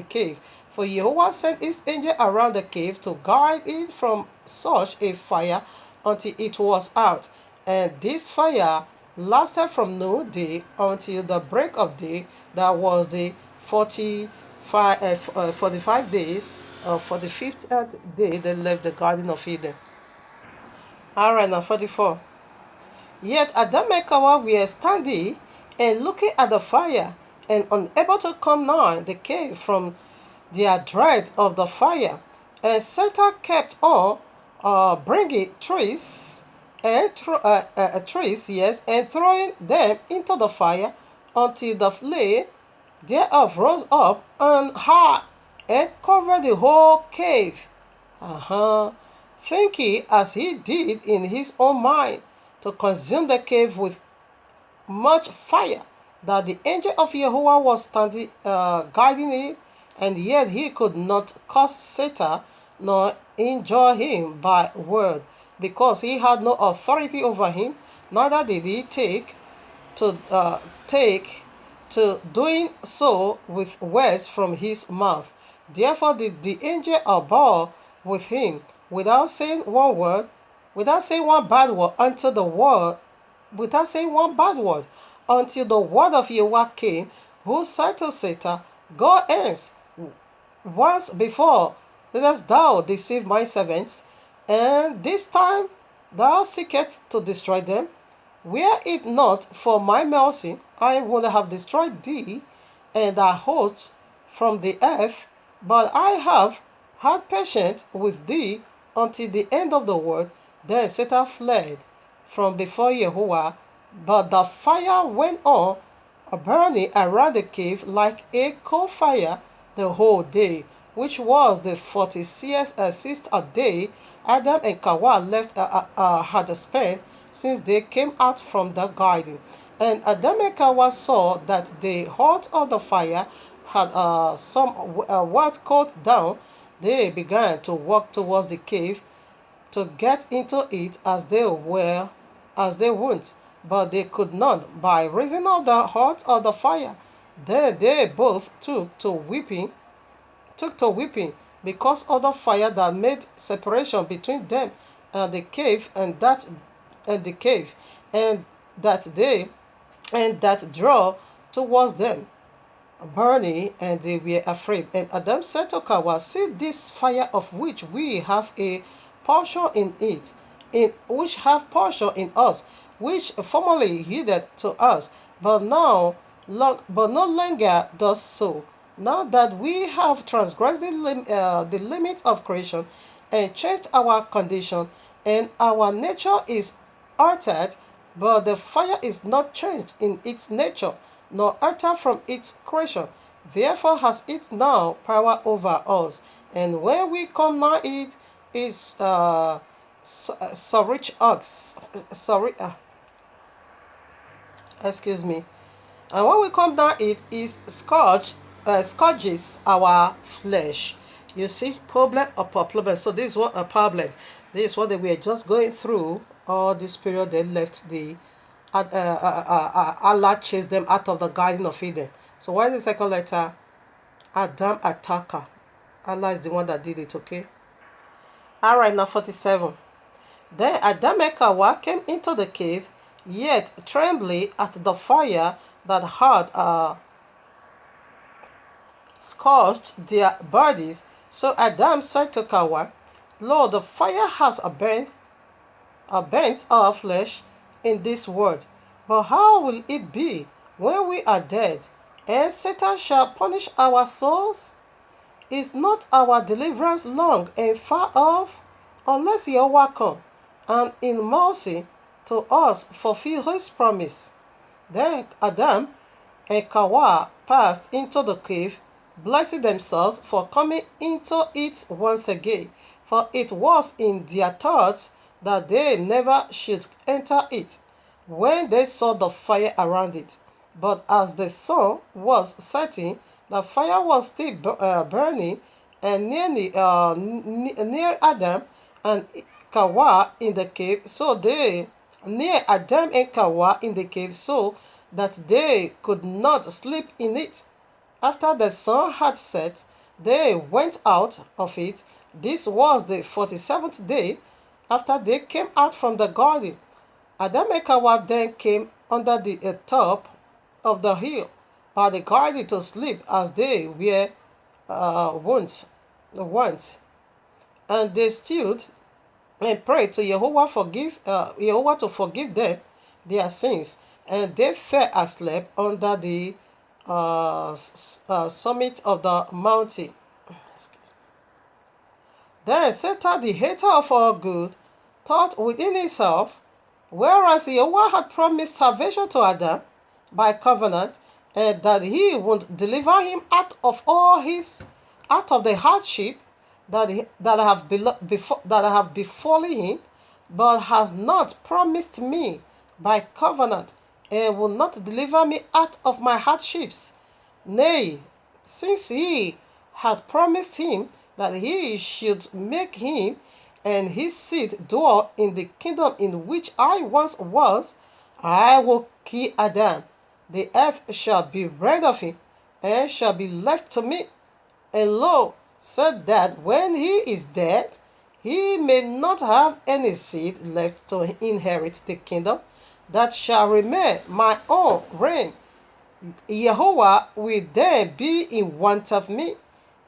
cave. For Jehovah sent his angel around the cave to guide it from such a fire until it was out. And this fire lasted from noonday until the break of day. That was the 45 days. For the 50th day, they left the Garden of Eden. Alright, now 44. Yet Adam and Kawa were standing and looking at the fire, and unable to come nigh the cave from their dread of the fire. And Satan kept on bringing trees and and throwing them into the fire until the flame thereof rose up and high and covered the whole cave. Thinking as he did in his own mind to consume the cave with much fire, that the angel of Jehovah was standing guiding it, and yet he could not curse Satan nor injure him by word, because he had no authority over him, neither did he take to doing so with words from his mouth. Therefore did the angel abhor with him, without saying one word, without saying one bad word, until the word of Yahweh came, who said to Satan, Go hence, once before didst thou deceive my servants, and this time thou seekest to destroy them. Were it not for my mercy, I would have destroyed thee and thy host from the earth, but I have had patience with thee until the end of the world. Then Satan fled from before Jehovah, but the fire went on burning around the cave like a coal fire the whole day, which was the 46th day Adam and Kawa had spent since they came out from the garden. And Adam and Kawa saw that the heart of the fire had somewhat cooled down. They began to walk towards the cave to get into it as they would, but they could not by reason of the heart of the fire. Then they both took to weeping because of the fire that made separation between them and the cave, and that draw towards them burning, and they were afraid. And Adam said to Kawa, See this fire of which we have a portion in it, which have portion in us, which formerly yielded to us, but no longer does so. Now that we have transgressed the limit of creation and changed our condition, and our nature is altered, but the fire is not changed in its nature, nor altered from its creation. Therefore has it now power over us, and when we come nigh it, is excuse me. And when we come down, it is scourges our flesh. You see, problem upon problem. So this is what they were just going through all this period. They left the Allah chased them out of the Garden of Eden. So why the second letter? Adam attacker. Allah is the one that did it, okay? Alright, now 47. Then Adam and Hawa came into the cave, yet trembling at the fire that had scorched their bodies. So Adam said to Hawa, Lord, the fire has burnt our flesh in this world. But how will it be when we are dead, and Satan shall punish our souls? Is not our deliverance long and far off? Unless Yahweh come, and in mercy to us fulfill his promise. Then Adam and Hawa passed into the cave, blessing themselves for coming into it once again, for it was in their thoughts that they never should enter it, when they saw the fire around it. But as the sun was setting, the fire was still burning, and near Adam and Hawa in the cave, so they near Adam and Hawa in the cave, so that they could not sleep in it. After the sun had set, they went out of it. This was the 47th day after they came out from the garden. Adam and Hawa then came under the top of the hill by the garden to sleep, as they were wont. And they stood and prayed to Jehovah to forgive them their sins, and they fell asleep under the summit of the mountain. Then Satan, the hater of our good, thought within himself, whereas Jehovah had promised salvation to Adam by covenant, and that he would deliver him out of the hardship that have befallen him, but has not promised me by covenant, and will not deliver me out of my hardships. Nay, since he had promised him that he should make him and his seed dwell in the kingdom in which I once was, I will kill Adam. The earth shall be rid of him, and shall be left to me. And lo, said that when he is dead, he may not have any seed left to inherit the kingdom that shall remain my own reign. Jehovah will then be in want of me,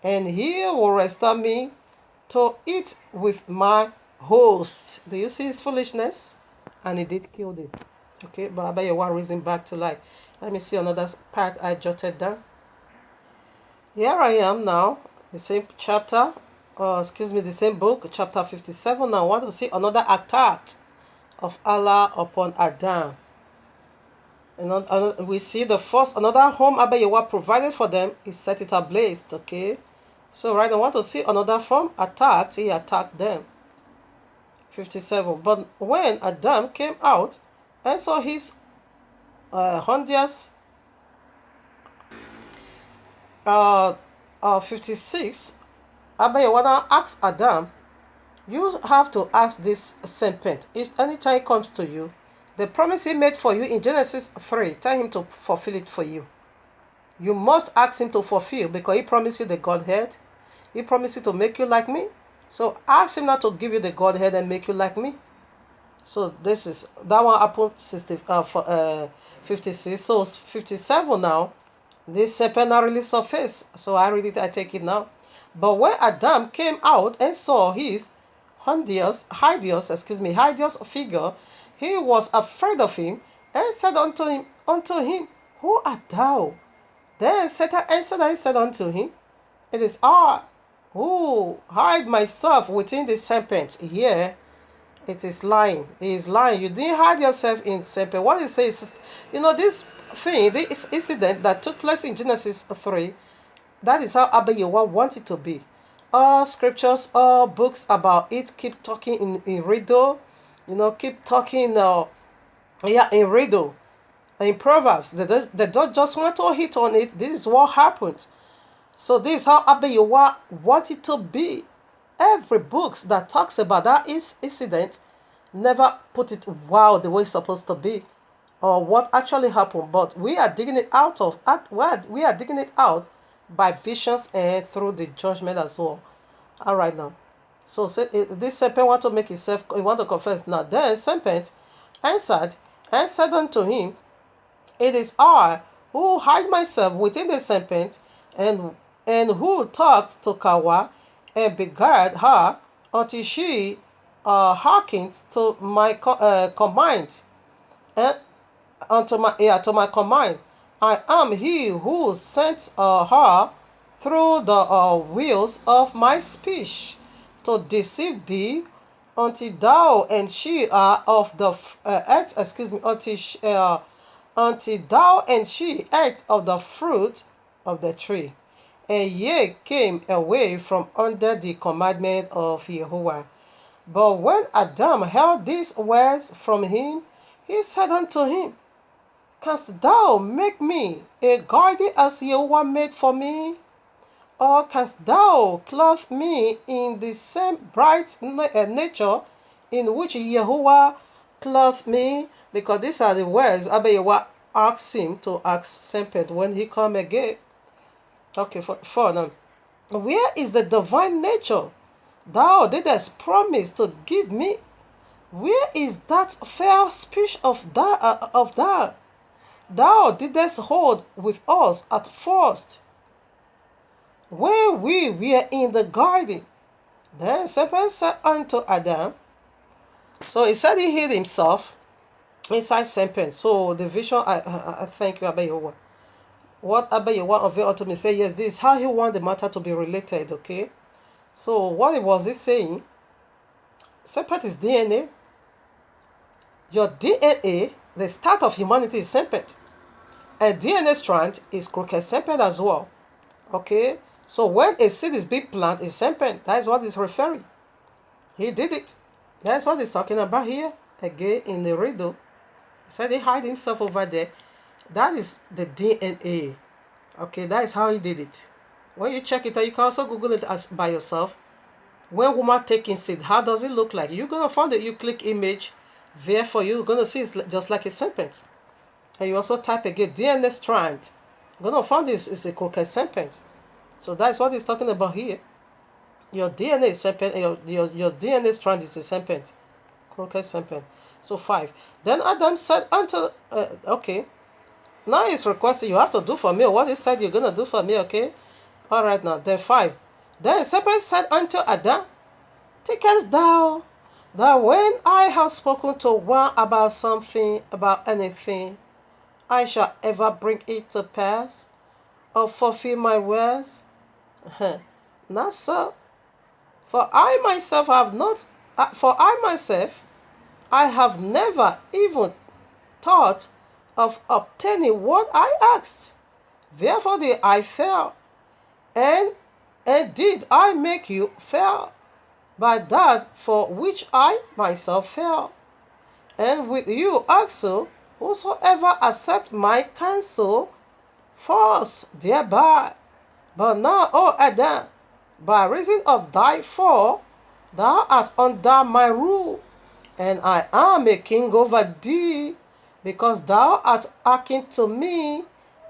and he will restore me to eat with my host. Do you see his foolishness? And he did kill them. Okay, but I bet you one reason back to life. Let me see another part I jotted down. Here I am now, the same chapter, the same book, chapter 57. Now I want to see another attack of Allah upon Adam. And we see the first, another home Abba Yahweh provided for them, he set it ablaze, okay? So right, I want to see another form attacked, he attacked them. 57. But when Adam came out and saw his hundreds, 56, Abba Yahweh asked Adam, you have to ask this serpent, if any time comes to you, the promise he made for you in Genesis 3, tell him to fulfill it for you. You must ask him to fulfill, because he promised you the Godhead. He promised you to make you like me. So ask him not to give you the Godhead and make you like me. So this is, that one happened 56. So 57 now, this serpent not really surfaced. So I read it, I take it now. But when Adam came out and saw his hideous figure, he was afraid of him, and said unto him, who art thou? Then Satan answered and said unto him, it is I who hide myself within the serpent. Here it is lying. He is lying. You didn't hide yourself in serpent. What it says, this thing, this incident that took place in Genesis 3, that is how Abba Yahweh wanted to be. All scriptures, all books about it keep talking in riddle. Keep talking in riddle, in Proverbs. They don't just want to hit on it. This is what happened. So this is how Abba Yahweh wanted to be. Every book that talks about that incident never put it the way it's supposed to be. or what actually happened, but we are digging it out we are digging it out by visions and through the judgment as well. All right now. So this serpent want to make himself, he want to confess now. Then serpent answered and said unto him, it is I who hide myself within the serpent, and who talked to Kawa and beguiled her until she hearkened to my command, and to my command. I am he who sent her through the wheels of my speech to deceive thee until thou and she are of the until thou and she ate of the fruit of the tree, and ye came away from under the commandment of Jehovah. But when Adam heard these words from him, he said unto him, canst thou make me a garden as Jehovah made for me? Or canst thou clothe me in the same bright nature in which Jehovah clothed me? Because these are the words Jehovah asked him to ask serpent when he come again. Okay, for now. Where is the divine nature thou didst promise to give me? Where is that fair speech of thou? Thou didst hold with us at first, when we were in the garden. Then serpent said unto Adam, so he said he hid himself inside serpent. So the vision, I thank you, Abba Yehovah. What Abba Yehovah unveiled unto me, say, yes, this is how he want the matter to be related, okay? So what was he saying? Serpent is DNA. Your DNA, the start of humanity is serpent. And DNA strand is crooked serpent as well. Okay? So when a seed is being planted, is serpent. That is what he's referring. He did it. That's what he's talking about here. Again, in the riddle. He said he hid himself over there. That is the DNA. Okay, that is how he did it. When you check it out, you can also Google it by yourself. When woman taking seed, how does it look like? You're going to find it. You click image. Therefore, you're going to see it's just like a serpent. And you also type again, DNA strand. You're going to find this is a crooked serpent. So that's what he's talking about here. Your DNA is serpent, and your DNA strand is a serpent. Crooked serpent. So 5. Then Adam said unto, okay. Now he's requesting, you have to do for me what he said you're going to do for me, okay? All right now. Then 5. Then serpent said unto Adam, thinkest thou that when I have spoken to one about something, about anything, I shall ever bring it to pass, or fulfill my words? Not so. For I myself, I have never even thought of obtaining what I asked. Therefore did I fail, and did I make you fail by that for which I myself fail. And with you also, whosoever accept my counsel falls thereby. But now, O Adam, by reason of thy fall, thou art under my rule, and I am a king over thee, because thou art hearkened to me,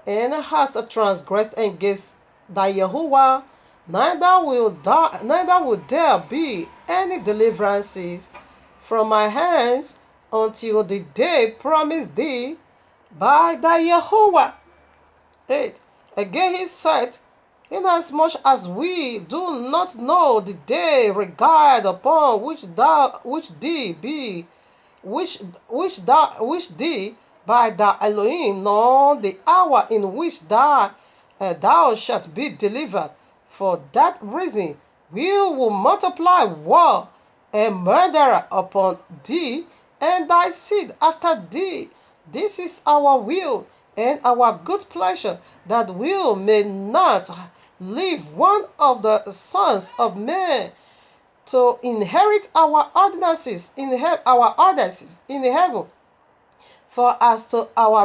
and hast transgressed against thy Jehovah. Neither will there be any deliverances from my hands until the day promised thee by thy Jehovah. 8. Again he said, inasmuch as we do not know the day regard upon which thee by thy Elohim, nor the hour in which thou shalt be delivered. For that reason we will multiply war and murder upon thee and thy seed after thee. This is our will and our good pleasure, that we may not leave one of the sons of men to inherit our ordinances in heaven. For as to our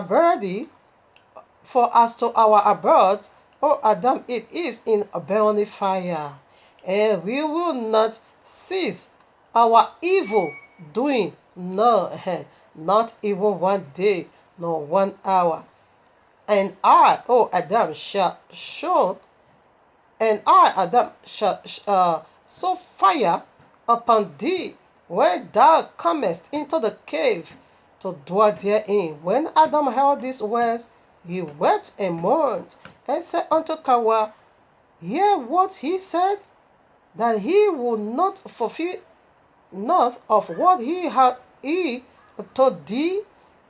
abode, O Adam, it is in a burning fire, and we will not cease our evil doing, no, not even one day, nor 1 hour. And I, O Adam, shall show, and I, Adam, shall so fire upon thee when thou comest into the cave to dwell therein. When Adam heard these words, he wept and mourned, and said unto Kawa, hear what he said, that he would not fulfill not of what he told thee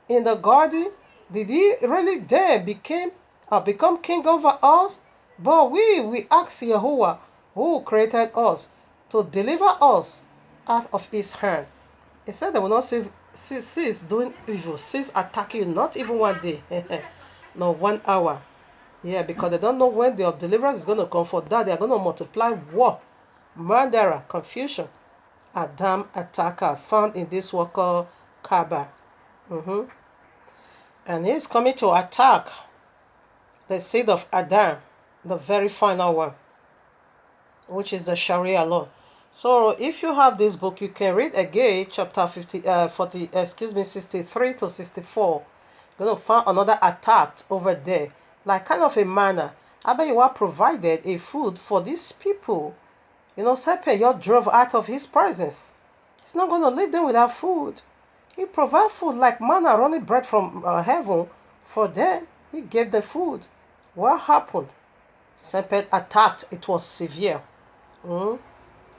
in the garden. Did he really then become king over us? But we ask Yahuwah, who created us, to deliver us out of his hand. He said they will not cease doing evil, cease attacking you, not even 1 day, no 1 hour. Yeah, because they don't know when the deliverance is going to come. For that, they are going to multiply war, murderer, confusion. Adam attacker found in this work called Kaaba. And he's coming to attack the seed of Adam, the very final one, which is the Sharia law. So if you have this book, you can read again chapter 63 to 64. You're going to find another attack over there, like kind of a manna. Abayawa provided a food for these people. You know, Sepeyot drove out of his presence. He's not going to leave them without food. He provided food like manna, running bread from heaven for them. He gave them food. What happened? Sepet attacked. It was severe.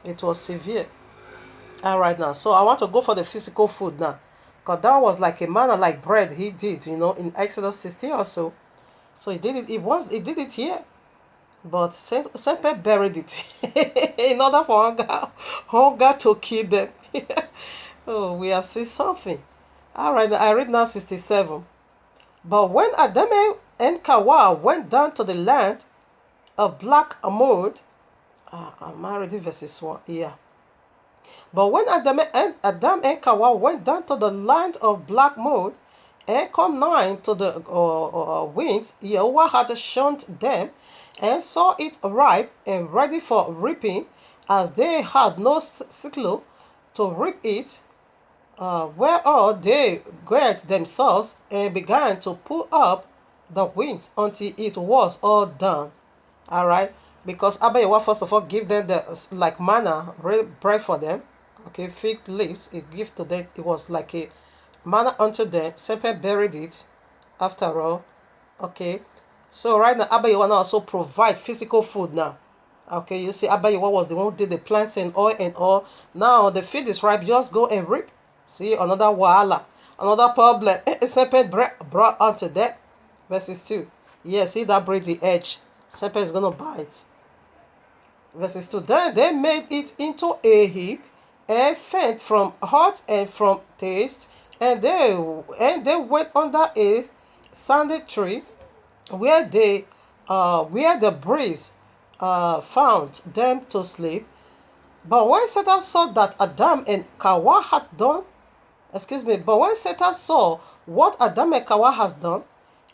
It was severe. All right now. So I want to go for the physical food now. Because that was like a manna, like bread he did, you know, in Exodus 16 or so. So he did it. He did it here. But Sepet buried it in order for hunger to kill them. Oh, we have seen something. All right, I read now 67. But when Adam and Kawa went down to the land of Black Amod, I'm reading verses 1. Yeah. But when Adam and Kawa went down to the land of Black Mode and come nigh to the winds, Yahweh had shunned them and saw it ripe and ready for reaping, as they had no sickle to reap it, whereof they girt themselves and began to pull up the winds until it was all done. All right, because Abayawa first of all give them the like manna bread for them. Okay, fig leaves. It give to them. It was like a manna unto them. Semper buried it. After all, okay. So right now Abayawa now also provide physical food now. Okay, you see Abayawa was the one who did the plants and all. Now the field is ripe. Just go and reap. See another wahala, another problem. Semper brought unto that. Verses 2. Yes, see that break the edge. Semper is gonna bite. Verses 2. Then they made it into a heap, and faint from heart and from taste, and they went under a sandy tree, where the breeze found them to sleep. But when Satan saw that Adam and Kawa had done, but when Satan saw what Adam and Kawa has done,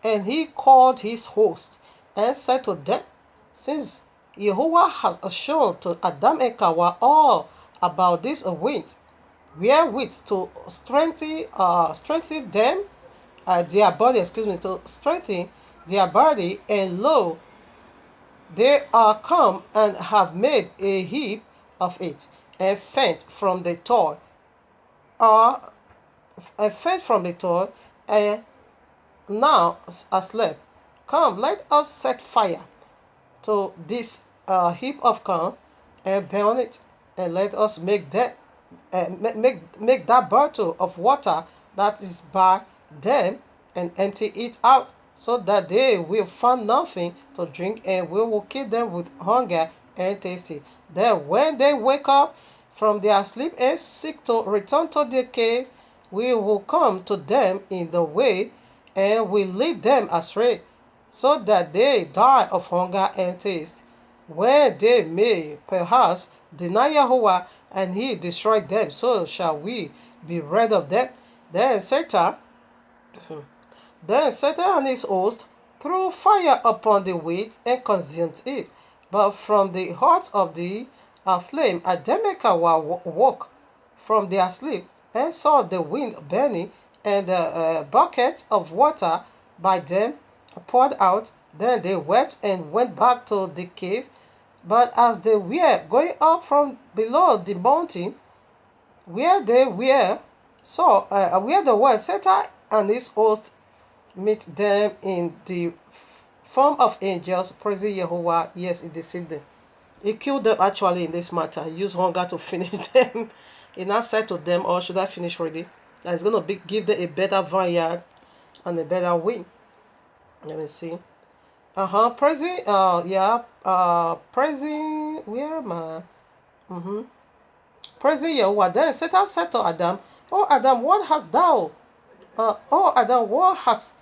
and he called his host and said to them, since Yehovah has shown to Adam and Kawa all about this wind, wherewith to strengthen them, their body, to strengthen their body, and lo, they are come and have made a heap of it, and faint from the toil, and now asleep. Come, let us set fire to this heap of corn and burn it, and let us make that bottle of water that is by them, and empty it out, so that they will find nothing to drink, and we will kill them with hunger and thirsty. Then when they wake up from their sleep and seek to return to their cave, we will come to them in the way, and will lead them astray, so that they die of hunger and thirst. When they may perhaps deny Yahuwah, and he destroy them, so shall we be rid of them. Then Satan and his host threw fire upon the wheat and consumed it. But from the heart of the flame, Adam and Kawa woke from their sleep and saw the wind burning and a bucket of water by them poured out. Then they wept and went back to the cave. But as they were going up from below the mountain, where they were, Satan and his host meet them in the form of angels, praising Jehovah. Yes, he deceived them. He killed them actually in this matter. He used hunger to finish them. He now said to them, or should I finish already? That he's going to give them a better vineyard and a better win. Let me see. Praising, praising, where am I? Praising Yahweh. Then Satan said to Adam, "Oh Adam, what hast thou? What hast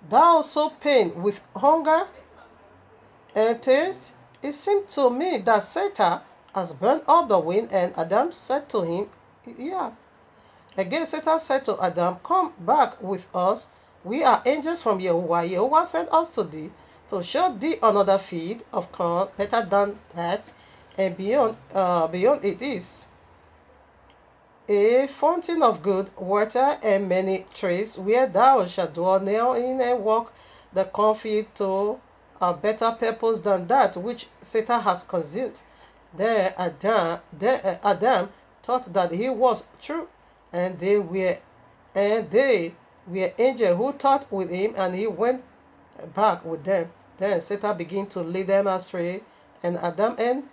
thou so pained with hunger and thirst? It seemed to me that Satan has burned up the wind." And Adam said to him, "Yeah." Again Satan said to Adam, "Come back with us. We are angels from Yahweh. Yahweh sent us to thee to show thee another field of corn better than that, and beyond it is a fountain of good water and many trees, where thou shalt dwell now in and walk the cornfield to a better purpose than that which Satan has consumed." Then Adam thought that he was true, and they were angels who thought with him, and he went back with them. Then Satan began to lead them astray, and Adam and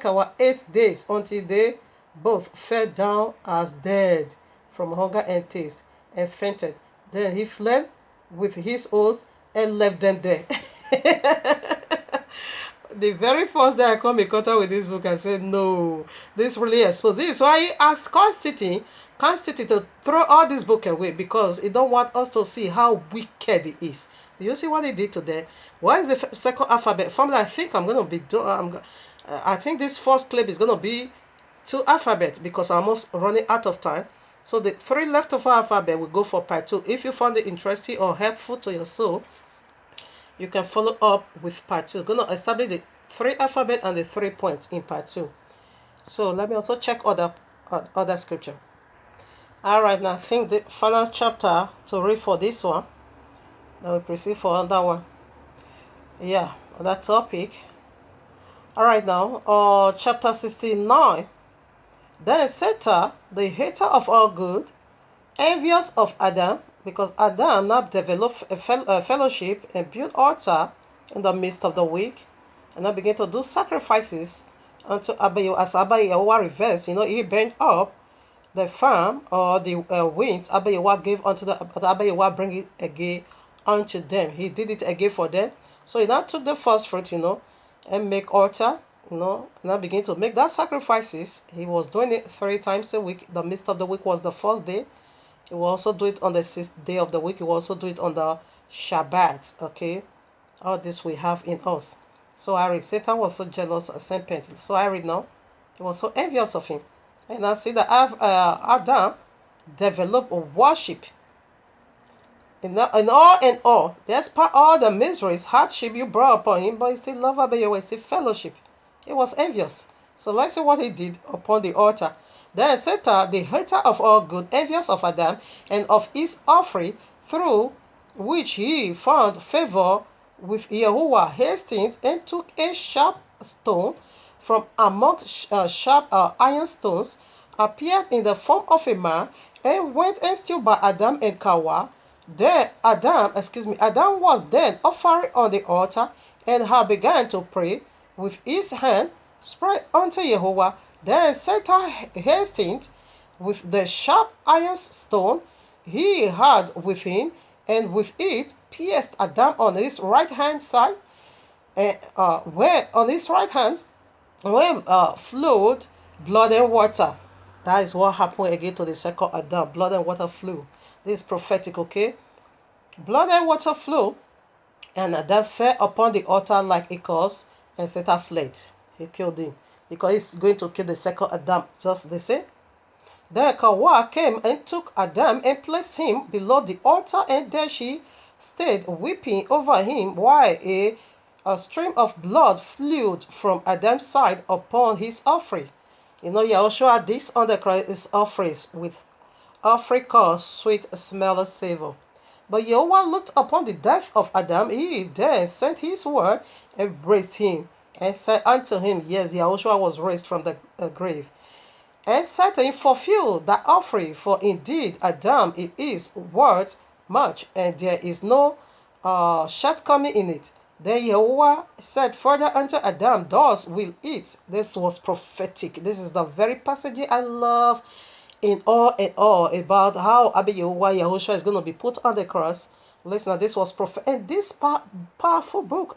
Kawa 8 days until they both fell down as dead from hunger and thirst and fainted. Then he fled with his host and left them there. The very first day I come in contact with this book, I said, no, this really exposed. This is why he asked Constantine to throw all this book away, because he don't want us to see how wicked it is. Do you see what he did to them? Why is the second alphabet formula? I think I'm going to be doing. I think this first clip is going to be 2 alphabet, because I'm almost running out of time. So the 3 leftover alphabet will go for part 2. If you found it interesting or helpful to your soul, you can follow up with part 2. Going to establish the 3 alphabet and the 3 points in part 2. So let me also check other scripture. All right, now I think the final chapter to read for this one. Now we proceed for another one. Yeah, that topic. All right, now chapter 69. Then Satan, the hater of all good, envious of Adam, because Adam now developed a fellowship and built altar in the midst of the week, and now began to do sacrifices unto Abayo, as Abayo reversed. He burned up the farm or the winds Abayo gave unto the Abayo bring it again unto them. He did it again for them. So he now took the first fruit, and make altar, and now begin to make that sacrifices. He was doing it 3 times a week. The midst of the week was the first day. He will also do it on the 6th day of the week. He will also do it on the Shabbat. Okay, all this we have in us. So I read, Satan was so jealous of serpent. So I read now, he was so envious of him. And I see that Adam developed a worship. In all, despite all the miseries, hardship you brought upon him, but he still loved Abayo, still fellowship. He was envious. So let's see what he did upon the altar. Then Satan, the hater of all good, envious of Adam and of his offering, through which he found favor with Yahuwah, hastened and took a sharp stone from among sharp iron stones, appeared in the form of a man, and went and stood by Adam and Kawa. Then Adam was then offering on the altar, and had begun to pray with his hand spread unto Jehovah. Then Satan hastened with the sharp iron stone he had with him, and with it pierced Adam on his right hand side, and where on his right hand flowed blood and water. That is what happened again to the second Adam. Blood and water flew. This is prophetic, okay? Blood and water flew, and Adam fell upon the altar like a corpse, and Satan fled. He killed him, because he's going to kill the second Adam just the same. Then Kawa came and took Adam and placed him below the altar, and there she stayed weeping over him, while a stream of blood flowed from Adam's side upon his offering. You know, Yahushua, this on the cross is offerings with offering called sweet smell savor. But Yahweh looked upon the death of Adam. He then sent his word and raised him, and said unto him, yes, Yahushua was raised from the grave, and said to him, fulfill that offering, for indeed Adam it is worth much, and there is no shortcoming in it. Then Yahweh said further unto Adam, thus will eat. This was prophetic. This is the very passage I love in all and all about how Abba Yahweh Yahushua is going to be put on the cross. Listen, this was prophet, and this powerful book.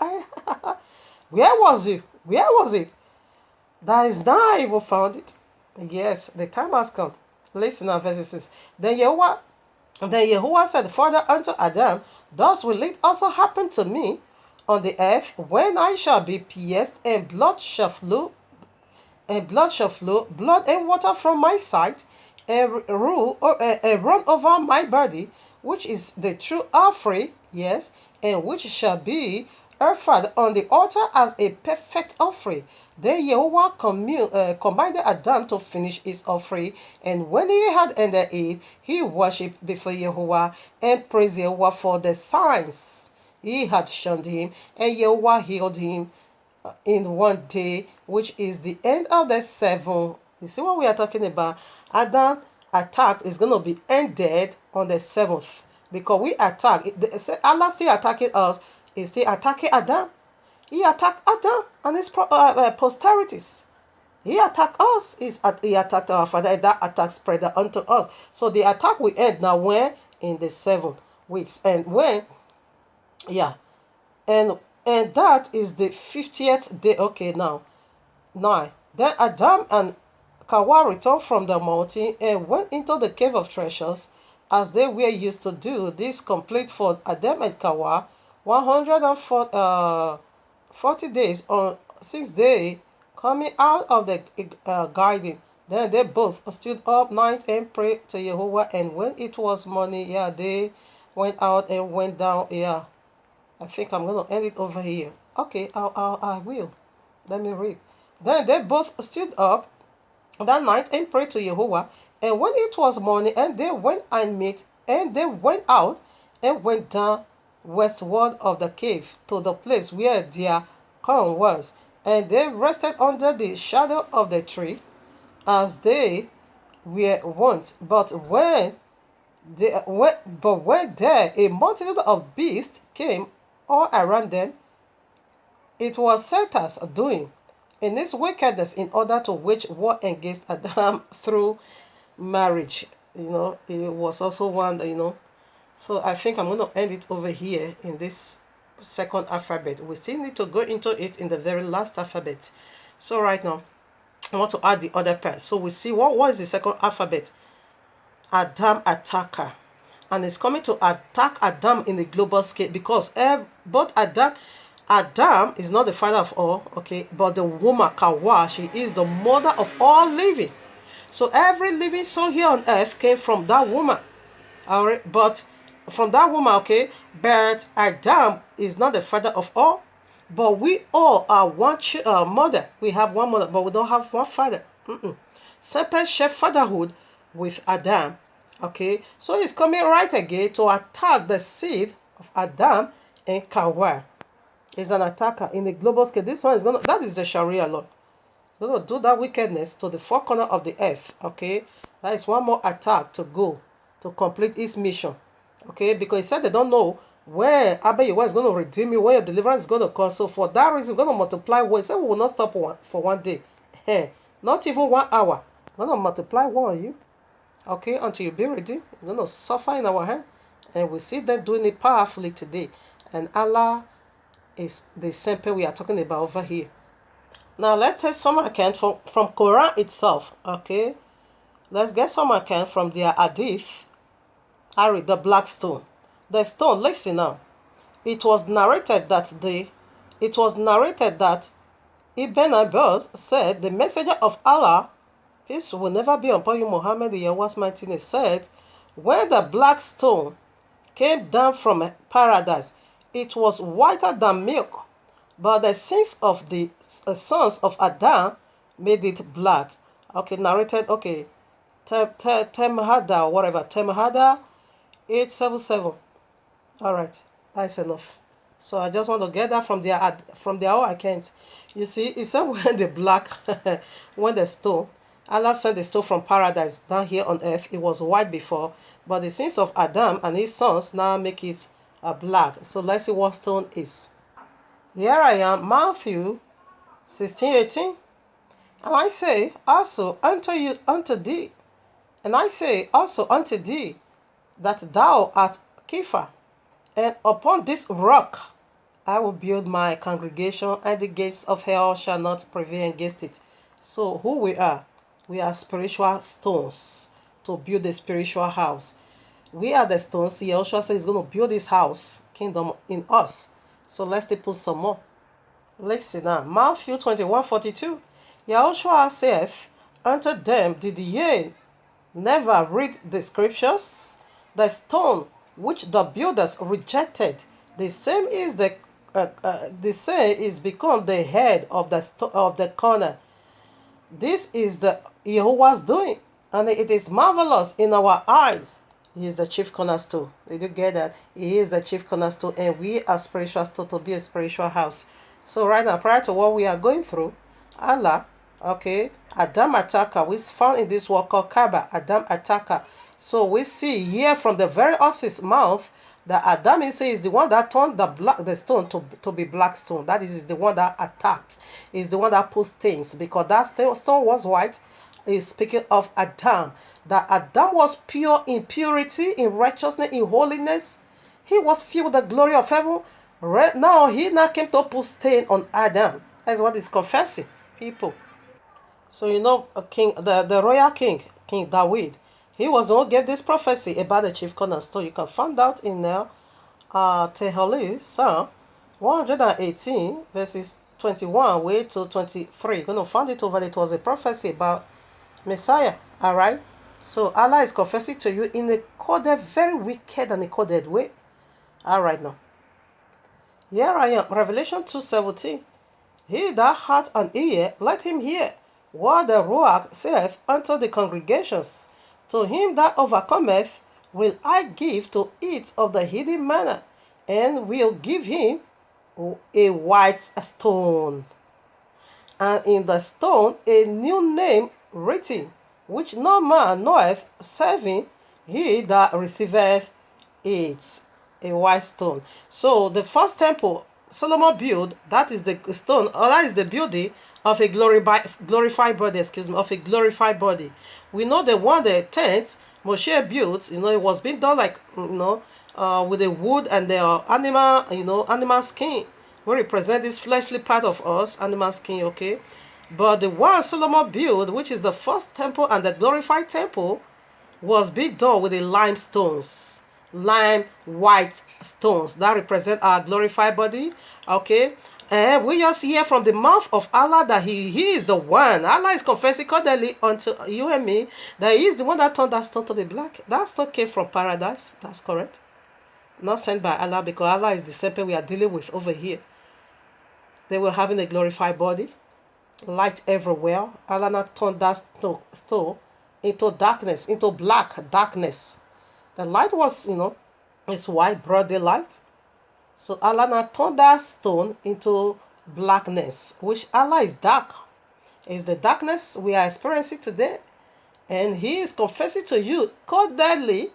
Where was it? Where was it? That is now I even found it. Yes, the time has come. Listen now, verse 6. Then Yahuwah said further unto Adam, thus will it also happen to me on the earth, when I shall be pierced, and blood shall flow, blood and water from my sight, and run over my body, which is the true offering, yes, and which shall be offered on the altar as a perfect offering. Then Yahweh commanded Adam to finish his offering, and when he had ended it, he worshipped before Yahweh and praised Yahweh for the signs he had shown him, and Yahweh healed him in one day, which is the end of the 7. You see what we are talking about? Adam attack is going to be ended on the 7th, because we attack. Allah still attacking us. He's still attacking Adam. He attacked Adam and his posterities. He attacked us. He attacked our father, and that attack spread unto us. So the attack will end now when? In the 7 weeks. And when? Yeah. And that is the 50th day. Okay, now 9. Then Adam and Kawa returned from the mountain and went into the cave of treasures, as they were used to do. This complete for Adam and Kawa 140 days on 6th day, coming out of the guiding. Then they both stood up night and prayed to Jehovah, and when it was morning, they went out and went down. I think I'm going to end it over here. Okay, I will. Let me read. Then they both stood up that night and prayed to Jehovah, and when it was morning, and they went and met, and they went out and went down westward of the cave to the place where their corn was, and they rested under the shadow of the tree, as they were wont. But when there a multitude of beasts came all around them, it was Satan's doing in his wickedness, in order to wage war against Adam through marriage. It was also one, So I think I'm going to end it over here in this second alphabet. We still need to go into it in the very last alphabet. So right now, I want to add the other part. So we see what is the second alphabet? Adam attacker. And it's coming to attack Adam in the global scale, because both Adam is not the father of all, okay, but the woman, Kawa, she is the mother of all living. So every living soul here on earth came from that woman. All right, but from that woman, okay, but Adam is not the father of all, but we all are one mother. We have one mother, but we don't have one father. Serpent share fatherhood with Adam. Okay, so he's coming right again to attack the seed of Adam and Kawa. He's an attacker in the global scale. This one is that is the Sharia law. He's gonna do that wickedness to the four corners of the earth. Okay, that is one more attack to go to complete his mission. Okay, because he said they don't know where Abba Yahweh is going to redeem you, where your deliverance is going to come. So for that reason, we're going to multiply. He said we will not stop for one day. Not even 1 hour. We're going to multiply war on you. Okay, until you be redeemed. We're going to suffer in our hand. And we see them doing it powerfully today. And Allah is the sample we are talking about over here. Now let's take some account from Quran itself. Okay, let's get some account from their hadith. I read the black stone. The stone, listen now. It was narrated that Ibn Abbas said, the messenger of Allah, peace will never be upon you, Muhammad, the Yahweh's mightiness, said, when the black stone came down from paradise, it was whiter than milk, but the sins of the sons of Adam made it black. Okay, narrated. Okay, Temhada or whatever. Temhada 877. All right, that's enough. So I just want to get that from their own account. You see, it said when the black, when the stone, Allah sent the stone from paradise down here on earth. It was white before, but the sins of Adam and his sons now make it black. So let's see what stone is. Here I am, Matthew 16:18. And I say also unto thee, and I say also unto thee, that thou art Kepha, and upon this rock I will build my congregation, and the gates of hell shall not prevail against it. So who we are? We are spiritual stones to build a spiritual house. We are the stones. Yahushua says he's going to build his house, kingdom in us. So let's put some more. Listen now. Matthew 21:42. Yahushua saith unto them, did ye never read the scriptures? The stone which the builders rejected, the same is become the head of the corner. This is the Jehovah's doing, and it is marvelous in our eyes. He is the chief cornerstone. Did you get that? He is the chief cornerstone, and we are spiritual stone to be a spiritual house. So right now, prior to what we are going through, Allah, okay, Adam attacker, we found in this word called Kaaba, Adam attacker. So we see here from the very horse's mouth that Adam is the one that turned the stone to be black stone. That is the one that attacked. Is the one that put stains, because that stone was white. Is speaking of Adam. That Adam was pure in purity, in righteousness, in holiness. He was filled with the glory of heaven. Right now, he now came to put stain on Adam. That's what he's confessing, people. So you know, the royal king, King David, he was the one who gave this prophecy about the chief cornerstone. You can find out in Tehillim, Psalm 118, verses 21 way to 23. You're going to find it over there. It was a prophecy about Messiah. All right. So Allah is confessing to you in a coded, very wicked and a coded way. All right now. Here I am, Revelation 2:17. He that hath an ear, let him hear what the Ruach saith unto the congregations. To him that overcometh will I give to eat of the hidden manna, and will give him a white stone, and in the stone a new name written, which no man knoweth, saving he that receiveth it. A white stone. So the first temple Solomon built, that is the stone, or that is the building of a glorified body, of a glorified body. We know the one, the tent Moshe built, it was being done like, with the wood and the animal skin. We represent this fleshly part of us, animal skin, okay? But the one Solomon built, which is the first temple and the glorified temple, was being done with the limestones. Lime white stones that represent our glorified body, okay? And we just hear from the mouth of Allah that he is the one. Allah is confessing clearly unto you and me that he is the one that turned that stone to be black. That stone came from paradise. That's correct. Not sent by Allah, because Allah is the serpent we are dealing with over here. They were having a glorified body, light everywhere. Allah not turned that stone into darkness, into black darkness. The light was, it's white, broad daylight. So Allah now turned that stone into blackness, which Allah is dark. It's the darkness we are experiencing today. And he is confessing to you codedly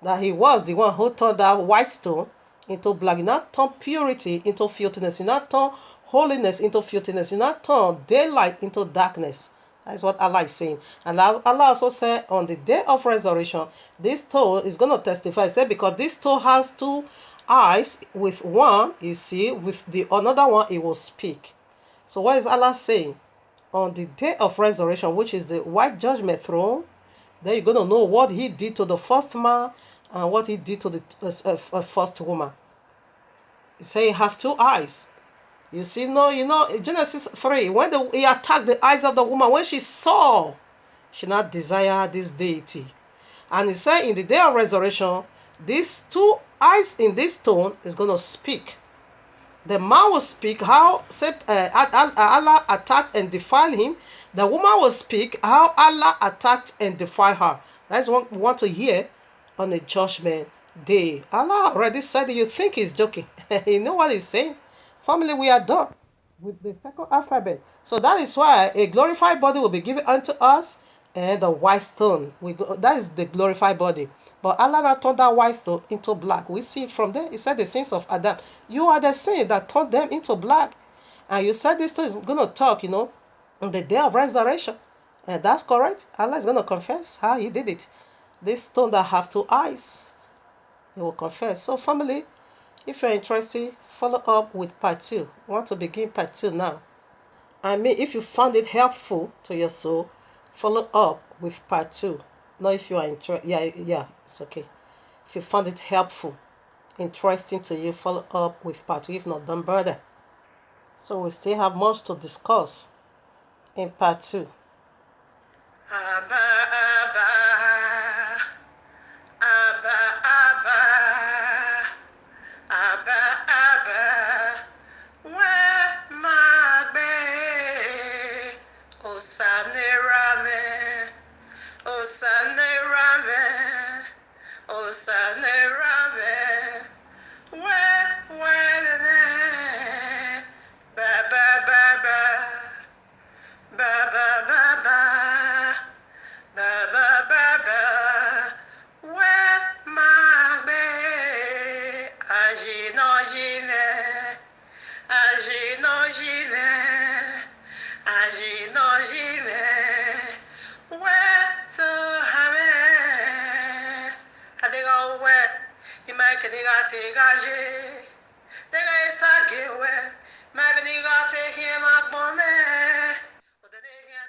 that he was the one who turned that white stone into black. He not turned purity into filthiness. He not turned holiness into filthiness. He not turned daylight into darkness. That's what Allah is saying. And Allah also said on the day of resurrection, this stone is going to testify. He said, because this stone has two eyes, with one, you see, with the another one, it will speak. So what is Allah saying? On the day of resurrection, which is the white judgment throne, then you're going to know what he did to the first man and what he did to the first woman. He said he have two eyes. You see, Genesis 3, when he attacked the eyes of the woman, when she saw, she not desire this deity. And he said in the day of resurrection, these two eyes in this stone is going to speak. The man will speak how Allah attacked and defiled him. The woman will speak how Allah attacked and defied her. That's what we want to hear on the judgment day. Allah already said it. You think he's joking. You know what he's saying? Family, we are done with the second alphabet. So that is why a glorified body will be given unto us, and the white stone. That is the glorified body. But Allah now turned that white stone into black. We see it from there. He said the sins of Adam. You are the sin that turned them into black. And you said this stone is going to talk, on the day of resurrection. And that's correct. Allah is going to confess how he did it. This stone that have two eyes, he will confess. So family, if you're interested, follow up with part 2. I want to begin part 2 now. I mean, if you found it helpful to your soul, follow up with part 2. Not if you are interested. Yeah, it's okay. If you found it helpful, interesting to you, follow up with part 2. If not, don't bother. So we still have much to discuss in part 2. Abba, Abba, Abba, Abba, Abba, Abba, where my babe? Osane Rame, Osane Rame, Osane Rame, where the ba ba ba ba. Ba ba ba ba, ba ba ba ba, where my babe? Agino gine, agino gine, agino gine, where to have it? I think I'll wear. You might get it out to gaji. They got a sack where. Maybe they got to hear my bonnet.